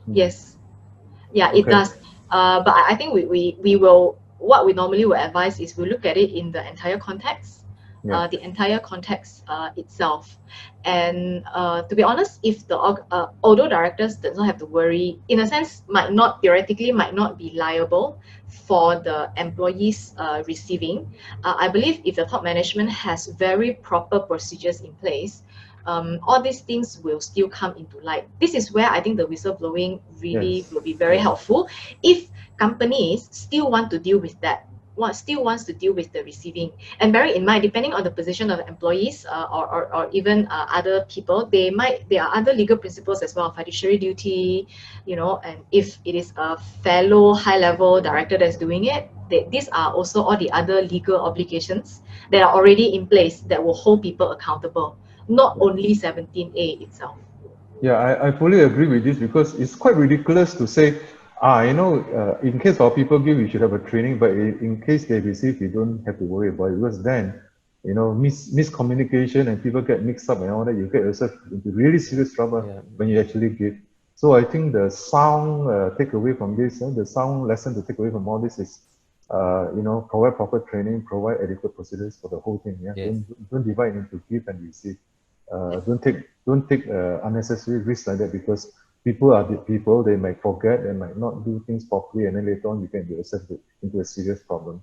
Yes. Yeah, it does. But I think we will, what we normally will advise is we look at it in the entire context. The entire context itself. And to be honest, if the although directors does not have to worry, in a sense, theoretically might not be liable for the employees receiving. I believe if the top management has very proper procedures in place, all these things will still come into light. This is where I think the whistleblowing really will be very helpful. If companies still want to deal with that, still wants to deal with the receiving, and bear in mind, depending on the position of the employees or even other people, there are other legal principles as well, fiduciary duty, you know, and if it is a fellow high-level director that's doing it, these are also all the other legal obligations that are already in place that will hold people accountable, not only 17A itself. Yeah, I fully agree with this, because it's quite ridiculous to say, in case our people give, we should have a training, but in case they receive, we don't have to worry about it, because then, miscommunication and people get mixed up and all that, you get yourself into really serious trouble when you actually give. So I think the sound takeaway from this, the sound lesson to take away from all this is, provide proper training, provide adequate procedures for the whole thing. Yeah, don't divide into give and receive. Don't take unnecessary risks like that, because people are the people. They might forget, they might not do things properly, and then later on you can get yourself into a serious problem.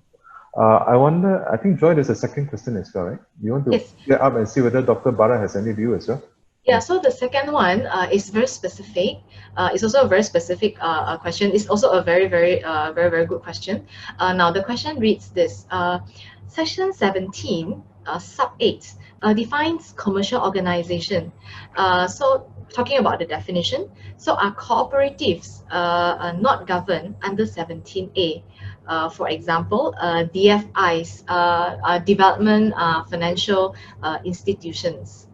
I think Joy, there's a second question as well, right? You want to get up and see whether Dr. Barathan has any view as well? Yeah, so the second one is very specific. It's also a very specific question. It's also a very good question. Now the question reads this: Section 17, sub 8, defines commercial organization. So talking about the definition, so are cooperatives not governed under 17A? For example, DFIs, development financial institutions.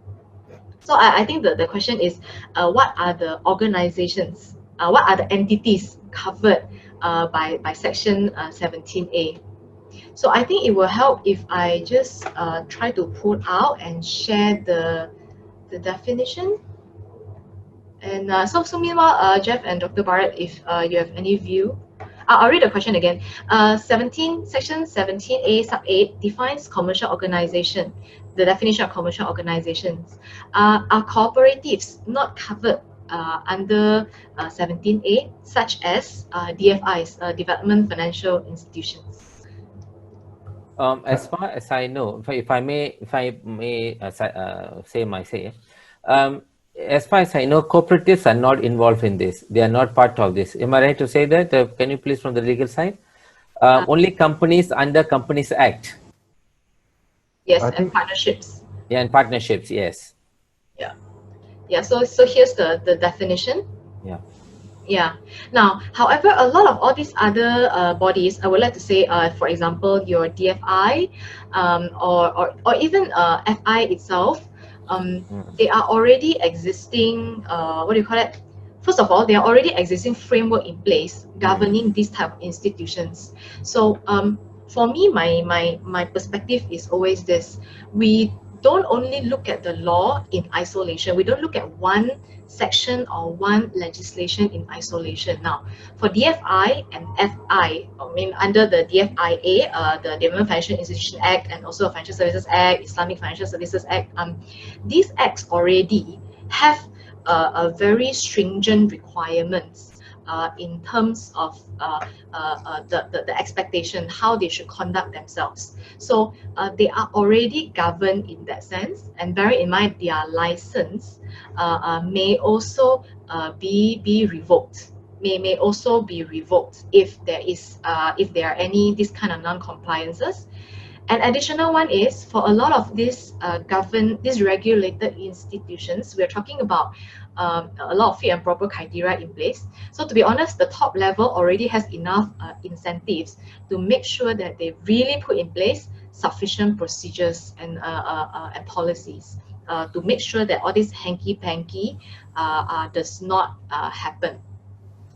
So I think the question is, what are the organizations, what are the entities covered by Section 17A? So I think it will help if I just try to pull out and share the definition. And so meanwhile, Jeff and Dr. Bharat, if you have any view, I'll read the question again. Section 17A sub 8 defines commercial organization. The definition of commercial organizations are cooperatives not covered under 17A, such as DFIs, development financial institutions. As far as I know, if I may say my say, as far as I know, cooperatives are not involved in this. They are not part of this. Am I right to say that? Can you please, from the legal side? Only companies under Companies Act. Yes, and partnerships. Yeah, and partnerships, yes. Yeah. So here's the definition. Yeah. Now, however, a lot of all these other bodies, I would like to say, for example, your DFI, or even FI itself, they are already existing. What do you call it? First of all, there are already existing framework in place governing these type of institutions. So for me, my perspective is always this: we don't only look at the law in isolation. We don't look at one section or one legislation in isolation. Now, for DFI and FI, I mean under the DFIA, the Development Financial Institution Act, and also Financial Services Act, Islamic Financial Services Act, these acts already have a very stringent requirements in terms of the expectation, how they should conduct themselves. So they are already governed in that sense, and bear in mind their license may also be revoked. May also be revoked if there are any this kind of non-compliances. An additional one is for a lot of these these regulated institutions, we're talking about a lot of fit and proper criteria in place. So to be honest, the top level already has enough incentives to make sure that they really put in place sufficient procedures and policies to make sure that all this hanky-panky does not happen.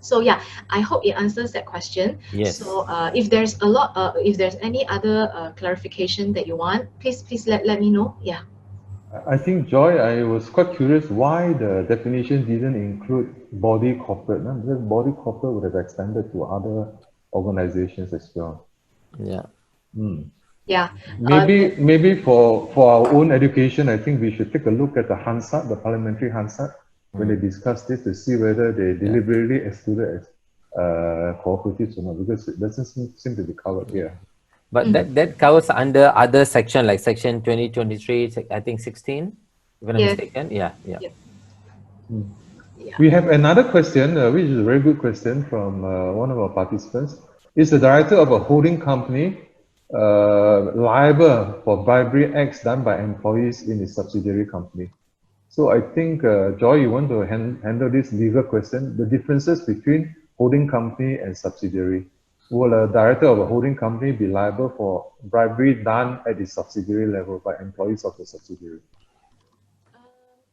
So yeah, I hope it answers that question. Yes. So if there's if there's any other clarification that you want, please let me know. Yeah. I think, Joy, I was quite curious why the definition didn't include body corporate, no? Because body corporate would have extended to other organizations as well. Yeah. Yeah. Maybe for our own education, I think we should take a look at the Hansard, the parliamentary Hansard, when they discuss this to see whether they deliberately excluded cooperatives or not, because it doesn't seem to be covered here. But that covers under other section, like section 2023, I think 16, if I'm not mistaken. Yeah. We have another question, which is a very good question from one of our participants. Is the director of a holding company liable for bribery acts done by employees in his subsidiary company? So I think, Joy, you want to handle this legal question, the differences between holding company and subsidiary. Will a director of a holding company be liable for bribery done at the subsidiary level by employees of the subsidiary?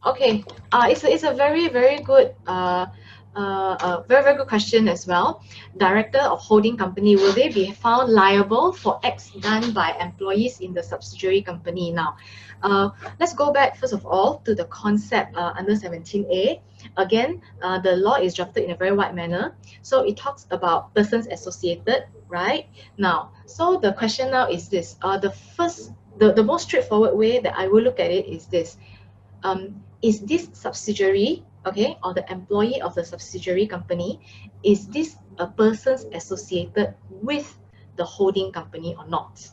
Okay, it's a very good very good question as well. Director of holding company, will they be found liable for acts done by employees in the subsidiary company? Now, let's go back first of all to the concept under 17A. Again, the law is drafted in a very wide manner, so it talks about persons associated, right? Now, so the question now is this: the most straightforward way that I will look at it is this. Is this subsidiary, okay, or the employee of the subsidiary company, is this a person associated with the holding company or not?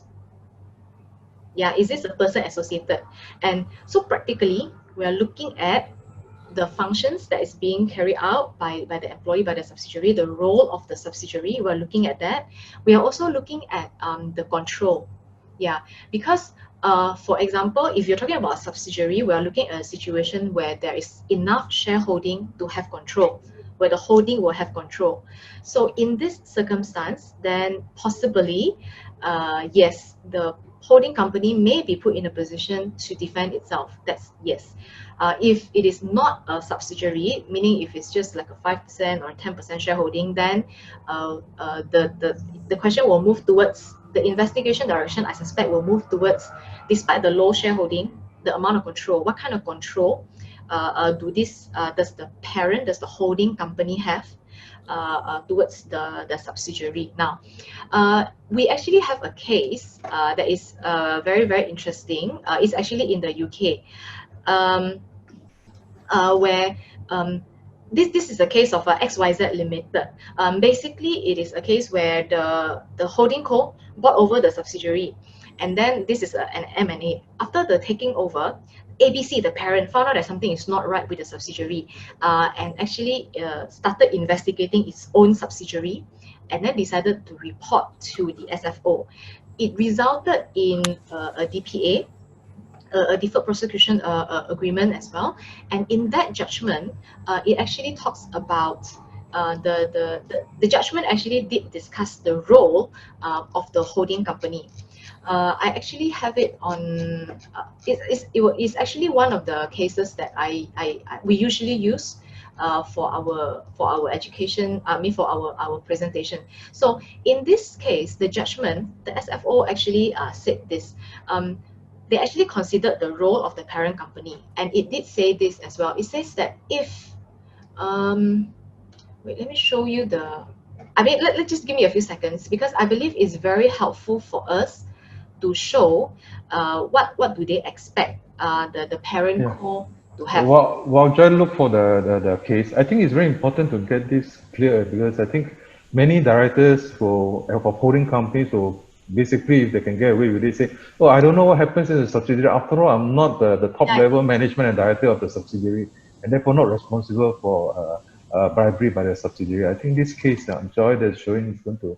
Yeah, is this a person associated? And so practically, we are looking at the functions that is being carried out by the employee, by the subsidiary, the role of the subsidiary. We're looking at that. We are also looking at the control. Yeah, because for example, if you're talking about a subsidiary, we are looking at a situation where there is enough shareholding to have control, where the holding will have control. So in this circumstance, then possibly, yes, the holding company may be put in a position to defend itself. That's yes. If it is not a subsidiary, meaning if it's just like a 5% or 10% shareholding, then the question will move towards the investigation direction. I suspect will move towards, despite the low shareholding, the amount of control. What kind of control does the parent, does the holding company have towards the subsidiary? Now, we actually have a case that is very interesting. It's actually in the UK, where this is a case of XYZ Limited. Basically, it is a case where the holding co bought over the subsidiary, and then this is an M&A. After the taking over, ABC, the parent, found out that something is not right with the subsidiary, and actually started investigating its own subsidiary, and then decided to report to the SFO. It resulted in a DPA, a deferred prosecution agreement as well. And in that judgment, it actually talks about the judgment actually did discuss the role of the holding company. I actually have it on. It's actually one of the cases that we usually use for our education. I mean, for our presentation. So in this case, the judgment, the SFO actually said this. they actually considered the role of the parent company, and it did say this as well. It says that if, wait, let me show you the, I mean, let's just give me a few seconds, because I believe it's very helpful for us to show what do they expect the parent co to have. While Joy look for the case, I think it's very important to get this clear, because I think many directors of holding companies will basically, if they can get away with it, say, oh, I don't know what happens in the subsidiary. After all, I'm not the top level management and director of the subsidiary, and therefore not responsible for bribery by the subsidiary. I think this case, Joy, that's showing, is going to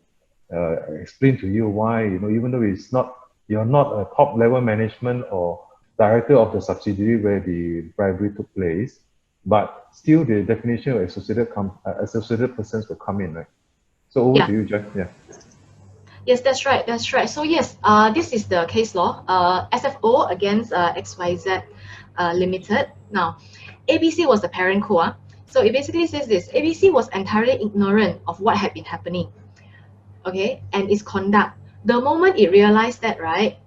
explain to you why, even though you're not a top level management or director of the subsidiary where the bribery took place, but still the definition of associated persons will come in, right? So over to you, Joy. Yeah. Yes, that's right. That's right. So yes, this is the case law, SFO against XYZ Limited. Now, ABC was the parent co. So it basically says this: ABC was entirely ignorant of what had been happening, okay, and its conduct. The moment it realized that, right,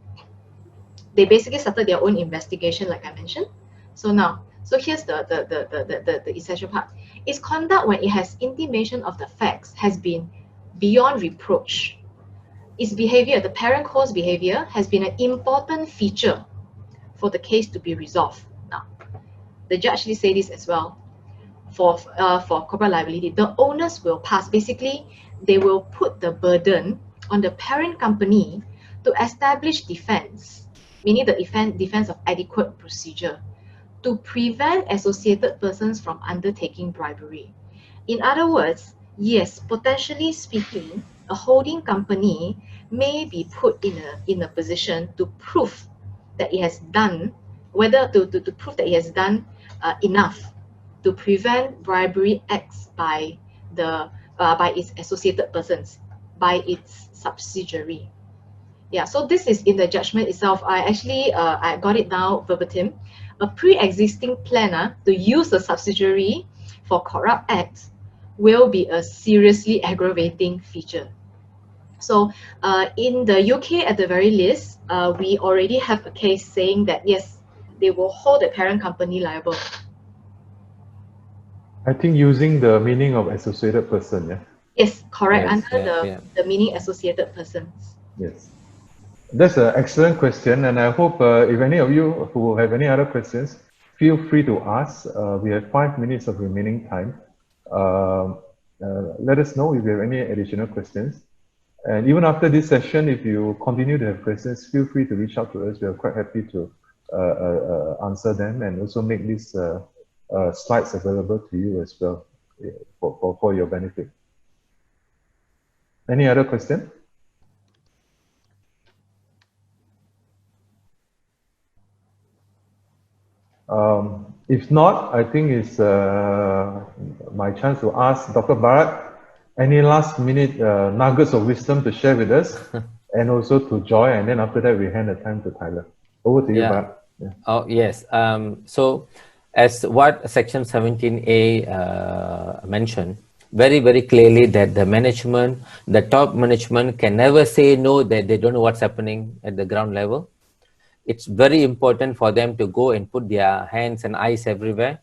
they basically started their own investigation, like I mentioned. So now, so here's the essential part: its conduct, when it has intimation of the facts, has been beyond reproach. Its behavior, the parent co's behavior, has been an important feature for the case to be resolved. Now, the judge actually say this as well. For corporate liability, the owners will pass. Basically, they will put the burden on the parent company to establish defense, meaning the defense of adequate procedure, to prevent associated persons from undertaking bribery. In other words, yes, potentially speaking, a holding company may be put in a position to prove that it has done, whether to prove that it has done enough to prevent bribery acts by its associated persons, by its subsidiary. Yeah, so this is in the judgment itself. I actually I got it down verbatim. A pre-existing plan to use a subsidiary for corrupt acts will be a seriously aggravating feature. So in the UK, at the very least, we already have a case saying that yes, they will hold the parent company liable. I think using the meaning of associated person, yeah? Yes, correct, Yes, under the meaning associated persons. Yes. That's an excellent question, and I hope if any of you who have any other questions, feel free to ask. We have 5 minutes of remaining time. Let us know if you have any additional questions. And even after this session, if you continue to have questions, feel free to reach out to us. We are quite happy to answer them, and also make these slides available to you as well for your benefit. Any other question? If not, I think it's my chance to ask Dr. Bharat any last minute nuggets of wisdom to share with us, and also to Joy, and then after that we hand the time to Tyler. Over to you, Bharat. Yeah. Oh, yes. So as what section 17A mentioned, very, very clearly that the management, the top management can never say no, that they don't know what's happening at the ground level. It's very important for them to go and put their hands and eyes everywhere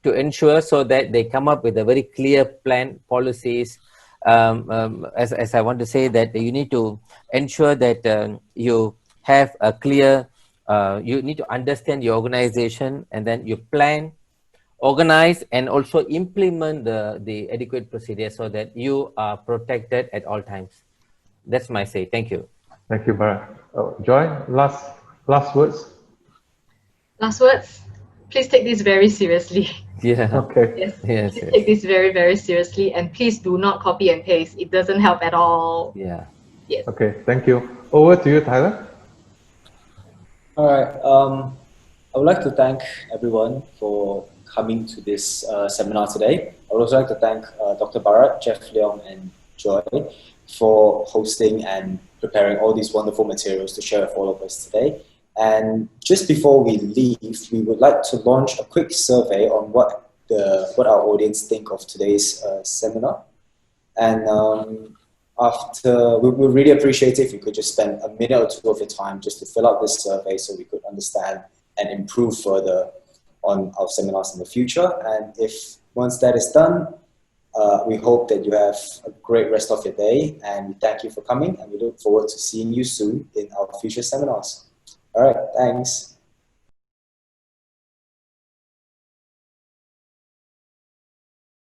to ensure, so that they come up with a very clear plan, policies. As I want to say, that you need to ensure that you have a clear, you need to understand your organization, and then you plan, organize, and also implement the adequate procedure so that you are protected at all times. That's my say. Thank you. Thank you, Bharat. Joy, last words? Last words? Please take this very seriously. Yeah. Okay. Yes. Yes. Please take this very, very seriously, and please do not copy and paste. It doesn't help at all. Yeah. Yes. Okay. Thank you. Over to you, Tyler. All right. I would like to thank everyone for coming to this seminar today. I would also like to thank Dr. Bharat, Jeff Leong, and Joy for hosting and preparing all these wonderful materials to share with all of us today. And just before we leave, we would like to launch a quick survey on what our audience think of today's seminar. And we really appreciate it if you could just spend a minute or two of your time just to fill out this survey so we could understand and improve further on our seminars in the future. And once that is done, we hope that you have a great rest of your day, and we thank you for coming, and we look forward to seeing you soon in our future seminars. All right, thanks.